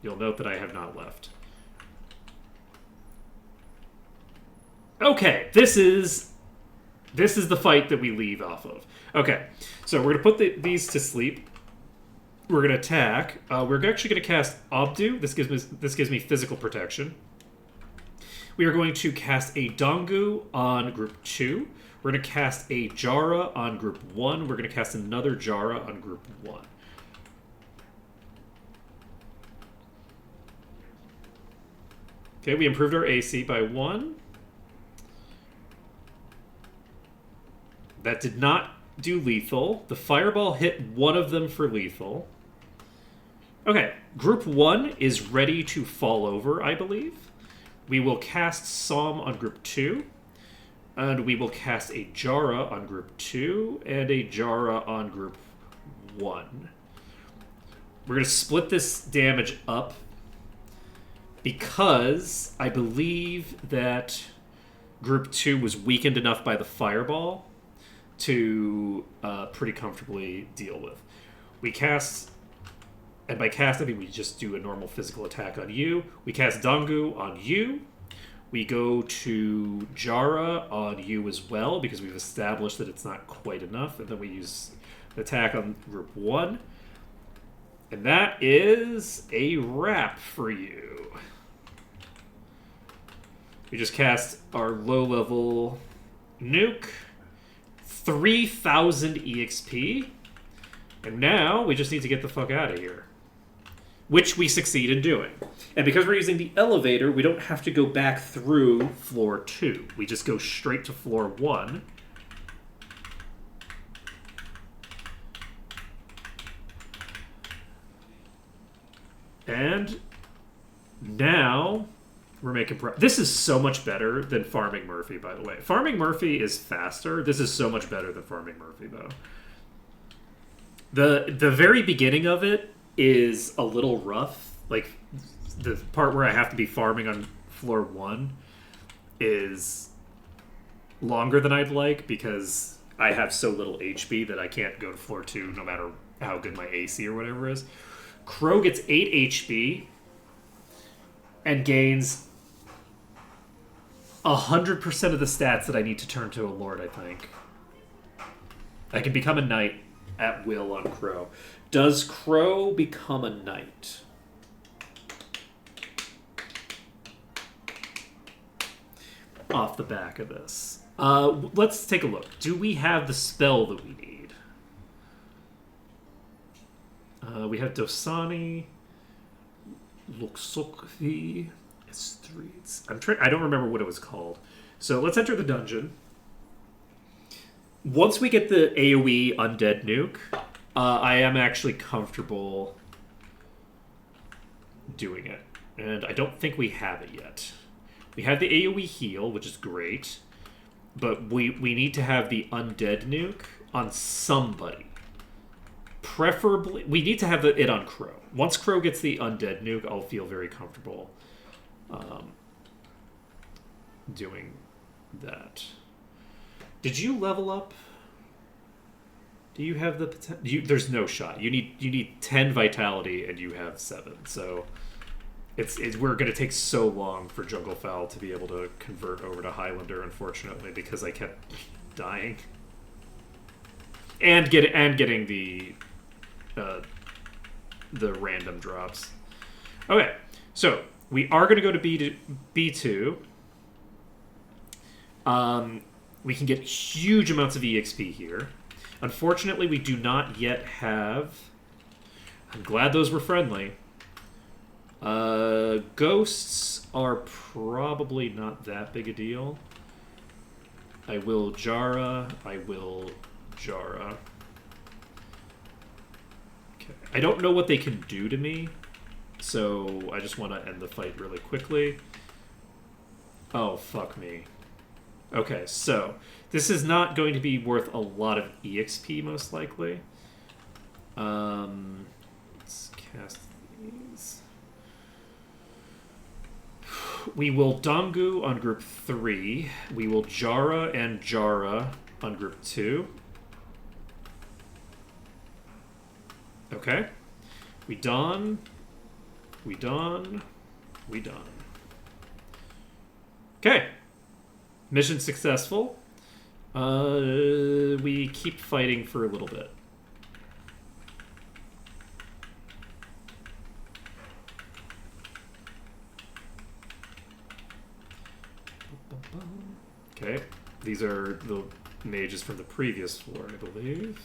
S2: You'll note that I have not left. Okay, this is the fight that we leave off of. Okay, so we're going to put these to sleep. We're going to attack. We're actually going to cast Obdu. This gives me physical protection. We are going to cast a Dongu on group 2. We're going to cast a Jara on group 1. We're going to cast another Jara on group 1. Okay, we improved our AC by 1. That did not do lethal. The fireball hit one of them for lethal. Okay, group 1 is ready to fall over, I believe. We will cast Psalm on group 2, and we will cast a Jara on group 2, and a Jara on group 1. We're going to split this damage up because I believe that group 2 was weakened enough by the fireball to pretty comfortably deal with. We cast... And by cast, I mean we just do a normal physical attack on you. We cast Dongu on you. We go to Jara on you as well, because we've established that it's not quite enough. And then we use the attack on group 1. And that is a wrap for you. We just cast our low-level nuke. 3,000 EXP. And now we just need to get the fuck out of here. Which we succeed in doing. And because we're using the elevator, we don't have to go back through floor 2. We just go straight to floor 1. And now we're making this is so much better than Farming Murphy, by the way. Farming Murphy is faster. This is so much better than Farming Murphy, though. The very beginning of it is a little rough. Like, the part where I have to be farming on floor 1 is longer than I'd like because I have so little HP that I can't go to floor 2 no matter how good my AC or whatever is. Crow gets 8 HP and gains 100% of the stats that I need to turn to a lord, I think. I can become a knight at will on Crow. Does Crow become a knight? off the back of this. Let's take a look. Do we have the spell that we need? We have Dosani, Luxokvi, Streets. I don't remember what it was called. So let's enter the dungeon. Once we get the AoE undead nuke, I am actually comfortable doing it. And I don't think we have it yet. We have the AoE heal, which is great. But we need to have the undead nuke on somebody. Preferably, we need to have it on Crow. Once Crow gets the undead nuke, I'll feel very comfortable doing that. Did you level up? Do you have the potential? There's no shot. You need 10 vitality, and you have 7. So we're going to take so long for Junglefowl to be able to convert over to Highlander, unfortunately, because I kept dying and getting the random drops. Okay, so we are going to go to B2. We can get huge amounts of EXP here. Unfortunately, we do not yet have... I'm glad those were friendly. Ghosts are probably not that big a deal. I will Jara. Okay. I don't know what they can do to me, so I just want to end the fight really quickly. Oh, fuck me. Okay, so this is not going to be worth a lot of EXP, most likely. Let's cast these. We will Dangu on group 3. We will Jara and Jara on group 2. Okay. We done. Okay. Mission successful. We keep fighting for a little bit. Okay. These are the mages from the previous floor, I believe.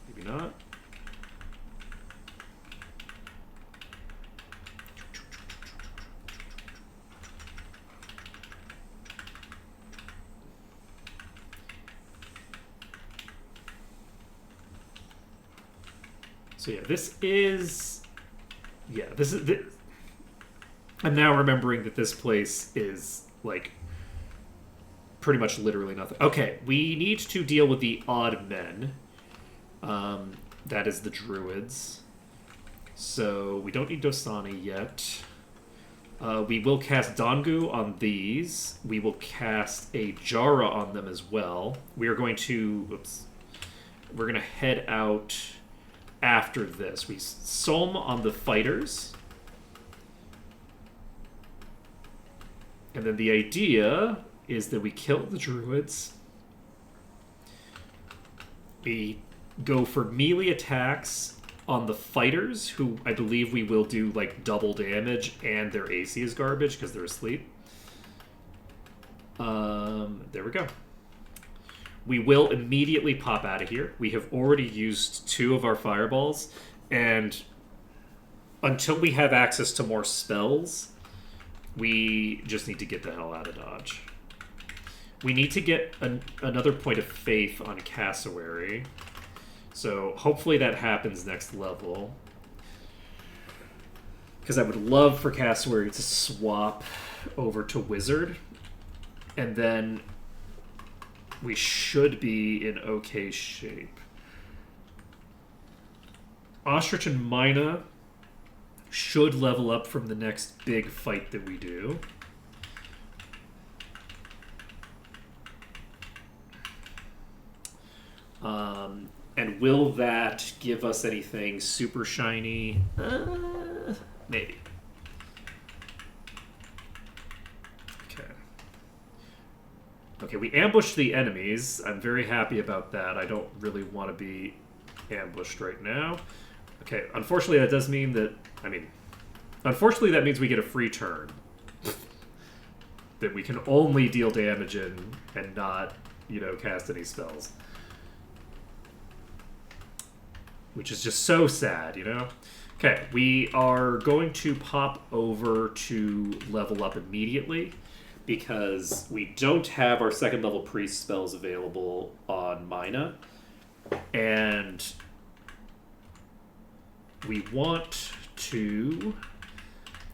S2: Maybe not. So yeah, this is... I'm now remembering that this place is, like, pretty much literally nothing. Okay, we need to deal with the odd men. That is the druids. So we don't need Dosani yet. We will cast Dangu on these. We will cast a Jara on them as well. We are going to... Oops. We're going to head out after this. We Solm on the fighters. And then the idea is that we kill the druids. We go for melee attacks on the fighters, who I believe we will do like double damage, and their AC is garbage because they're asleep. There we go. We will immediately pop out of here. We have already used 2 of our fireballs, and until we have access to more spells, we just need to get the hell out of Dodge. We need to get another point of faith on Cassowary. So hopefully that happens next level. Because I would love for Cassowary to swap over to Wizard. And then we should be in okay shape. Ostrich and Mina should level up from the next big fight that we do. And will that give us anything super shiny? Maybe. Okay, we ambushed the enemies. I'm very happy about that. I don't really want to be ambushed right now. Okay, unfortunately that does mean that... unfortunately that means we get a free turn. that we can only deal damage in and not, cast any spells. Which is just so sad, Okay, we are going to pop over to level up immediately because we don't have our second level priest spells available on Mina. And we want to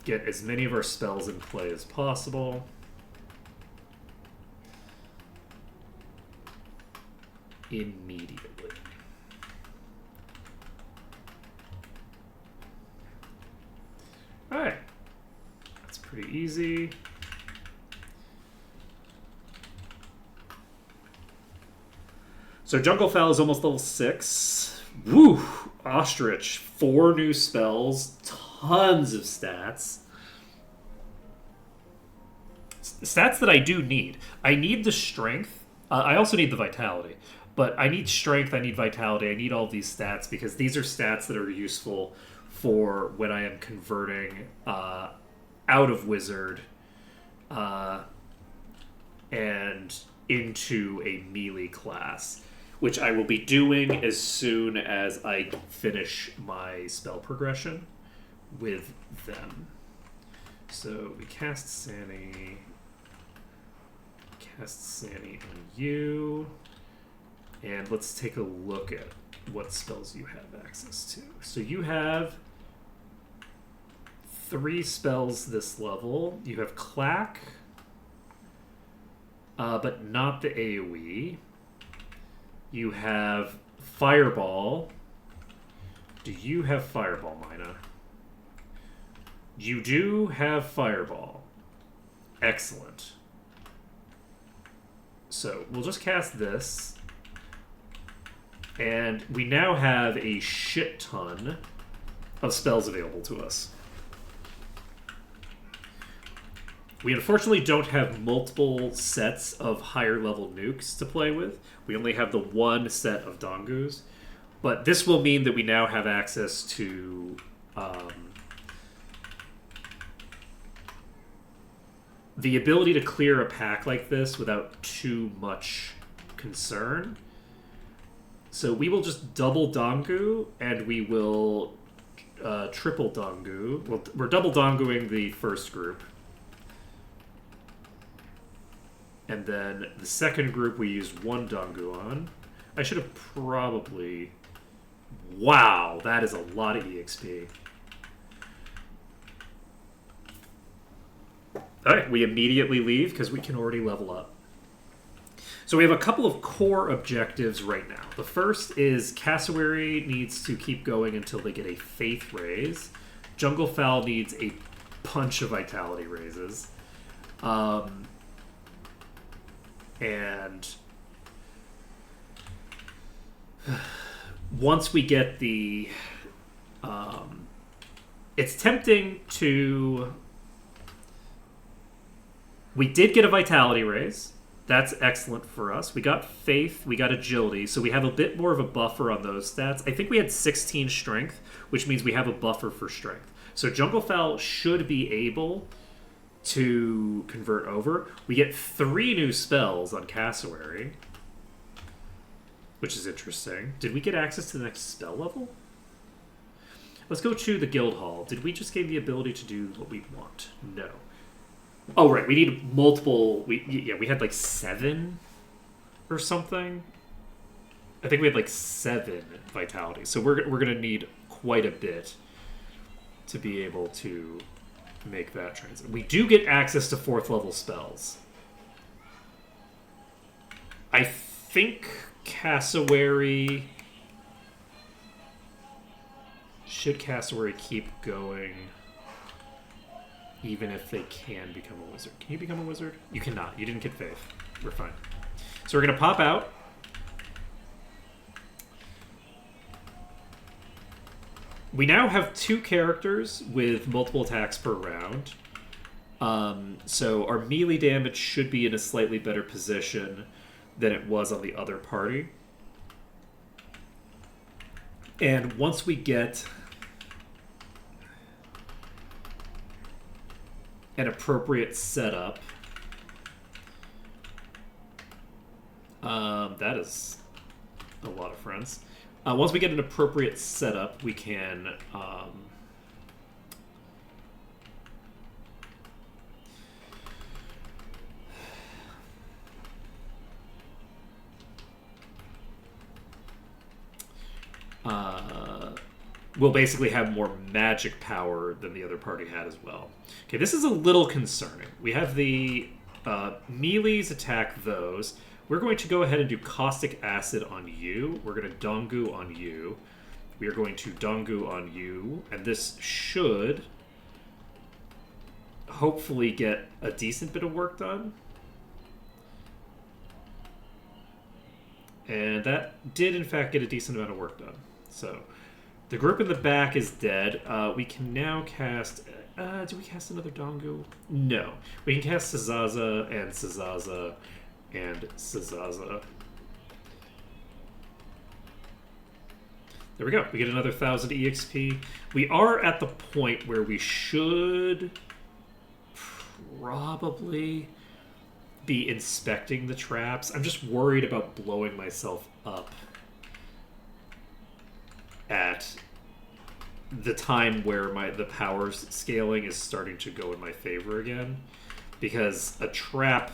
S2: get as many of our spells in play as possible. Immediately. Alright. That's pretty easy. So Junglefowl is almost level 6. Woo! Ostrich, 4 new spells, tons of stats. Stats that I do need. I need the strength. I also need the vitality. But I need strength, I need vitality, I need all these stats because these are stats that are useful for when I am converting out of Wizard and into a melee class, which I will be doing as soon as I finish my spell progression with them. So we cast Sani on you. And let's take a look at what spells you have access to. So you have 3 spells this level. You have Clack, but not the AoE. You have Fireball. Do you have Fireball, Mina? You do have Fireball. Excellent. So we'll just cast this. And we now have a shit ton of spells available to us. We unfortunately don't have multiple sets of higher level nukes to play with. We only have the one set of Dongus. But this will mean that we now have access to the ability to clear a pack like this without too much concern. So we will just double Dongu, and we will triple Dongu. Well, we're double Donguing the first group. And then the second group we used 1 Dongu on. I should have probably... Wow, that is a lot of EXP. Alright, we immediately leave because we can already level up. So we have a couple of core objectives right now. The first is Cassowary needs to keep going until they get a Faith raise. Junglefowl needs a bunch of Vitality raises. And once we get the... it's tempting to... We did get a Vitality raise. That's excellent for us. We got Faith, we got Agility, so we have a bit more of a buffer on those stats. I think we had 16 Strength, which means we have a buffer for Strength. So Junglefowl should be able to convert over. We get 3 new spells on Cassowary, which is interesting. Did we get access to the next spell level? Let's go to the Guild Hall. Did we just gain the ability to do what we want? No. Oh, right. We need multiple... we had like 7 or something. I think we had like 7 vitality. So we're going to need quite a bit to be able to make that transit. We do get access to 4th level spells. I think Cassowary... Should Cassowary keep going... even if they can become a wizard? Can you become a wizard? You cannot. You didn't get Faith. We're fine. So we're going to pop out. We now have 2 characters with multiple attacks per round. So our melee damage should be in a slightly better position than it was on the other party. And once we get an appropriate setup, That is a lot of friends. Once we get an appropriate setup, we can... we'll basically have more magic power than the other party had as well. Okay, this is a little concerning. We have the melees attack those. We're going to go ahead and do Caustic Acid on you. We're going to Dongu on you. We are going to Dongu on you. And this should hopefully get a decent bit of work done. And that did, in fact, get a decent amount of work done. So, the group in the back is dead. We can now cast... do we cast another Dongu? No. We can cast Sazaza and Sazaza and Sazaza. There we go. We get another 1,000 EXP. We are at the point where we should probably be inspecting the traps. I'm just worried about blowing myself up at the time where the powers scaling is starting to go in my favor again, because a trap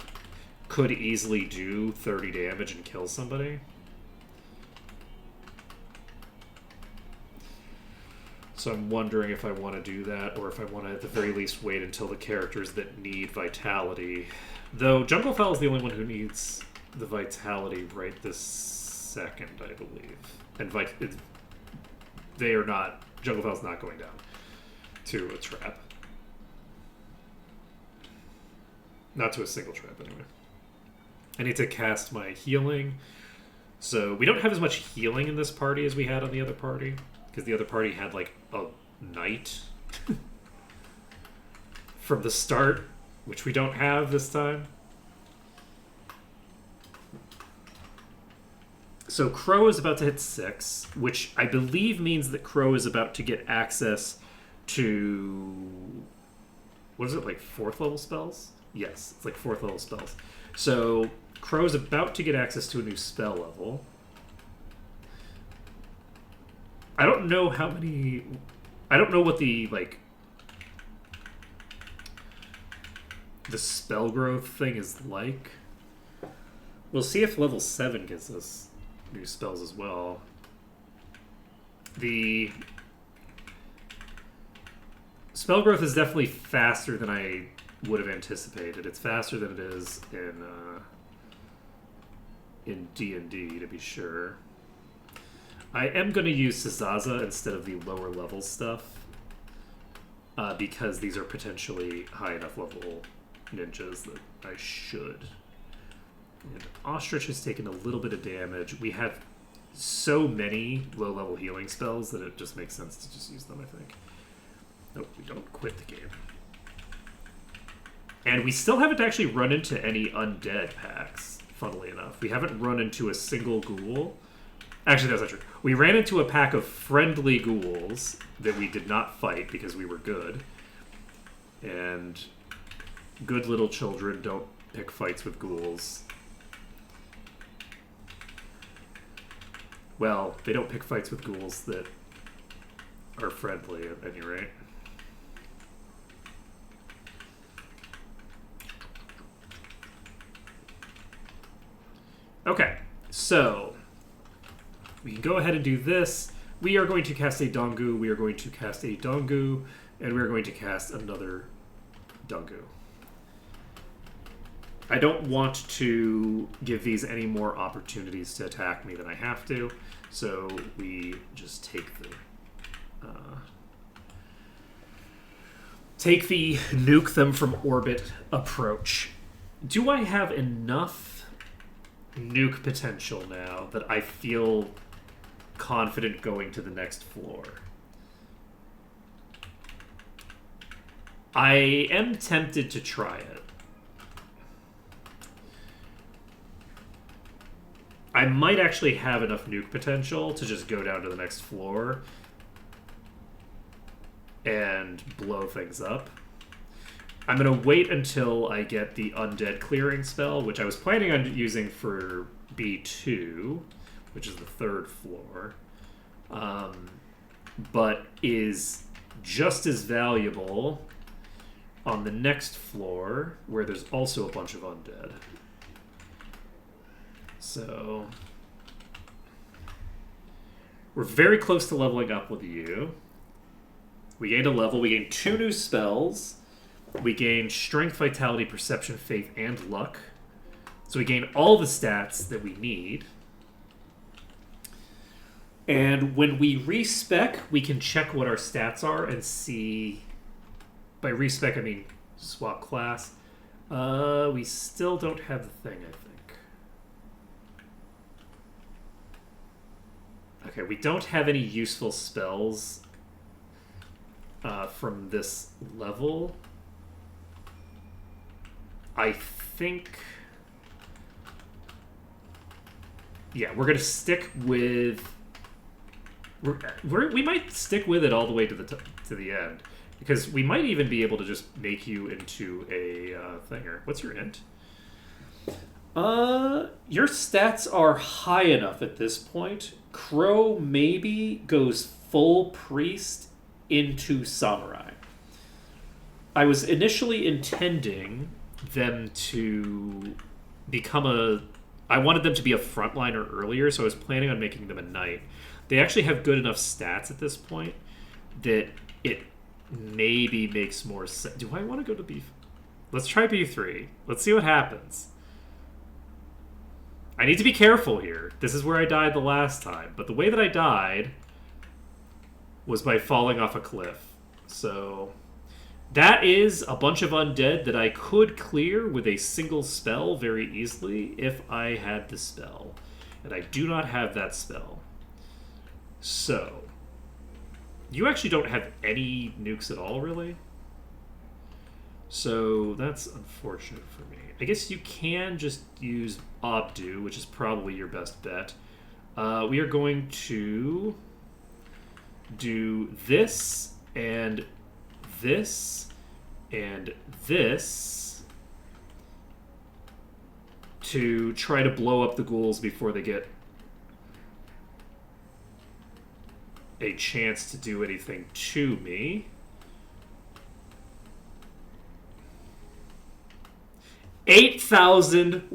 S2: could easily do 30 damage and kill somebody. So I'm wondering if I want to do that, or if I want to at the very least wait until the characters that need vitality. Though Junglefowl is the only one who needs the vitality right this second, I believe. And they are not... Junglefell's not going down to a trap. Not to a single trap, anyway. I need to cast my healing. So we don't have as much healing in this party as we had on the other party, because the other party had, like, a knight from the start, which we don't have this time. So Crow is about to hit 6, which I believe means that Crow is about to get access to... What is it, like 4th level spells? Yes, it's like 4th level spells. So Crow is about to get access to a new spell level. I don't know how many... I don't know what the, like... the spell growth thing is like. We'll see if level 7 gives us new spells as well. The spell growth is definitely faster than I would have anticipated. It's faster than it is in D&D, to be sure. I am going to use Sazaza instead of the lower level stuff, because these are potentially high enough level ninjas that I should. And Ostrich has taken a little bit of damage. We have so many low-level healing spells that it just makes sense to just use them, I think. Nope, we don't quit the game. And we still haven't actually run into any undead packs, funnily enough. We haven't run into a single ghoul. Actually, that's not true. We ran into a pack of friendly ghouls that we did not fight because we were good. And good little children don't pick fights with ghouls. Well, they don't pick fights with ghouls that are friendly, at any rate. Okay, so we can go ahead and do this. We are going to cast a Dongu, we are going to cast a Dongu, and we are going to cast another Dongu. I don't want to give these any more opportunities to attack me than I have to, so we just take the nuke them from orbit approach. Do I have enough nuke potential now that I feel confident going to the next floor? I am tempted to try it. I might actually have enough nuke potential to just go down to the next floor and blow things up. I'm going to wait until I get the undead clearing spell, which I was planning on using for B2, which is the third floor, but is just as valuable on the next floor, where there's also a bunch of undead. So we're very close to leveling up with you. We gained a level. We gained 2 new spells. We gained Strength, Vitality, Perception, Faith, and Luck. So we gain all the stats that we need. And when we respec, we can check what our stats are and see... By respec, I mean swap class. We still don't have the thing, I think. Okay, we don't have any useful spells from this level. I think... Yeah, we're going to stick with... we might stick with it all the way to the end. Because we might even be able to just make you into a thinger. What's your int? Your stats are high enough at this point. Crow maybe goes full priest into samurai. I was initially intending them to become I wanted them to be a frontliner earlier, so I was planning on making them a knight. They actually have good enough stats at this point that it maybe makes more sense. Do I want to go to B? Let's try B3. Let's see what happens. I need to be careful here. This is where I died the last time. But the way that I died was by falling off a cliff. So that is a bunch of undead that I could clear with a single spell very easily if I had the spell. And I do not have that spell. So you actually don't have any nukes at all, really? So that's unfortunate for me. I guess you can just use Obdu, which is probably your best bet. We are going to do this and this and this to try to blow up the ghouls before they get a chance to do anything to me. $8,169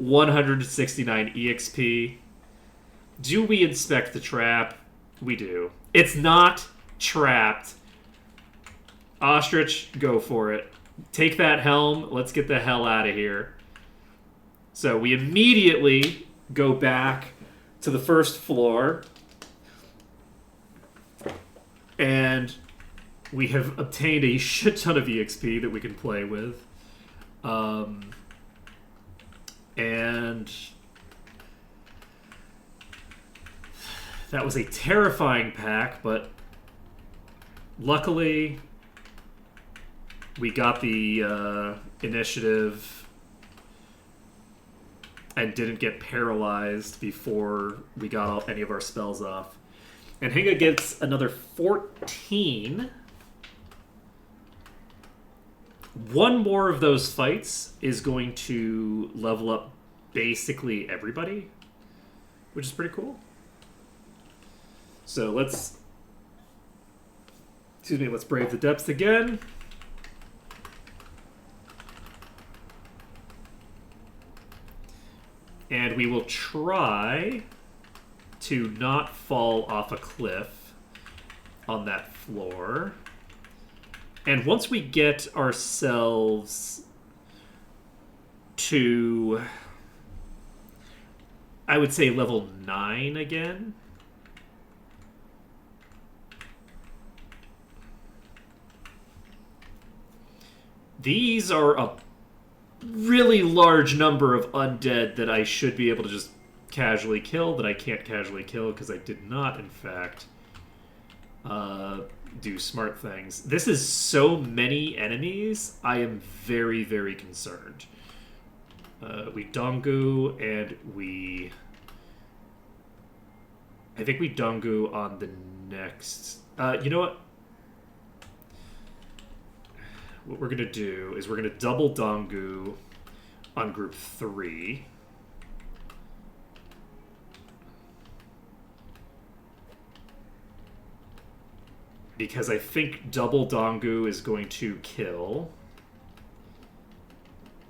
S2: EXP. Do we inspect the trap? We do. It's not trapped. Ostrich, go for it. Take that helm. Let's get the hell out of here. So we immediately go back to the first floor. And we have obtained a shit ton of EXP that we can play with. And that was a terrifying pack, but luckily we got the initiative and didn't get paralyzed before we got any of our spells off. And Hinga gets another 14. One more of those fights is going to level up basically everybody, which is pretty cool. So let's brave the depths again. And we will try to not fall off a cliff on that floor. And once we get ourselves to, I would say, level 9 again. These are a really large number of undead that I should be able to just casually kill, that I can't casually kill because I did not, in fact, do smart things. This is so many enemies, I am very, very concerned. We Dongu, and we... I think we Dongu on the next... you know what? What we're going to do is we're going to double Dongu on group 3. because I think double Dongu is going to kill.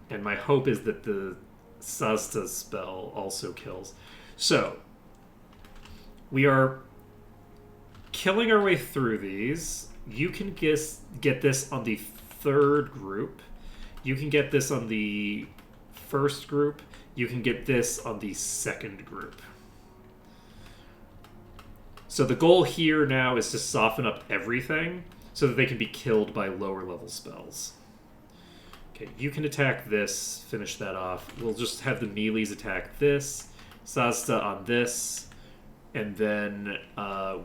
S2: And my hope is that the Sasta spell also kills. So, we are killing our way through these. You can get this on the third group. You can get this on the first group. You can get this on the second group. So the goal here now is to soften up everything so that they can be killed by lower level spells. Okay, you can attack this, finish that off. We'll just have the melees attack this, Sasta on this, and then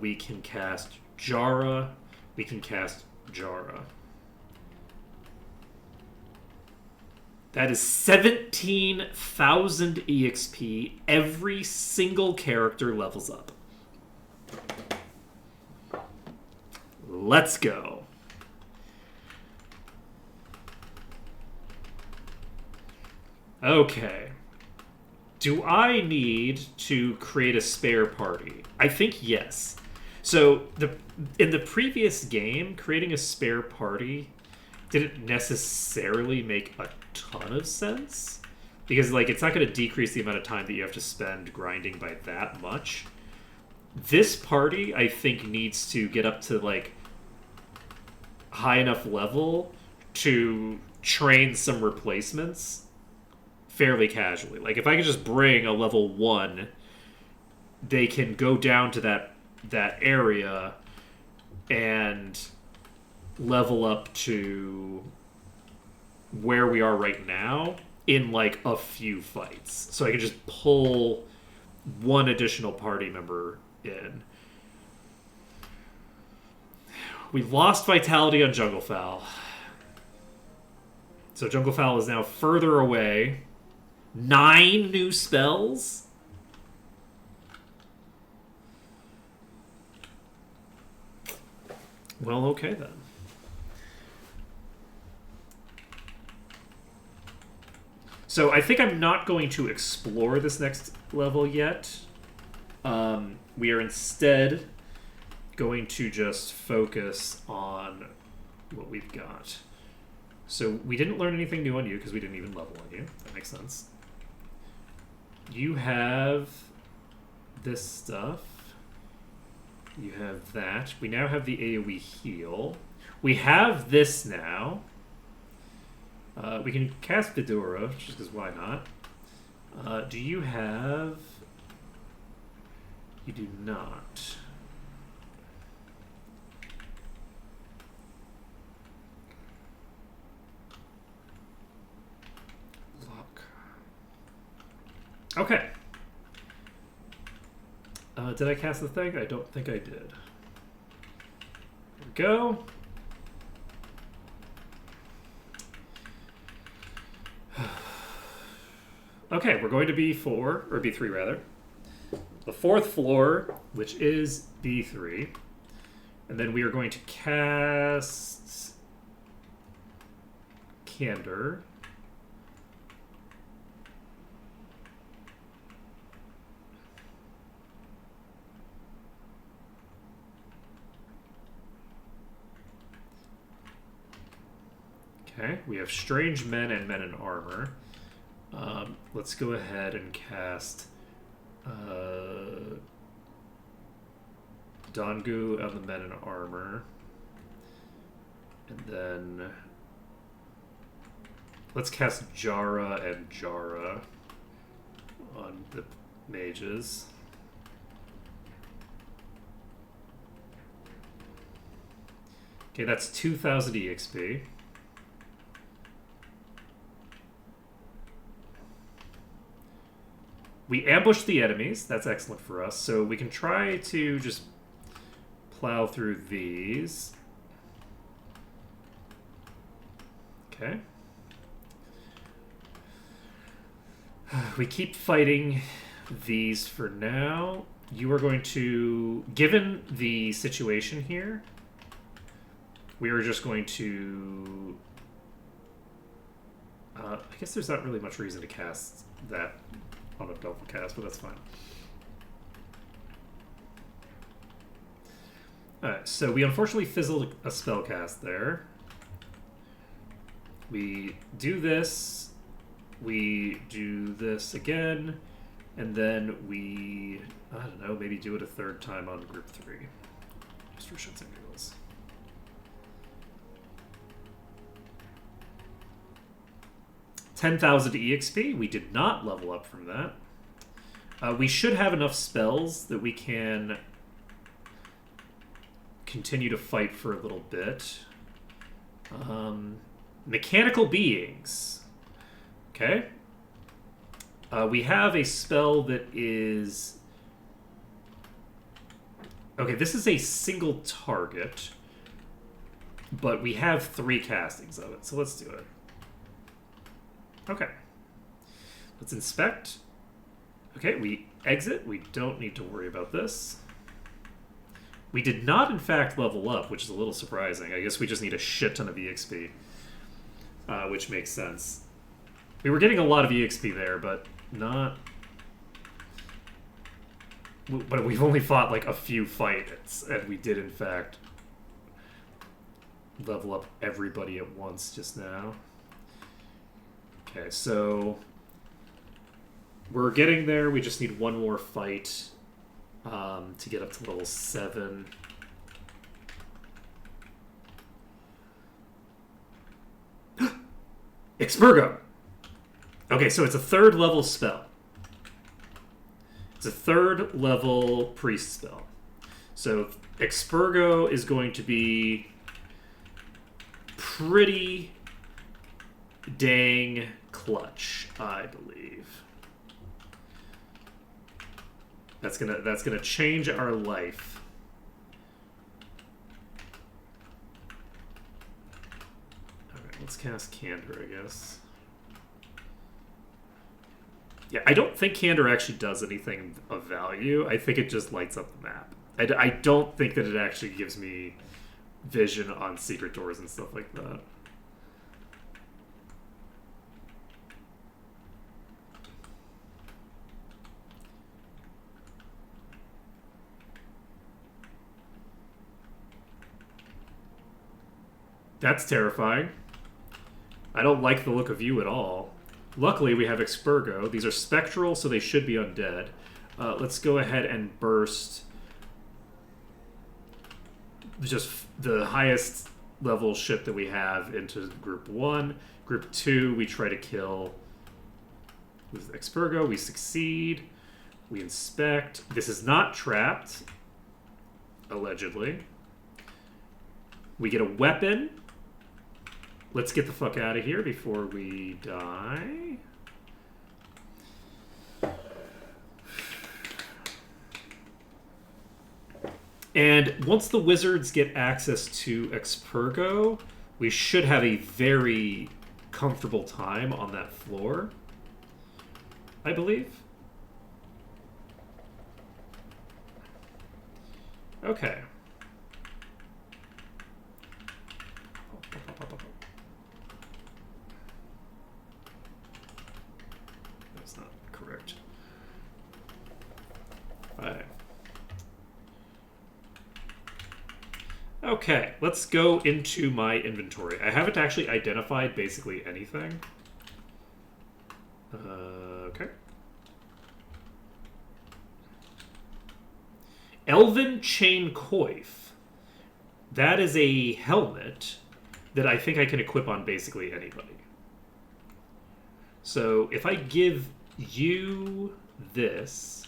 S2: we can cast Jara. We can cast Jara. That is 17,000 EXP. Every single character levels up. Let's go. Okay. Do I need to create a spare party? I think yes. So in the previous game, creating a spare party didn't necessarily make a ton of sense, because like it's not going to decrease the amount of time that you have to spend grinding by that much. This party, I think, needs to get up to like high enough level to train some replacements fairly casually. Like if I could just bring a level 1, they can go down to that area and level up to where we are right now in like a few fights. So I could just pull one additional party member in. We lost vitality on Junglefowl. So Junglefowl is now further away. 9 new spells? Well, okay then. So I think I'm not going to explore this next level yet. We are instead going to just focus on what we've got. So we didn't learn anything new on you because we didn't even level on you. That makes sense. You have this stuff. You have that. We now have the AoE heal. We have this now. We can cast Fedora, just because why not? Do you have... You do not. Lock. Okay. Did I cast the thing? I don't think I did. There we go. Okay, we're going to B4, or B3 rather. The 4th floor, which is B3. And then we are going to cast Candor. Okay, we have Strange Men and Men in Armor. Let's go ahead and cast Dongu on the Men in Armor. And then let's cast Jara and Jara on the mages. Okay, that's 2,000 EXP. We ambush the enemies. That's excellent for us. So we can try to just plow through these. Okay. We keep fighting these for now. You are going to... Given the situation here, we are just going to... I guess there's not really much reason to cast that on a double cast, but that's fine. Alright, so we unfortunately fizzled a spell cast there. We do this. We do this again. And then we, I don't know, maybe do it a third time on group 3. Just for shits and giggles. $10,000 EXP. We did not level up from that. We should have enough spells that we can continue to fight for a little bit. Mechanical beings. Okay. We have a spell that is... Okay, this is a single target, but we have 3 castings of it, so let's do it. Okay. Let's inspect. Okay, we exit. We don't need to worry about this. We did not, in fact, level up, which is a little surprising. I guess we just need a shit ton of EXP, which makes sense. We were getting a lot of EXP there, but not... But we've only fought, like, a few fights, and we did, in fact, level up everybody at once just now. Okay, so... We're getting there. We just need one more fight to get up to level 7. Expurgo! Okay, so it's a 3rd level spell. It's a 3rd level priest spell. So Expurgo is going to be pretty dang clutch, I believe. That's gonna change our life. Alright, let's cast Candor, I guess. Yeah, I don't think Candor actually does anything of value. I think it just lights up the map. I don't think that it actually gives me vision on secret doors and stuff like that. That's terrifying. I don't like the look of you at all. Luckily, we have Expurgo. These are spectral, so they should be undead. Let's go ahead and burst just the highest level shit that we have into group 1. Group 2, we try to kill with Expurgo. We succeed. We inspect. This is not trapped, allegedly. We get a weapon. Let's get the fuck out of here before we die. And once the wizards get access to Expurgo, we should have a very comfortable time on that floor, I believe. Okay. That's not correct. Alright. Okay, let's go into my inventory. I haven't actually identified basically anything. Okay. Elven Chain Coif. That is a helmet that I think I can equip on basically anybody. So if I give you this,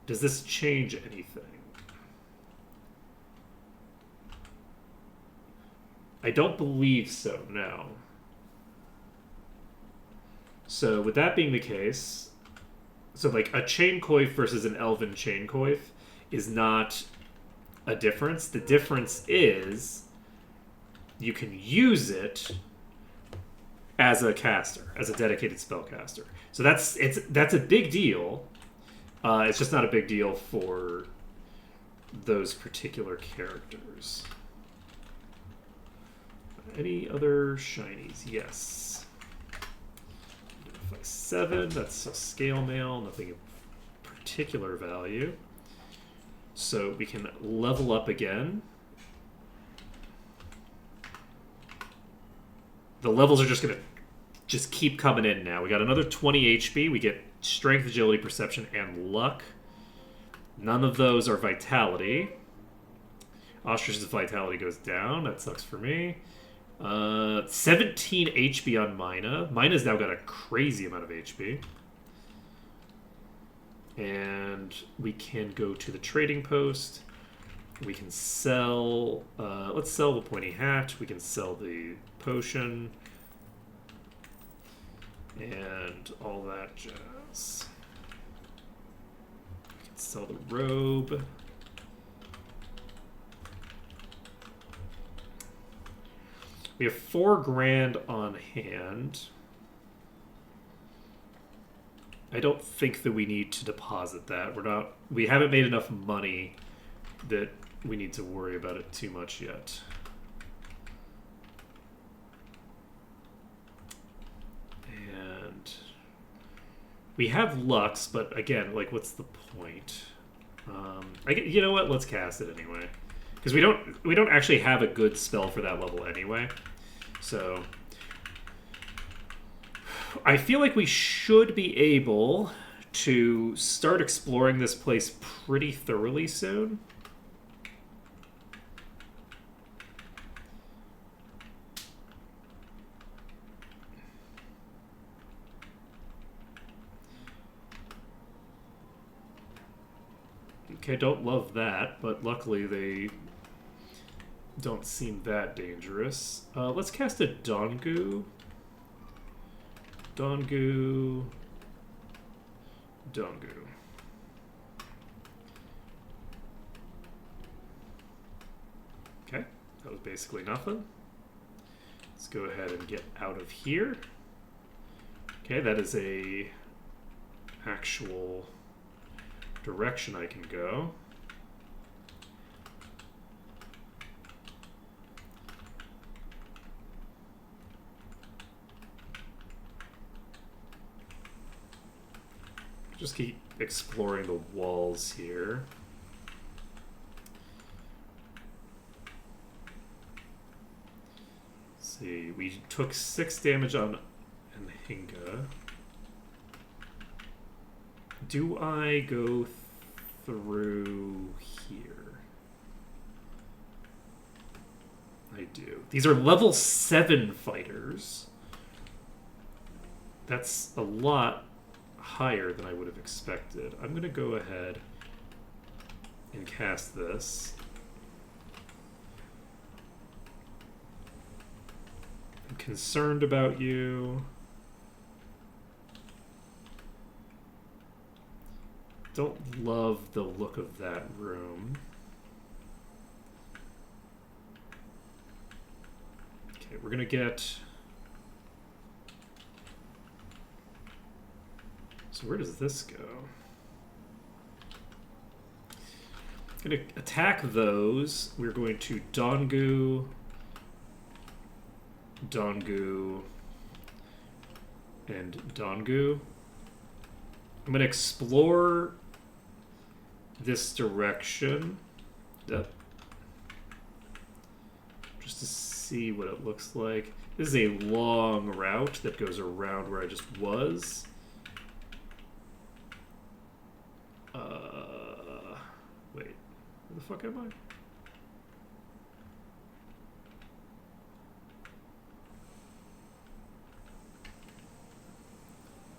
S2: does this change anything? I don't believe so, no. So with that being the case, so like a chain coif versus an elven chain coif is not a difference. The difference is you can use it as a caster, as a dedicated spellcaster. So that's a big deal. It's just not a big deal for those particular characters. Any other shinies? Yes. 7, that's a scale mail, nothing of particular value. So we can level up again. The levels are just going to just keep coming in now. We got another 20 HP. We get strength, agility, perception, and luck. None of those are vitality. Ostrich's vitality goes down. That sucks for me. 17 HP on Mina. Mina's now got a crazy amount of HP. And we can go to the trading post. We can sell... let's sell the pointy hat. We can sell the potion. And all that jazz. We can sell the robe. We have $4,000 on hand. I don't think that we need to deposit that. We haven't made enough money that we need to worry about it too much yet. And we have Lux, but again, like, what's the point? You know what? Let's cast it anyway, because we don't actually have a good spell for that level anyway. So I feel like we should be able to start exploring this place pretty thoroughly soon. Okay, don't love that, but luckily they don't seem that dangerous. Let's cast a Dongu. Dongu. Okay, that was basically nothing. Let's go ahead and get out of here. Okay, that is a actual direction I can go. Just keep exploring the walls here. Let's see, we took 6 damage on Anhinga. Do I go through here? I do. These are level 7 fighters. That's a lot higher than I would have expected. I'm going to go ahead and cast this. I'm concerned about you. Don't love the look of that room. Okay, we're gonna get... So where does this go? Gonna attack those. We're going to Dongu, and Dongu. I'm gonna explore this direction. Yep. Just to see what it looks like. This is a long route that goes around where I just was. Wait, where the fuck am I?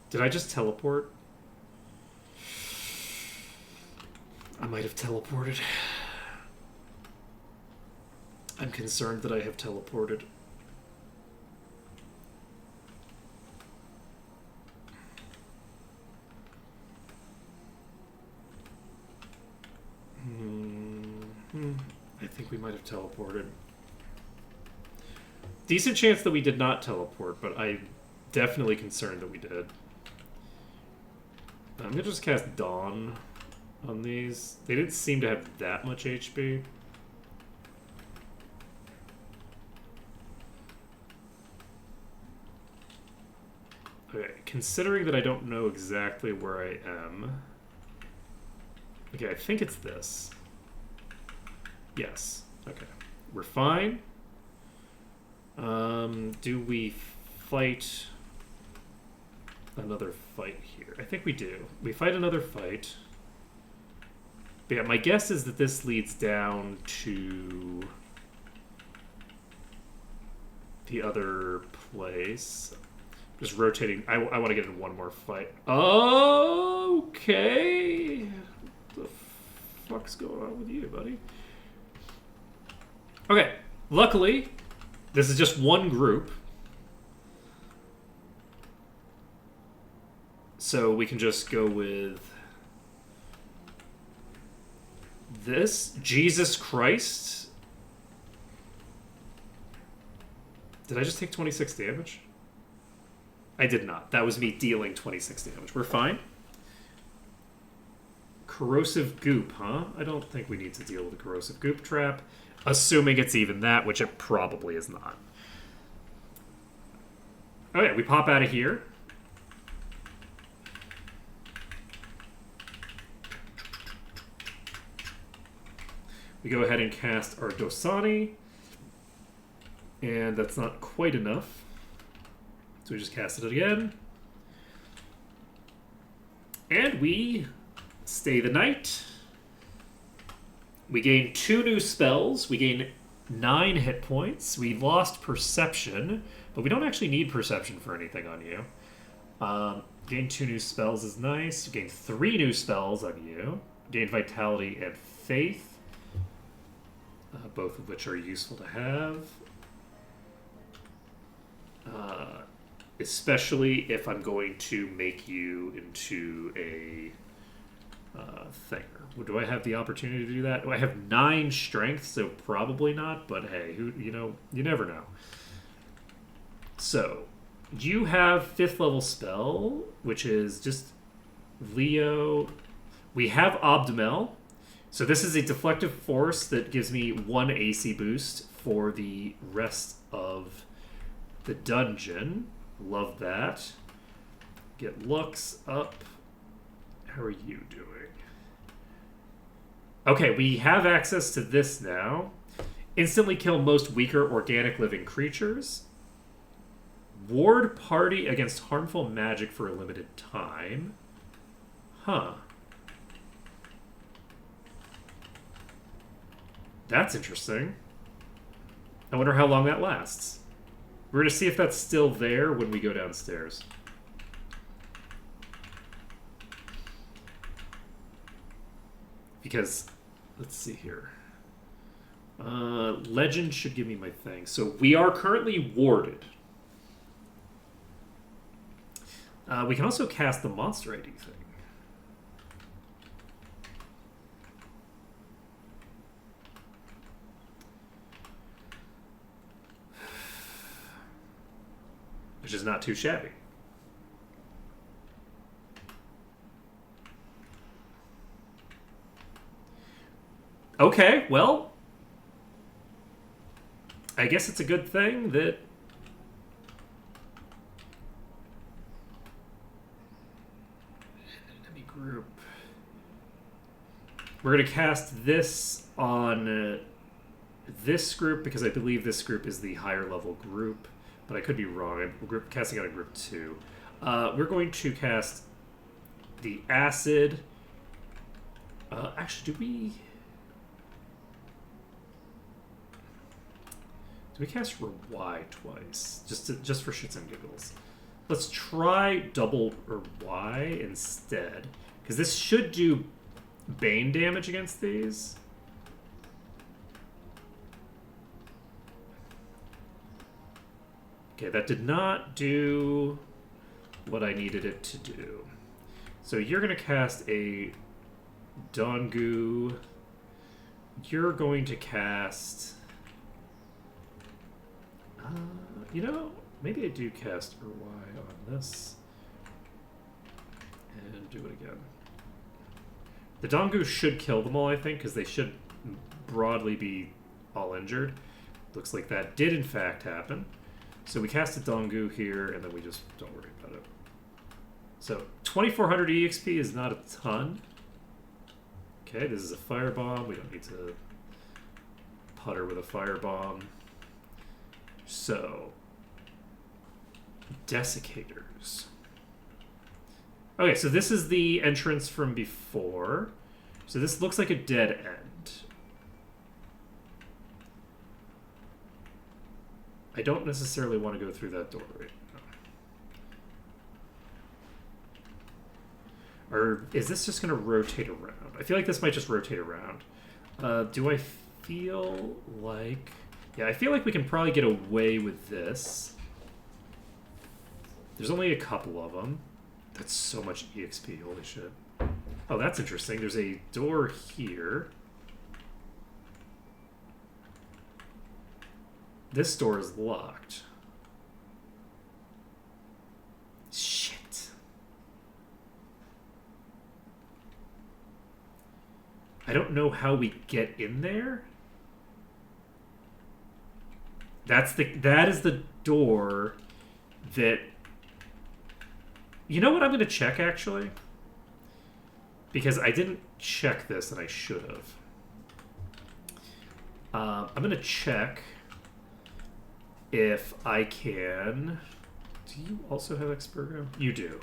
S2: Did I just teleport? I might have teleported. I'm concerned that I have teleported. I think we might have teleported. Decent chance that we did not teleport, but I'm definitely concerned that we did. I'm gonna just cast Dawn on these. They didn't seem to have that much HP. Okay, considering that I don't know exactly where I am. Okay, I think it's this. Yes. Okay. We're fine. Do we fight another fight here? I think we do. We fight another fight. But yeah, my guess is that this leads down to the other place. Just rotating. I want to get in one more fight. Okay. What the fuck's going on with you, buddy? Okay. Luckily, this is just one group. So we can just go with this. Jesus Christ. Did I just take 26 damage? I did not. That was me dealing 26 damage. We're fine. Corrosive goop, huh? I don't think we need to deal with the corrosive goop trap. Assuming it's even that, which it probably is not. Okay, we pop out of here. We go ahead and cast our Dosani. And that's not quite enough. So we just casted it again. And we stay the night. We gain 2 new spells. We gain 9 hit points. We lost perception, but we don't actually need perception for anything on you. Gain 2 new spells is nice. We gain 3 new spells on you. Gain vitality and faith, both of which are useful to have. Especially if I'm going to make you into a thing. Do I have the opportunity to do that? I have 9 strength, so probably not, but hey, you never know. So, you have 5th level spell, which is just Leo. We have Obdumel. So this is a deflective force that gives me 1 AC boost for the rest of the dungeon. Love that. Get Lux up. How are you doing? Okay, we have access to this now. Instantly kill most weaker organic living creatures. Ward party against harmful magic for a limited time. Huh. That's interesting. I wonder how long that lasts. We're going to see if that's still there when we go downstairs. Because, let's see here. Legend should give me my thing. So we are currently warded. We can also cast the Monster ID thing. Which is not too shabby. Okay, well, I guess it's a good thing that enemy group. We're going to cast this on this group because I believe this group is the higher level group. But I could be wrong. I'm casting out a group 2. We're going to cast the acid. Actually, do we cast Y twice? Just for shits and giggles. Let's try double or Y instead. Because this should do Bane damage against these. Okay, that did not do what I needed it to do. So you're going to cast a Dongu. You're going to cast... maybe I do cast Urwai on this. And do it again. The Dongu should kill them all, I think, because they should broadly be all injured. Looks like that did in fact happen. So we cast a Dongu here, and then we just don't worry about it. So 2,400 EXP is not a ton. Okay, this is a firebomb. We don't need to putter with a firebomb. So, desiccators. Okay, so this is the entrance from before. So this looks like a dead end. I don't necessarily want to go through that door right now. Or is this just going to rotate around? I feel like this might just rotate around. Do I feel like... Yeah, I feel like we can probably get away with this. There's only a couple of them. That's so much EXP, holy shit. Oh, that's interesting. There's a door here. This door is locked. Shit. I don't know how we get in there. That is the door that... You know what I'm going to check, actually? Because I didn't check this, and I should have. I'm going to check if I can... Do you also have Expurgo? You do.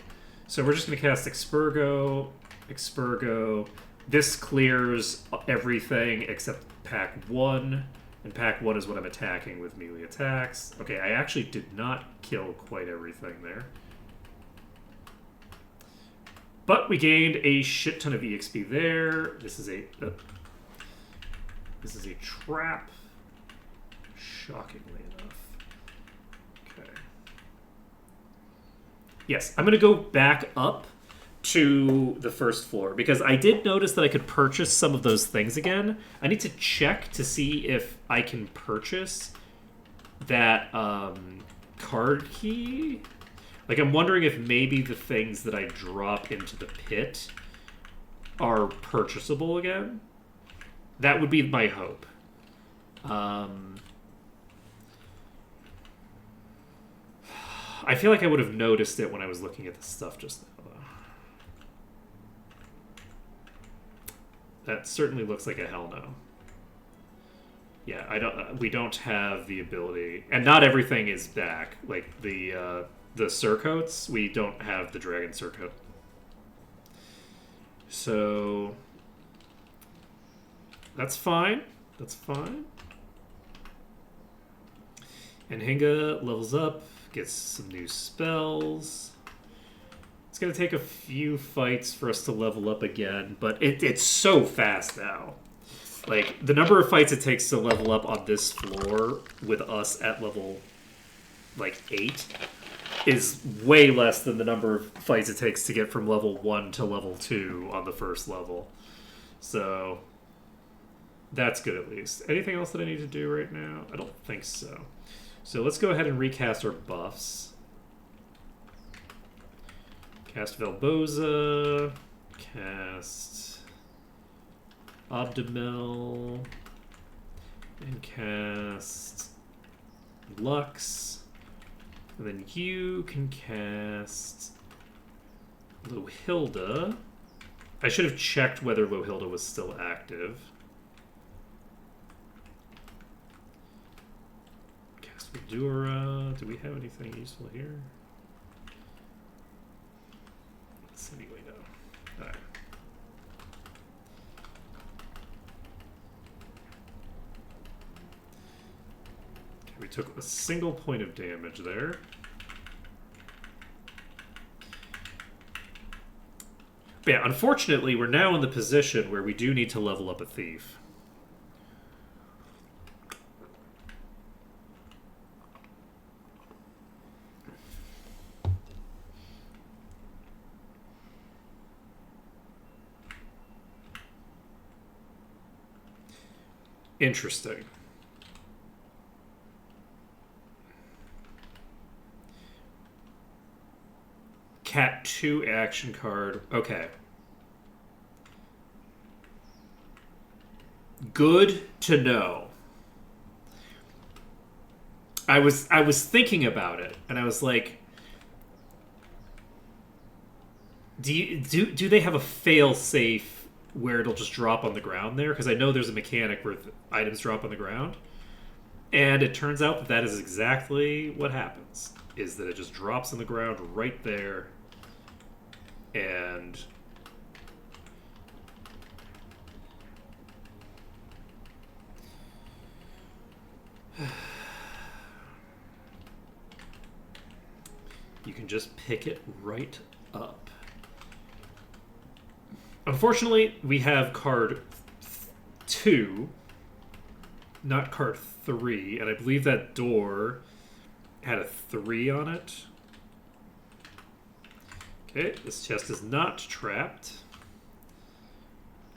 S2: So we're just going to cast Expurgo, Expurgo. This clears everything except Pack 1. And Pack 1 is what I'm attacking with melee attacks. Okay, I actually did not kill quite everything there. But we gained a shit ton of EXP there. This is a trap. Shockingly enough. Okay. Yes, I'm going to go back up to the first floor because I did notice that I could purchase some of those things again. I need to check to see if I can purchase that card key. Like, I'm wondering if maybe the things that I drop into the pit are purchasable again. That would be my hope. I feel like I would have noticed it when I was looking at this stuff just now, though. That certainly looks like a hell no. Yeah, we don't have the ability, and not everything is back. Like the surcoats, we don't have the dragon surcoat. So that's fine. That's fine. And Hinga levels up, gets some new spells. It's going to take a few fights for us to level up again, but it's so fast now. Like, the number of fights it takes to level up on this floor with us at level, 8 is way less than the number of fights it takes to get from level 1 to level 2 on the first level. So, that's good at least. Anything else that I need to do right now? I don't think so. So let's go ahead and recast our buffs. Cast Velboza. Cast Obdamel. And cast Lux. And then you can cast Lohilda. I should have checked whether Lohilda was still active. Cast Vidura. Do we have anything useful here? Let's see, we know. Alright. Okay, we took a single point of damage there. But yeah, unfortunately, we're now in the position where we do need to level up a thief. Interesting. Cat 2 action card. Okay. Good to know. I was thinking about it, and I was like, do they have a fail-safe where it'll just drop on the ground there, because I know there's a mechanic where items drop on the ground. And it turns out that is exactly what happens, is that it just drops on the ground right there. And you can just pick it right up. Unfortunately, we have card 2, not card 3, and I believe that door had a 3 on it. Okay, this chest is not trapped.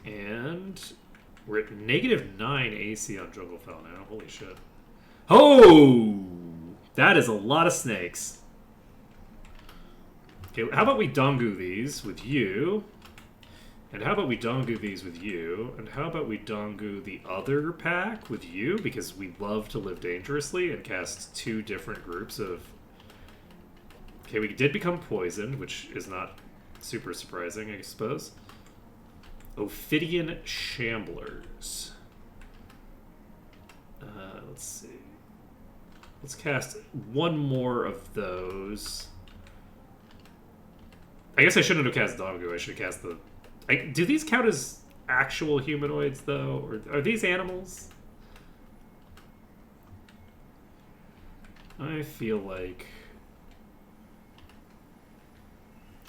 S2: And we're at -9 AC on Junglefell now. Holy shit. Oh! That is a lot of snakes. Okay, how about we Dongu these with you? And how about we Dongu these with you? And how about we Dongu the other pack with you? Because we love to live dangerously and cast 2 different groups of... Okay, we did become poisoned, which is not super surprising, I suppose. Ophidian Shamblers. Let's see. Let's cast 1 more of those. I guess I shouldn't have cast Dongu. I should have cast the... do these count as actual humanoids, though? Or are these animals? I feel like...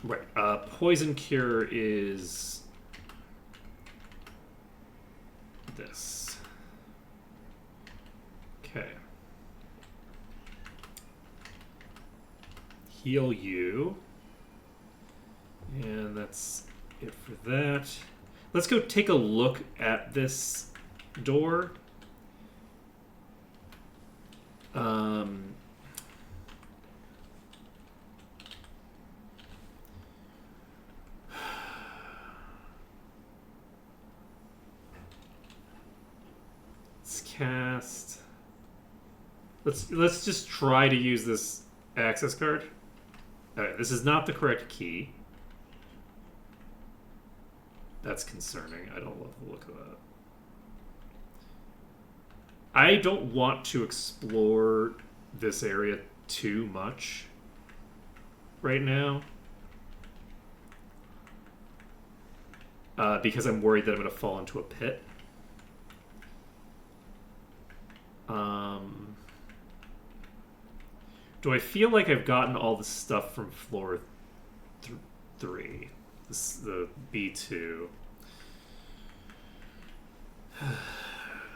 S2: Right. Poison Cure is... this. Okay. Heal you. And that's it for that. Let's go take a look at this door. Let's cast. Let's just try to use this access card. Alright, this is not the correct key. That's concerning. I don't love the look of that. I don't want to explore this area too much right now. Because I'm worried that I'm going to fall into a pit. Do I feel like I've gotten all the stuff from floor 3? The B2.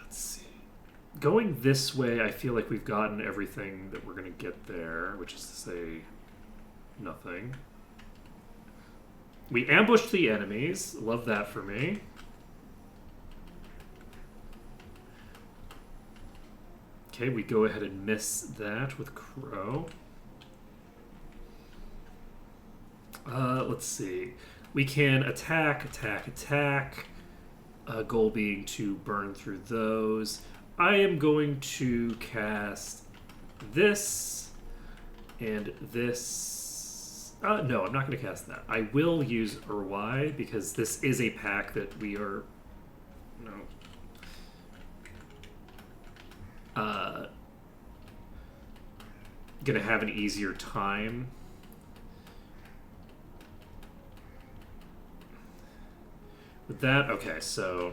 S2: Let's see. Going this way, I feel like we've gotten everything that we're going to get there, which is to say nothing. We ambushed the enemies. Love that for me. Okay, we go ahead and miss that with Crow. Let's see. We can attack. Goal being to burn through those. I am going to cast this and this. No, I'm not going to cast that. I will use Urwai because this is a pack that we are... No. Gonna have an easier time. With that, okay, so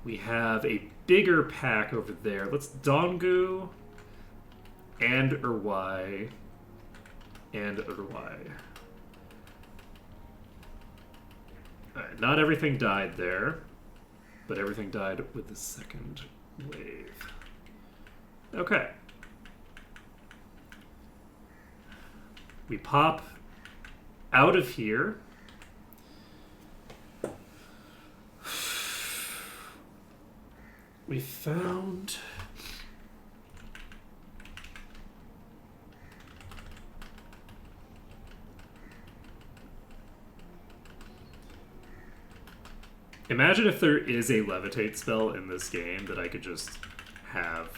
S2: we have a bigger pack over there. Let's Dongu and Urwai and Urwai. Alright, not everything died there, but everything died with the second wave. Okay. We pop out of here. We found... Imagine if there is a levitate spell in this game that I could just have.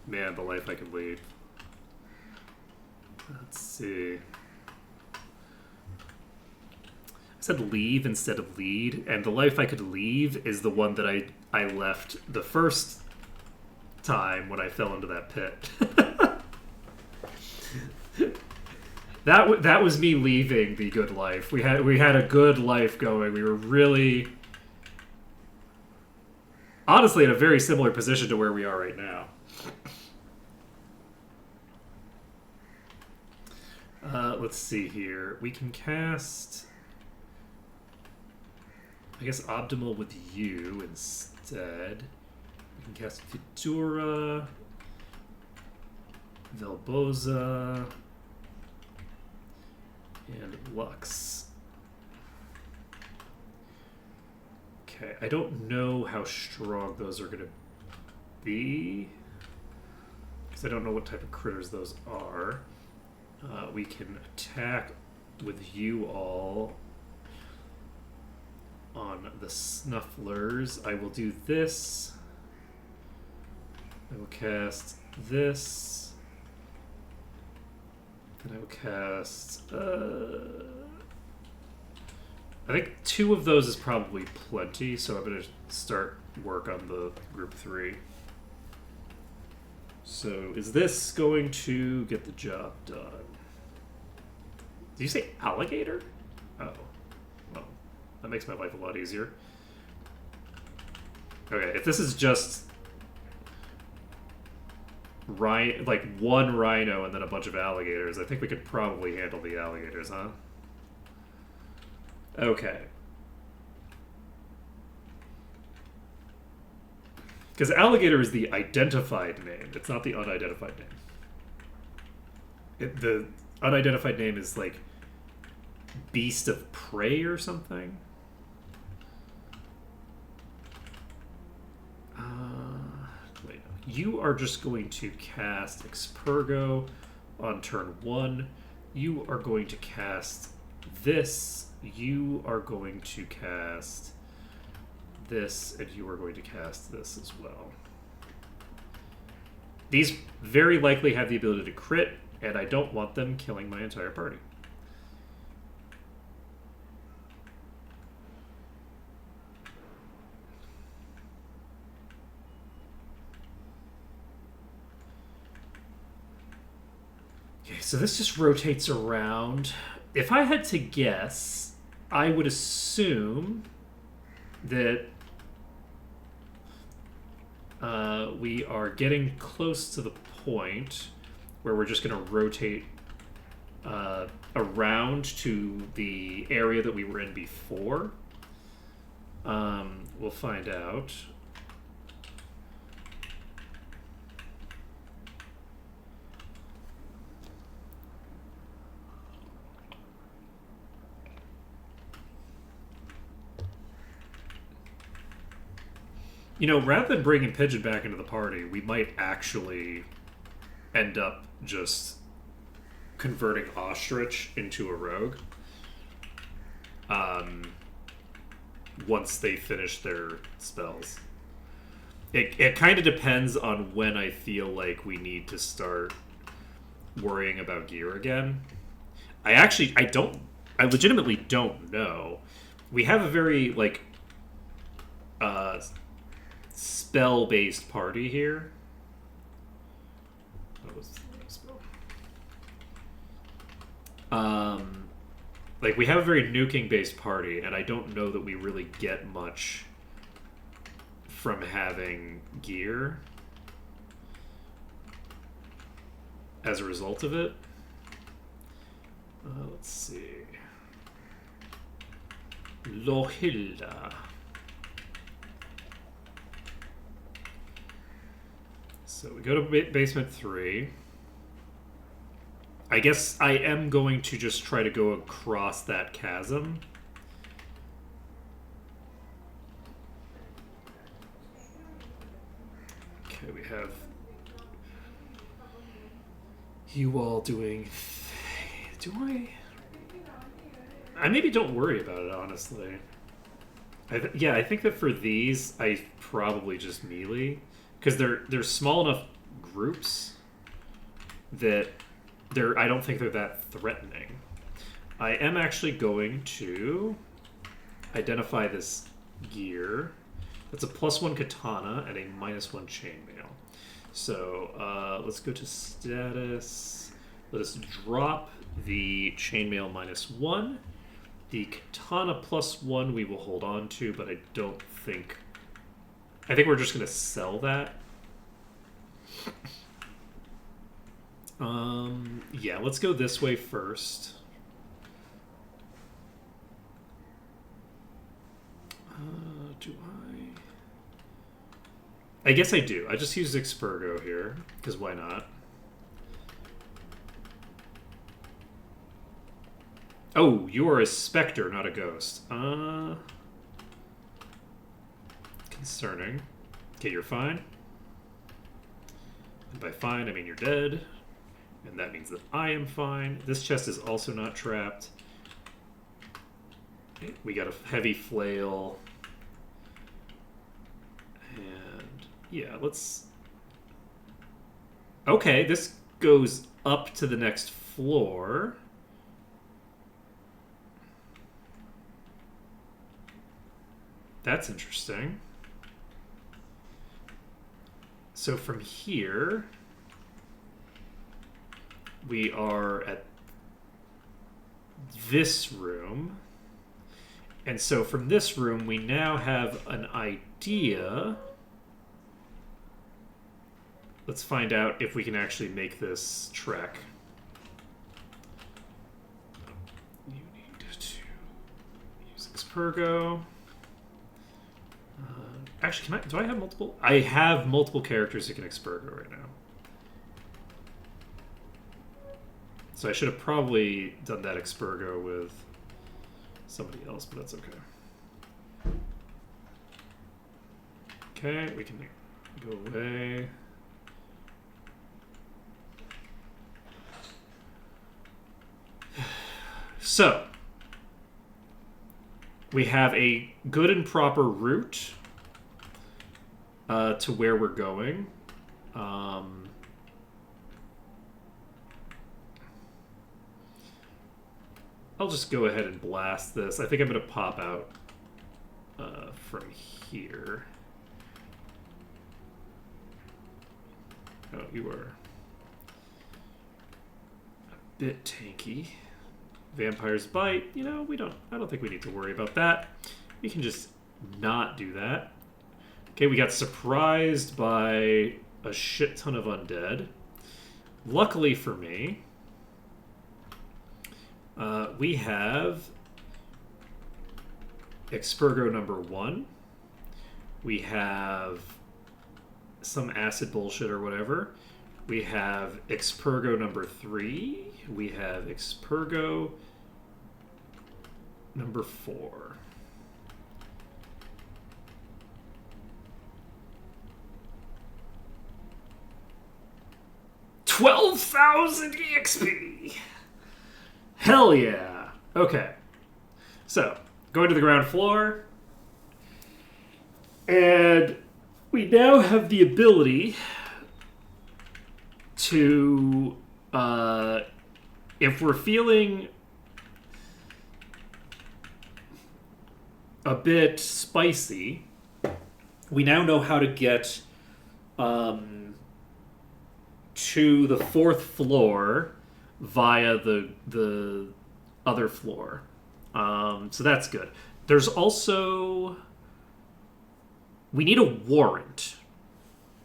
S2: Man, the life I could lead. Let's see. I said leave instead of lead, and the life I could leave is the one that I left the first time when I fell into that pit. That was me leaving the good life. We had a good life going. We were really, honestly, in a very similar position to where we are right now. Let's see here. We can cast, I guess, Optimal with you instead. We can cast Fedora, Velboza, and Lux. Okay, I don't know how strong those are going to be, because I don't know what type of critters those are. We can attack with you all on the Snufflers. I will do this. I will cast this. Then I will cast... I think 2 of those is probably plenty, so I'm going to start work on the group 3. So is this going to get the job done? Did you say alligator? Oh. Well, that makes my life a lot easier. Okay, if this is just like one rhino and then a bunch of alligators, I think we could probably handle the alligators, huh? Okay. Because alligator is the identified name. It's not the unidentified name. The unidentified name is like beast of prey or something. Wait, no. You are just going to cast Expurgo on turn 1. You are going to cast this. You are going to cast this, and you are going to cast this as well. These very likely have the ability to crit, and I don't want them killing my entire party. Okay, so this just rotates around. If I had to guess, I would assume that we are getting close to the point where we're just going to rotate around to the area that we were in before. We'll find out. You know, rather than bringing Pigeon back into the party, we might actually end up just converting Ostrich into a rogue once they finish their spells. It kind of depends on when I feel like we need to start worrying about gear again. I legitimately don't know. We have a very, like, spell-based party here. What was the spell? Like, we have a very nuking-based party, and I don't know that we really get much from having gear as a result of it. Let's see. Lohilda. So we go to basement 3. I guess I am going to just try to go across that chasm. Okay, we have you all doing... Do I maybe don't worry about it, honestly. I think that for these, I probably just melee. Because they're small enough groups that I don't think they're that threatening. I am actually going to identify this gear. That's a +1 katana and a -1 chainmail. So let's go to status. Let us drop the chainmail -1. The katana +1 we will hold on to, but I don't think... I think we're just going to sell that. Yeah, let's go this way first. Do I guess I do. I just use Expurgo here, because why not? Oh, you are a specter, not a ghost. Concerning. Okay, you're fine. And by fine, I mean you're dead. And that means that I am fine. This chest is also not trapped. We got a heavy flail. And yeah, let's... Okay, this goes up to the next floor. That's interesting. So from here, we are at this room. And so from this room, we now have an idea. Let's find out if we can actually make this trek. You need to use Expurgo. Actually, do I have multiple? I have multiple characters who can Expurgo right now. So I should have probably done that Expurgo with somebody else, but that's okay. Okay, we can go away. So, we have a good and proper route to where we're going. I'll just go ahead and blast this. I think I'm going to pop out from here. Oh, you are a bit tanky. Vampire's Bite, you know, I don't think we need to worry about that. We can just not do that. Okay, we got surprised by a shit ton of undead. Luckily for me, we have Expurgo number 1. We have some acid bullshit or whatever. We have Expurgo number 3. We have Expurgo number 4. 12,000 EXP! Hell yeah! Okay. So, going to the ground floor. And we now have the ability to, if we're feeling a bit spicy, we now know how to get to the 4th floor via the other floor. So that's good. There's also... We need a warrant.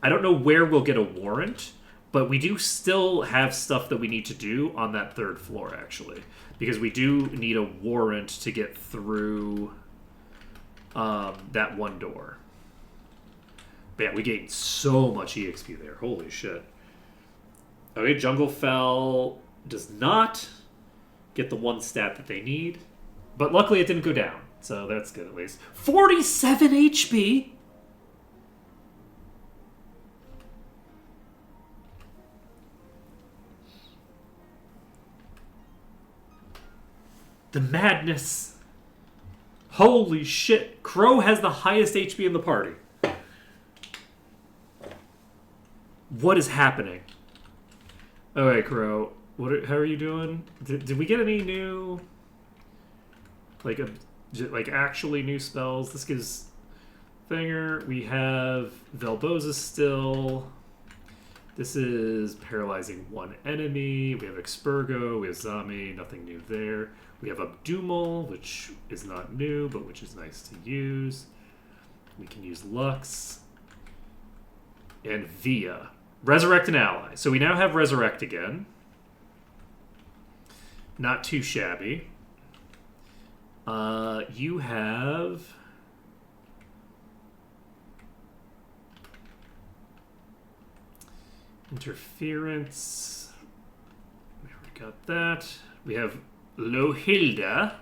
S2: I don't know where we'll get a warrant, but we do still have stuff that we need to do on that 3rd floor, actually. Because we do need a warrant to get through that one door. But yeah, we gained so much EXP there. Holy shit. Okay, Jungle Fell does not get the 1 stat that they need. But luckily it didn't go down. So that's good at least. 47 HP? The madness. Holy shit. Crow has the highest HP in the party. What is happening? Alright, Crow. How are you doing? Did we get any new... Like, like actually new spells. This gives Thinger. We have Velboza still. This is paralyzing one enemy. We have Expurgo. We have Zami. Nothing new there. We have Abdumel, which is not new, but which is nice to use. We can use Lux. And Via. Resurrect an ally. So we now have Resurrect again. Not too shabby. You have... Interference. We already got that. We have Lohilda.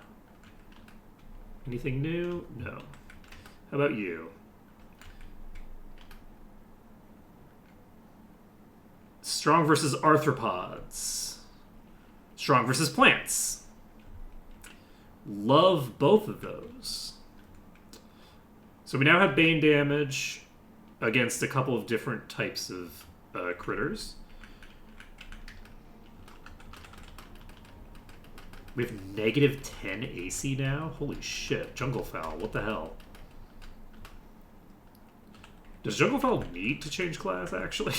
S2: Anything new? No. How about you? Strong versus arthropods. Strong versus plants. Love both of those. So we now have Bane damage against a couple of different types of critters. We have negative 10 AC now? Holy shit. Junglefowl, what the hell? Does Junglefowl need to change class, actually?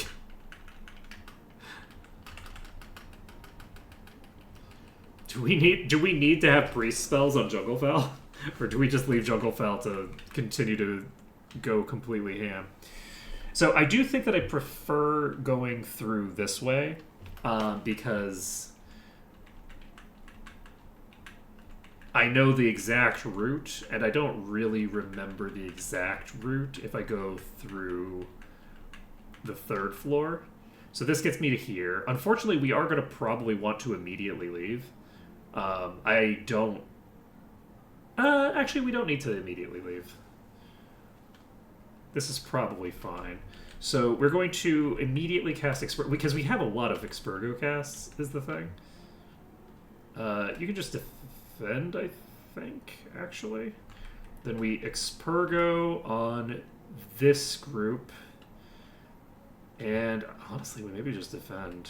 S2: Do we need to have priest spells on Junglefowl? Or do we just leave Junglefowl to continue to go completely ham? So I do think that I prefer going through this way because I know the exact route, and I don't really remember the exact route if I go through the third floor. So this gets me to here. Unfortunately, we are going to probably want to immediately leave. I don't... actually, we don't need to immediately leave. This is probably fine. So we're going to immediately cast Expurgo, because we have a lot of Expurgo casts, is the thing. You can just defend, I think, actually. Then we Expurgo on this group. And honestly, we maybe just defend.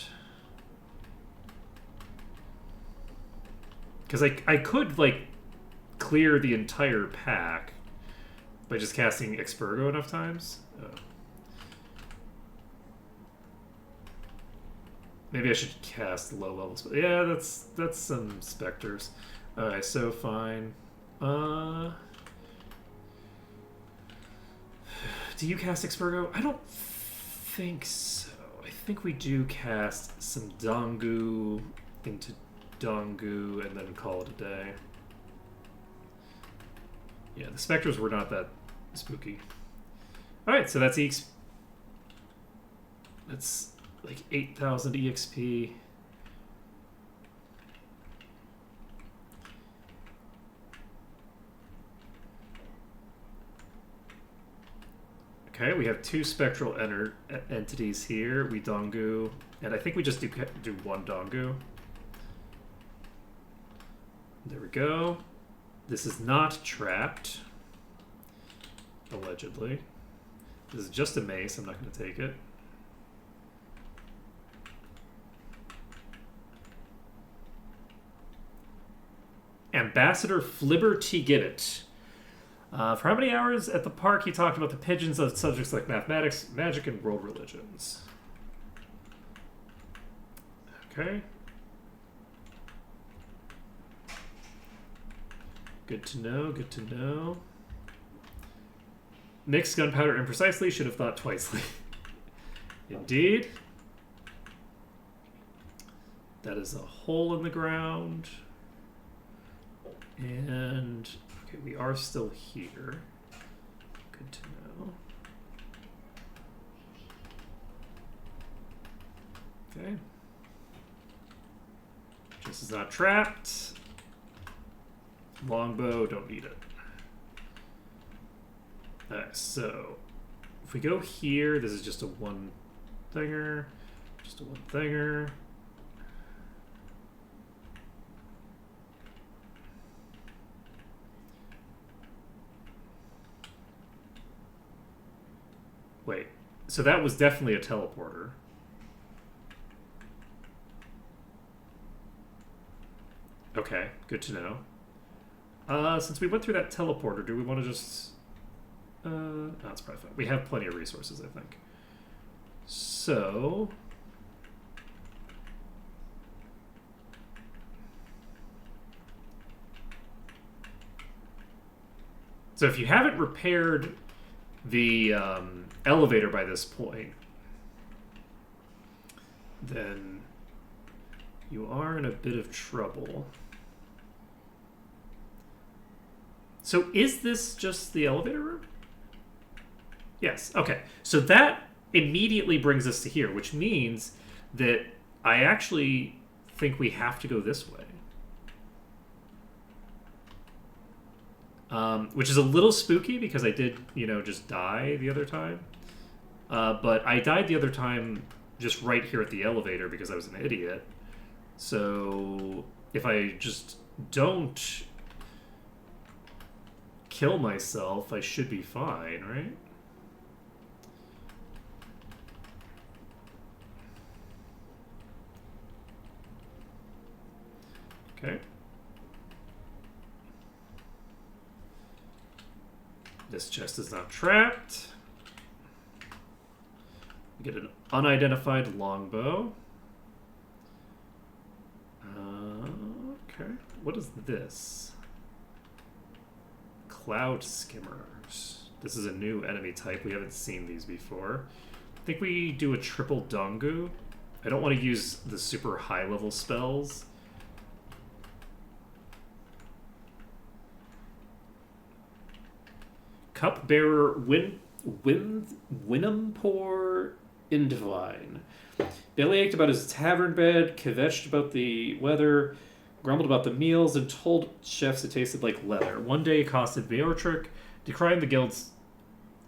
S2: Because I could, like, clear the entire pack by just casting Expurgo enough times. Maybe I should cast low levels. But yeah, that's some specters. Alright, so fine. Do you cast Expurgo? I don't think so. I think we do cast some Dongu into Dongu and then call it a day. Yeah, the specters were not that spooky. Alright, so that's that's like 8,000 EXP. Okay, we have two spectral entities here. We Dongu, and I think we just do one Dongu. There we go. This is not trapped, allegedly. This is just a mace. I'm not going to take it. Ambassador Flibber T-Gibbet. For how many hours at the park he talked about the pigeons of subjects like mathematics, magic, and world religions. Okay. Good to know, good to know. Mix gunpowder imprecisely, should have thought twicely. Indeed. That is a hole in the ground. And, okay, we are still here. Good to know. Okay. This is not trapped. Longbow, don't need it. Alright, so if we go here, this is just a one thinger. Just a one thinger. Wait, so that was definitely a teleporter. Okay, good to know. Since we went through that teleporter, do we want to just... no, it's probably fine. We have plenty of resources, I think. So... So if you haven't repaired the elevator by this point, then you are in a bit of trouble. So is this just the elevator room? Yes, okay. So that immediately brings us to here, which means that I actually think we have to go this way. Which is a little spooky because I did, just die the other time. But I died the other time just right here at the elevator because I was an idiot. So if I just don't kill myself, I should be fine, right? Okay. This chest is not trapped. We get an unidentified longbow. Okay. What is this? Cloud skimmers. This is a new enemy type. We haven't seen these before. I think we do a triple Dongu. I don't want to use the super high level spells. Cupbearer Winnampore Indivine. Billy ached about his tavern bed, kvetched about the weather, grumbled about the meals, and told chefs it tasted like leather. One day he accosted Beortric, decrying the guild's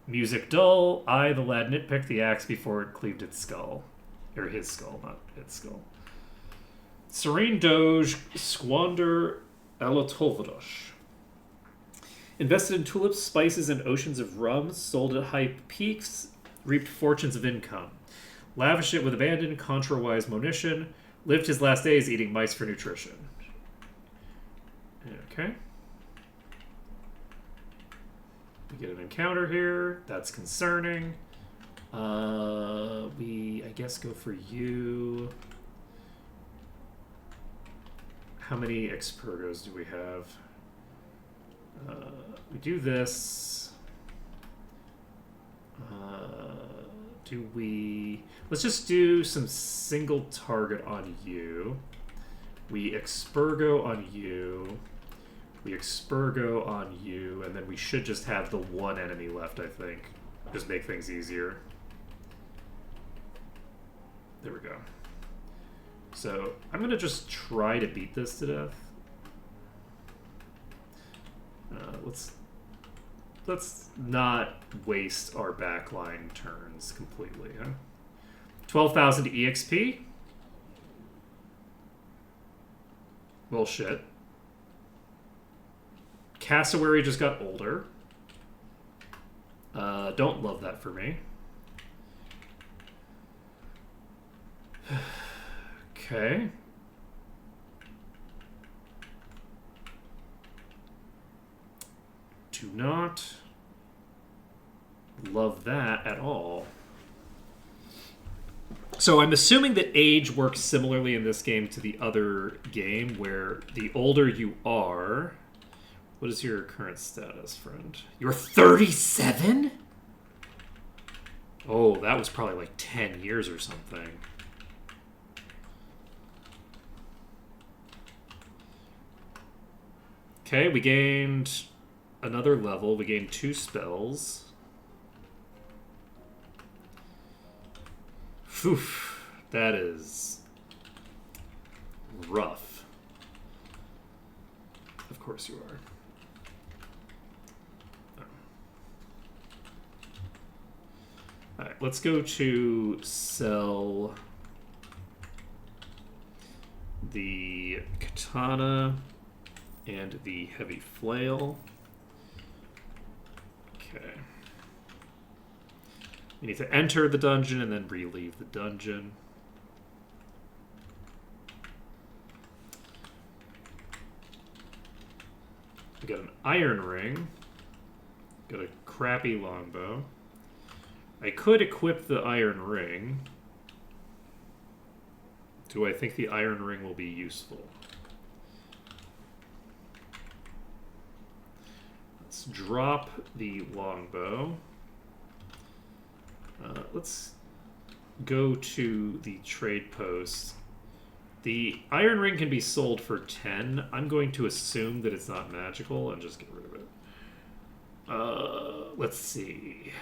S2: music dull. I, the lad, nitpicked the axe before it cleaved its skull. Or his skull, not its skull. Serene Doge, squander Alatolvadosh. Invested in tulips, spices, and oceans of rum, sold at high peaks, reaped fortunes of income. Lavished it with abandon, contra-wise monition, lived his last days eating mice for nutrition. Okay. We get an encounter here. That's concerning. We, I guess, go for you. How many expurgos do we have? We do this. Do we... Let's just do some single target on you. We expurgo on you. We expurgo on you. And then we should just have the one enemy left, I think. Just make things easier. There we go. So, I'm going to just try to beat this to death. Let's not waste our backline turns completely, huh? 12,000 EXP? Bullshit. Cassowary just got older. Don't love that for me. Okay. Do not love that at all. So I'm assuming that age works similarly in this game to the other game, where the older you are... What is your current status, friend? You're 37? Oh, that was probably like 10 years or something. Okay, we gained another level. We gained 2 spells. Phew, that is rough. Of course you are. Alright, let's go to sell the katana and the heavy flail. Okay. You need to enter the dungeon and then re-leave the dungeon. We got an iron ring. Got a crappy longbow. I could equip the iron ring. Do I think the iron ring will be useful? Let's drop the longbow. Let's go to the trade post. The iron ring can be sold for 10. I'm going to assume that it's not magical and just get rid of it. Let's see.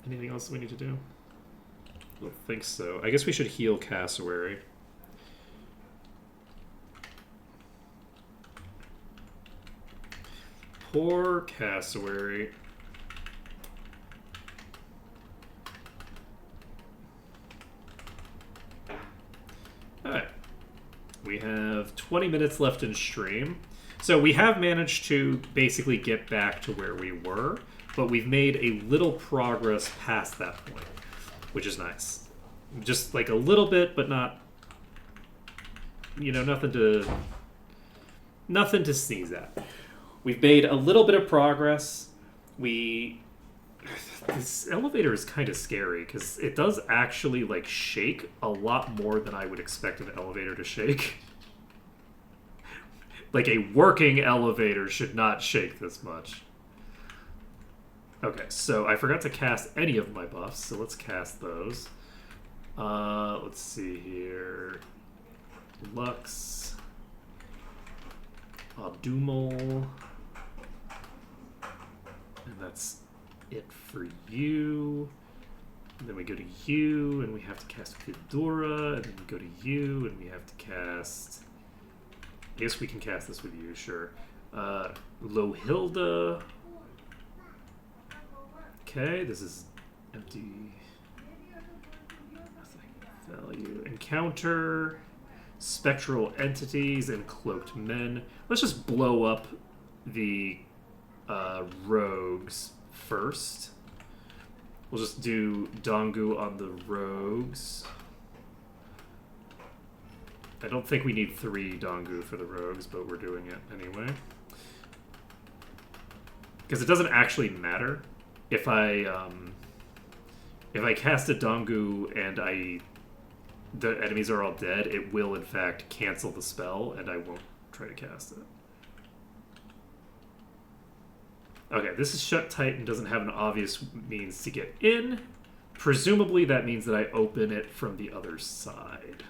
S2: Anything else we need to do? I don't think so. I guess we should heal Cassowary. Poor Cassowary. Alright. We have 20 minutes left in stream. So we have managed to basically get back to where we were, but we've made a little progress past that point, which is nice. Just like a little bit, but not, you know, nothing to sneeze at. We've made a little bit of progress. This elevator is kind of scary because it does actually like shake a lot more than I would expect an elevator to shake. Like a working elevator should not shake this much. Okay, so I forgot to cast any of my buffs, so let's cast those. Let's see here. Lux. Abdumel. And that's it for you. And then we go to you, and we have to cast Fedora, and then we go to you, and we have to cast... I guess we can cast this with you, sure. Lohilda. Okay, this is empty. Nothing. Value. Encounter. Spectral entities and cloaked men. Let's just blow up the rogues first. We'll just do Dongu on the rogues. I don't think we need 3 Dongu for the rogues, but we're doing it anyway. Because it doesn't actually matter. If I cast a Dongu and the enemies are all dead, it will in fact cancel the spell, and I won't try to cast it. Okay, this is shut tight and doesn't have an obvious means to get in. Presumably that means that I open it from the other side.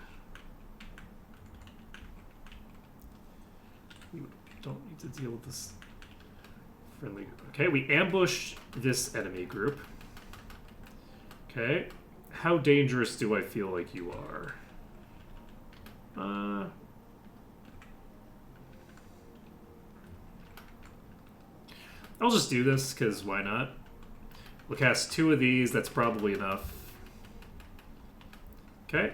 S2: We don't need to deal with this friendly group. Okay, we ambushed this enemy group. Okay. How dangerous do I feel like you are? I'll just do this, because why not? We'll cast 2 of these, that's probably enough. Okay.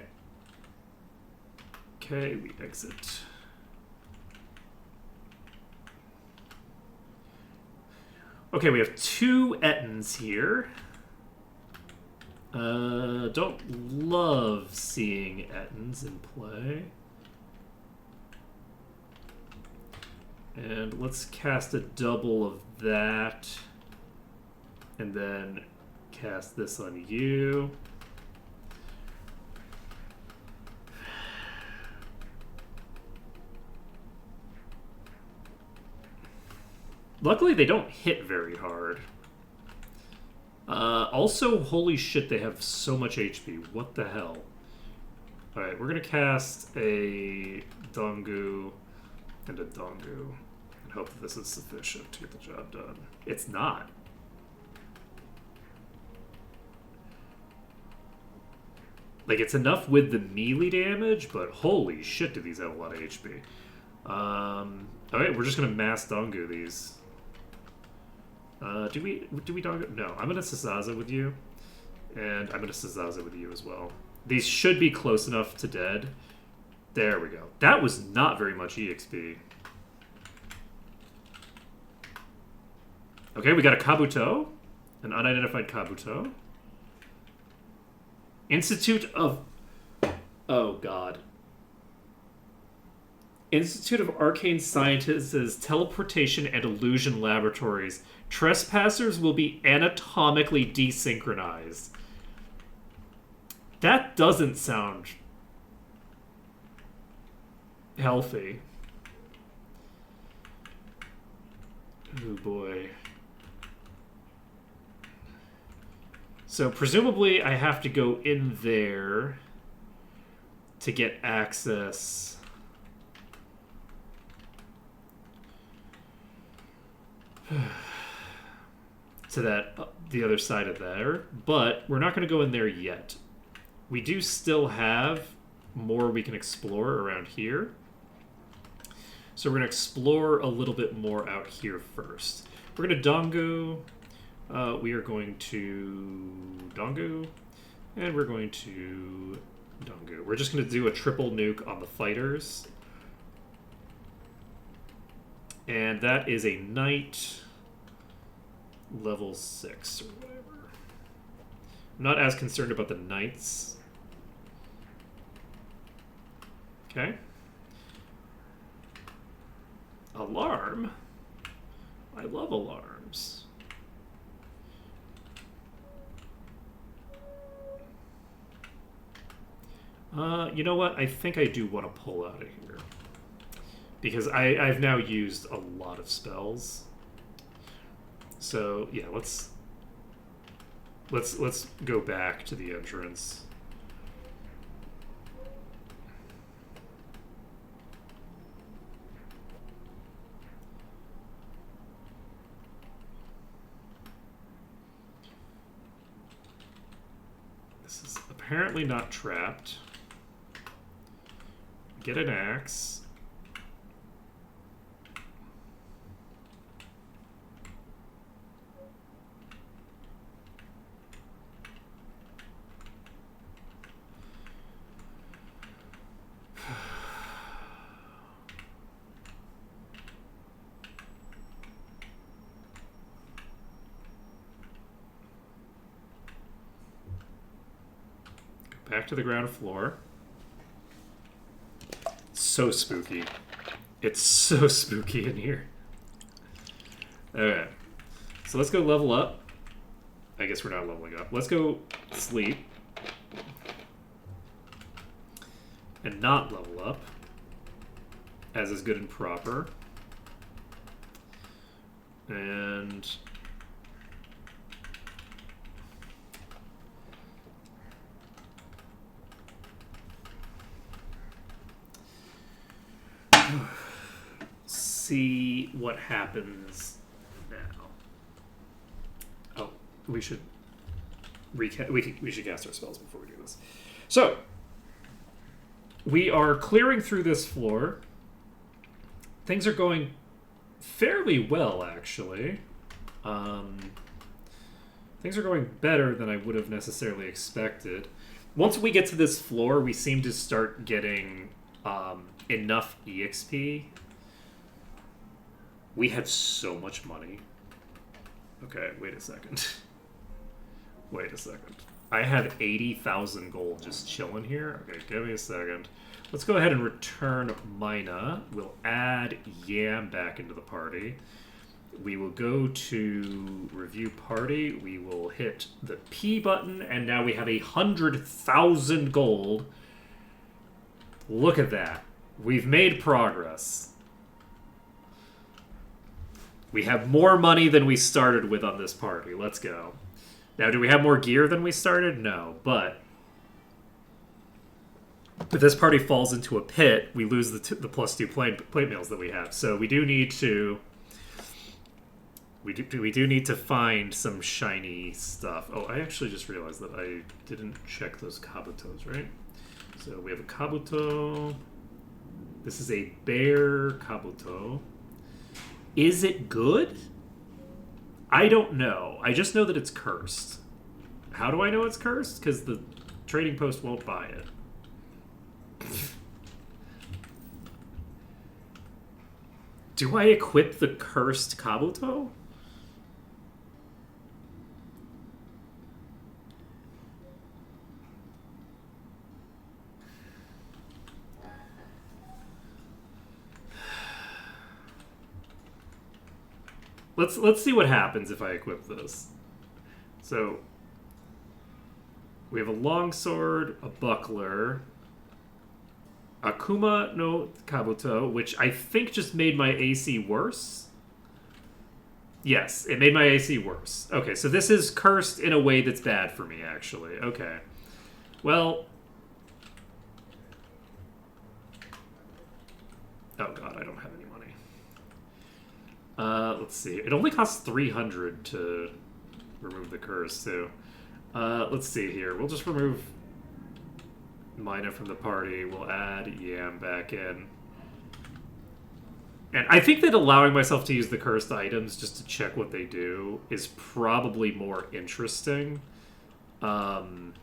S2: Okay, we exit. Okay, we have 2 Ettins here. Don't love seeing Ettins in play. And let's cast a double of that. And then cast this on you. Luckily, they don't hit very hard. Also, holy shit, they have so much HP. What the hell? Alright, we're going to cast a Dongu and a Dongu. And hope that this is sufficient to get the job done. It's not. Like, it's enough with the melee damage, but holy shit, do these have a lot of HP. Alright, we're just going to mass Dongu these. Do we Dongu? No, I'm going to Sazaza with you. And I'm going to Sazaza with you as well. These should be close enough to dead. There we go. That was not very much EXP. Okay, we got a Kabuto. An unidentified Kabuto. Institute of... Oh, God. Institute of Arcane Sciences' Teleportation and Illusion Laboratories. Trespassers will be anatomically desynchronized. That doesn't sound healthy. Oh boy. So presumably I have to go in there to get access to that the other side of there, but we're not going to go in there yet. We do still have more we can explore around here. So we're going to explore a little bit more out here first. We're going to Dongo. We are going to Dongo. And we're going to Dongo. We're just going to do a triple nuke on the fighters. And that is a knight level 6 or whatever. I'm not as concerned about the knights. Okay. Alarm? I love alarms. You know what? I think I do want to pull out of here. Because I've now used a lot of spells. So, yeah, let's go back to the entrance. This is apparently not trapped. Get an axe. Back to the ground floor. So spooky. It's so spooky in here. Okay. So let's go level up. I guess we're not leveling up. Let's go sleep. And not level up. As is good and proper. And... see what happens now. Oh, we should we should cast our spells before we do this. So we are clearing through this floor. Things are going fairly well, actually. Things are going better than I would have necessarily expected. Once we get to this floor, we seem to start getting enough EXP. We have so much money. Okay, wait a second. Wait a second. I have 80,000 gold just chilling here. Okay, give me a second. Let's go ahead and return Mina. We'll add Yam back into the party. We will go to review party. We will hit the P button, and now we have 100,000 gold. Look at that. We've made progress. We have more money than we started with on this party. Let's go. Now, do we have more gear than we started? No, but if this party falls into a pit, we lose the +2 plate mails that we have. So we do need to... We do need to find some shiny stuff. Oh, I actually just realized that I didn't check those kabutos, right? So we have a kabuto. This is a bear kabuto. Is it good? I don't know. I just know that it's cursed. How do I know it's cursed? Because the trading post won't buy it. Do I equip the cursed kabuto? let's see what happens if I equip this. So we have a longsword, a buckler, Akuma no Kabuto, which I think just made my AC worse. Yes, it made my AC worse. Okay, so this is cursed in a way that's bad for me, actually. Okay. Well... Oh god, I don't have any money. Let's see. It only costs 300 to remove the curse, too. Let's see here. We'll just remove Mina from the party. We'll add Yam back in. And I think that allowing myself to use the cursed items just to check what they do is probably more interesting. Than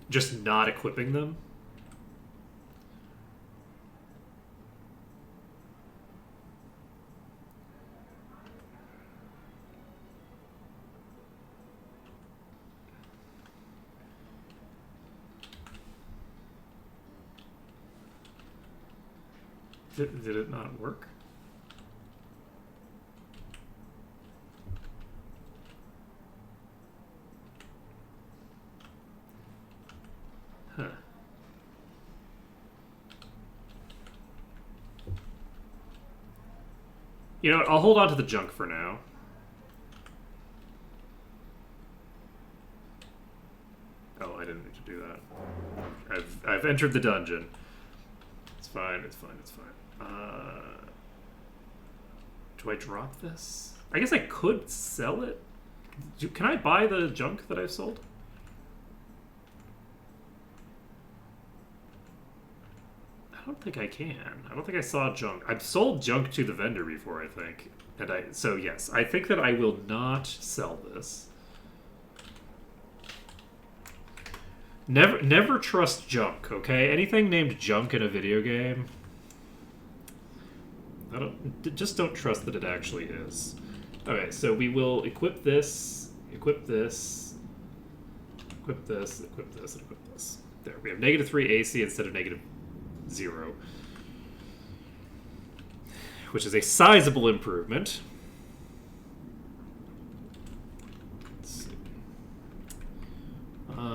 S2: just not equipping them. Did it not work? Huh. You know what? I'll hold on to the junk for now. Oh, I didn't need to do that. I've entered the dungeon. It's fine, it's fine, it's fine. Do I drop this? I guess I could sell it. Can I buy the junk that I've sold? I don't think I can. I don't think I saw junk. I've sold junk to the vendor before, I think. So yes, I think that I will not sell this. Never trust junk, okay? Anything named junk in a video game, just don't trust that it actually is. Okay, so we will equip this, equip this, equip this, equip this, and equip this. There, we have -3 AC instead of -0, which is a sizable improvement.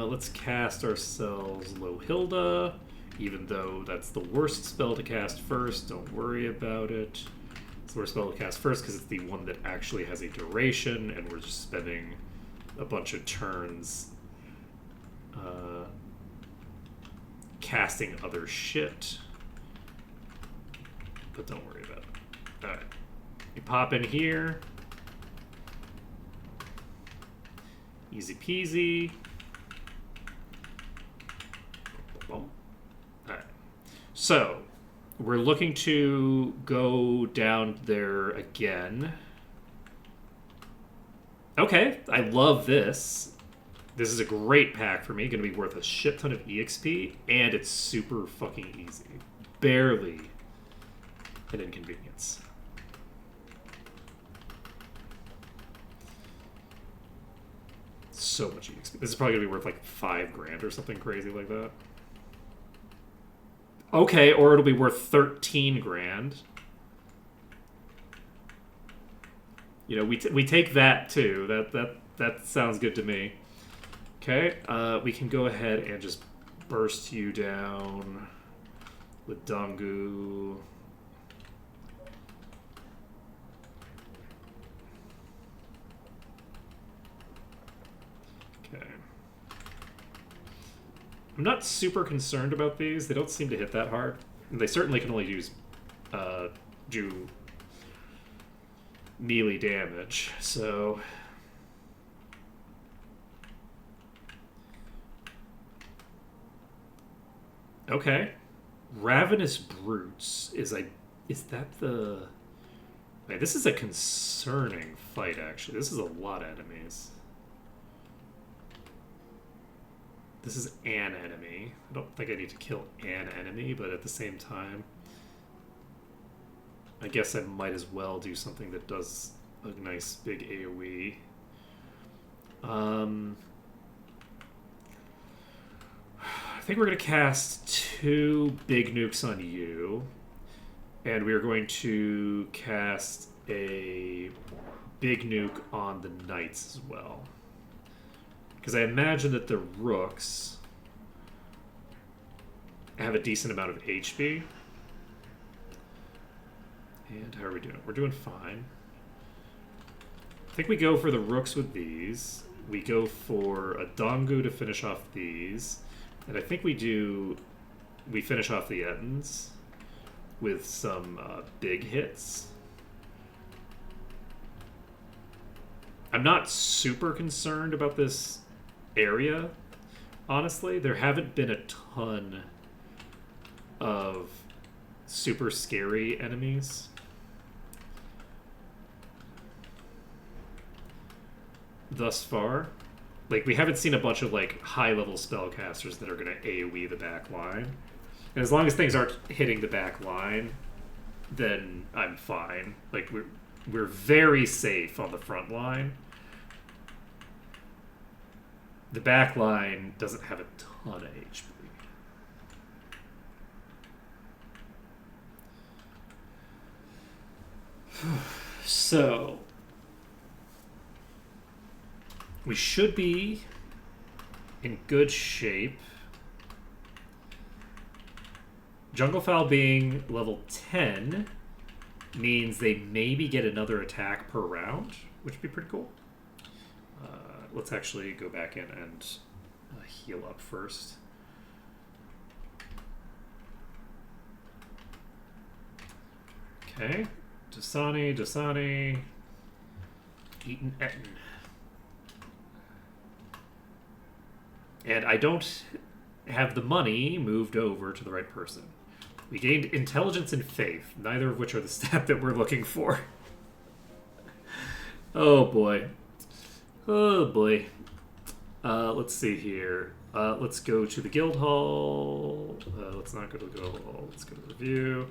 S2: Let's cast ourselves Lohilda, even though that's the worst spell to cast first. Don't worry about it. It's the worst spell to cast first because it's the one that actually has a duration, and we're just spending a bunch of turns casting other shit. But don't worry about it. Alright. You pop in here. Easy peasy. Alright. So, we're looking to go down there again. Okay, I love this. This is a great pack for me. Going to be worth a shit ton of EXP, and it's super fucking easy. Barely an inconvenience. So much EXP. This is probably going to be worth like 5 grand or something crazy like that. Okay, or it'll be worth 13 grand. You know, we take that too. That sounds good to me. Okay, we can go ahead and just burst you down with Dangu. Okay. I'm not super concerned about these. They don't seem to hit that hard. They certainly can only do melee damage, so... Okay. Ravenous Brutes is that the... Wait, this is a concerning fight, actually. This is a lot of enemies. This is an enemy. I don't think I need to kill an enemy, but at the same time, I guess I might as well do something that does a nice big AoE. think we're going to cast 2 big nukes on you. And we are going to cast a big nuke on the knights as well. Because I imagine that the rooks have a decent amount of HP. And how are we doing? We're doing fine. I think we go for the rooks with these. We go for a Dongu to finish off these. And I think we finish off the Ettins with some big hits. I'm not super concerned about this area, honestly. There haven't been a ton of super scary enemies. Thus far. Like, we haven't seen a bunch of, like, high-level spellcasters that are going to AoE the back line. And as long as things aren't hitting the back line, then I'm fine. Like, we're very safe on the front line. The back line doesn't have a ton of HP. So, we should be in good shape. Junglefowl being level 10 means they maybe get another attack per round, which would be pretty cool. Let's actually go back in and heal up first. Okay. Dasani. Eaton Etten. And I don't have the money moved over to the right person. We gained intelligence and faith, neither of which are the stat that we're looking for. Oh boy. Oh boy. Let's see here. Let's go to the guild hall. Let's not go to the guild hall. Let's go to review.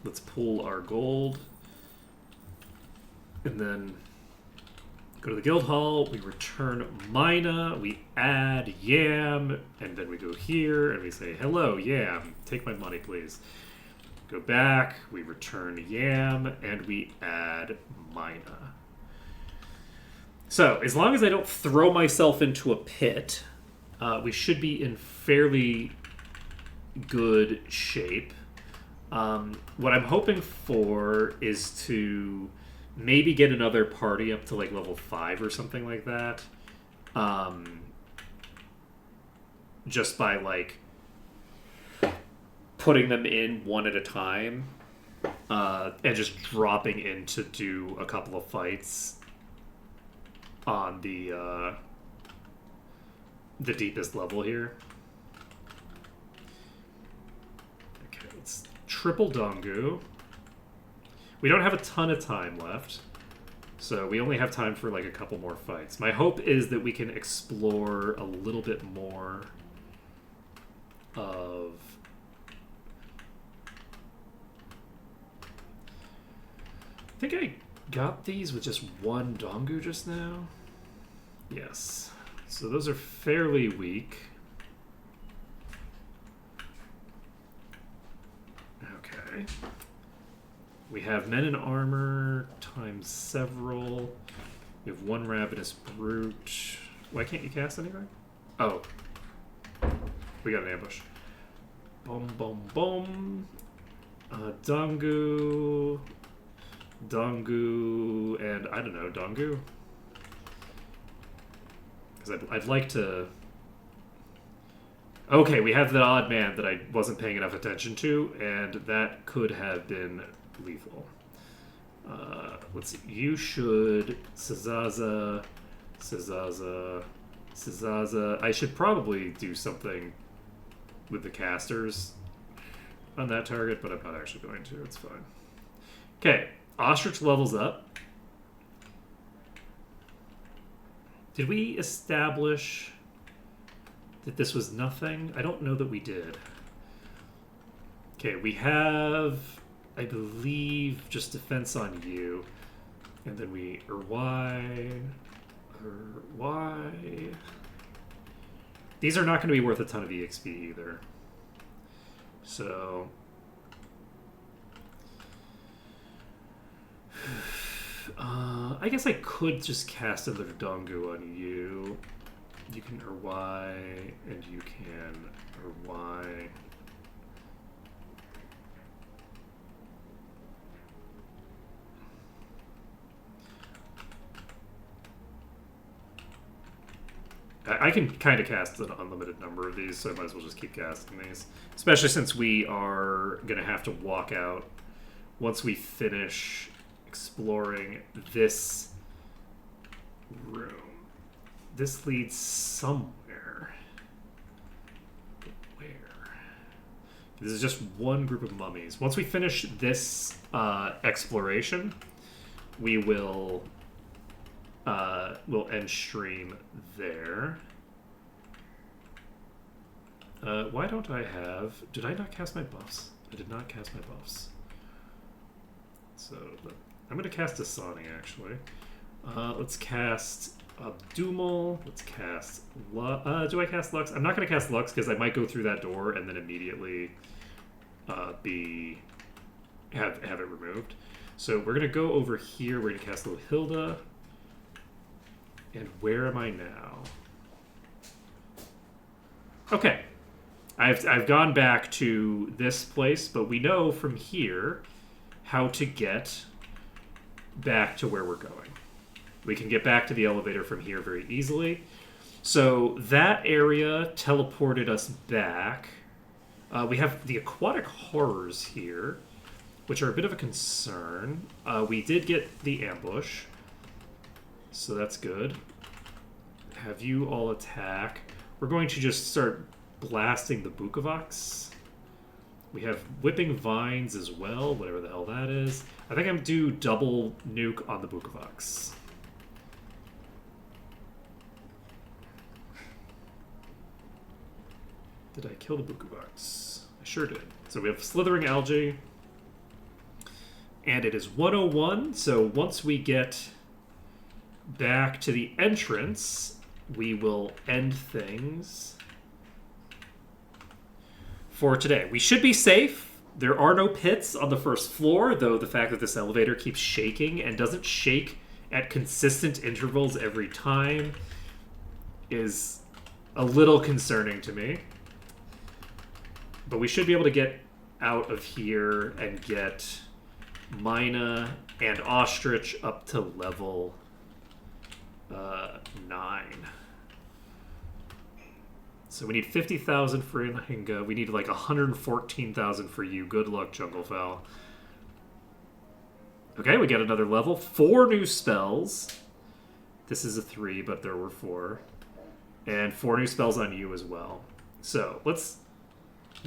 S2: Let's pull our gold. And then go to the guild hall. We return Mina. We add Yam. And then we go here and we say, hello, Yam. Take my money, please. Go back. We return Yam. And we add Mina. So, as long as I don't throw myself into a pit, we should be in fairly good shape. What I'm hoping for is to maybe get another party up to like level 5 or something like that. Just by like putting them in one at a time and just dropping in to do a couple of fights on the deepest level here. Okay, let's triple Dongu. We don't have a ton of time left, so we only have time for like a couple more fights. My hope is that we can explore a little bit more of I think I got these with just one Dongu just now. Yes. So those are fairly weak. Okay. We have men in armor times several. We have one ravenous brute. Why can't you cast anything? Oh. We got an ambush. Boom, boom, boom. Dongu, and I don't know, Dongu? Because I'd like to... Okay, we have the odd man that I wasn't paying enough attention to, and that could have been lethal. Let's see. You should... Sazaza. I should probably do something with the casters on that target, but I'm not actually going to. It's fine. Okay. Ostrich levels up. Did we establish that this was nothing? I don't know that we did. Okay, we have, I believe, just defense on you. And then we, These are not going to be worth a ton of EXP either. So... I guess I could just cast another Dongu on you. You can Y, and you can Y. I can kind of cast an unlimited number of these, so I might as well just keep casting these. Especially since we are going to have to walk out once we finish exploring this room. This leads somewhere. But where? This is just one group of mummies. Once we finish this exploration, we will we'll end stream there. Why don't I have... Did I not cast my buffs? I did not cast my buffs. So I'm going to cast Asani, actually. Let's cast Abdumel. Let's cast... do I cast Lux? I'm not going to cast Lux because I might go through that door and then immediately have it removed. So we're going to go over here. We're going to cast Lohilda. And where am I now? Okay. I've gone back to this place, but we know from here how to get back to where we're going. We can get back to the elevator from here very easily. So that area teleported us back. We have the aquatic horrors here, which are a bit of a concern. We did get the ambush, so that's good. Have you all attack. We're going to just start blasting the Bukavox. We have whipping vines as well, whatever the hell that is. I think I'm going to do double nuke on the Bukavox. Did I kill the Bukavox? I sure did. So we have slithering algae. And it is 101, so once we get back to the entrance, we will end things for today. We should be safe. There are no pits on the first floor, though the fact that this elevator keeps shaking and doesn't shake at consistent intervals every time is a little concerning to me. But we should be able to get out of here and get Mina and Ostrich up to level 9. So we need 50,000 for Inhinga. We need like 114,000 for you. Good luck, Junglefowl. Okay, we got another level. 4 new spells. This is a 3, but there were 4. And 4 new spells on you as well. So let's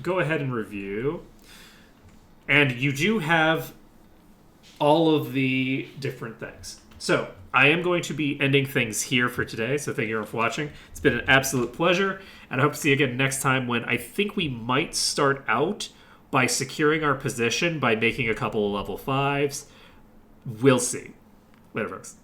S2: go ahead and review. And you do have all of the different things. So I am going to be ending things here for today, so thank you everyone for watching. It's been an absolute pleasure, and I hope to see you again next time when I think we might start out by securing our position by making a couple of level 5s. We'll see. Later, folks.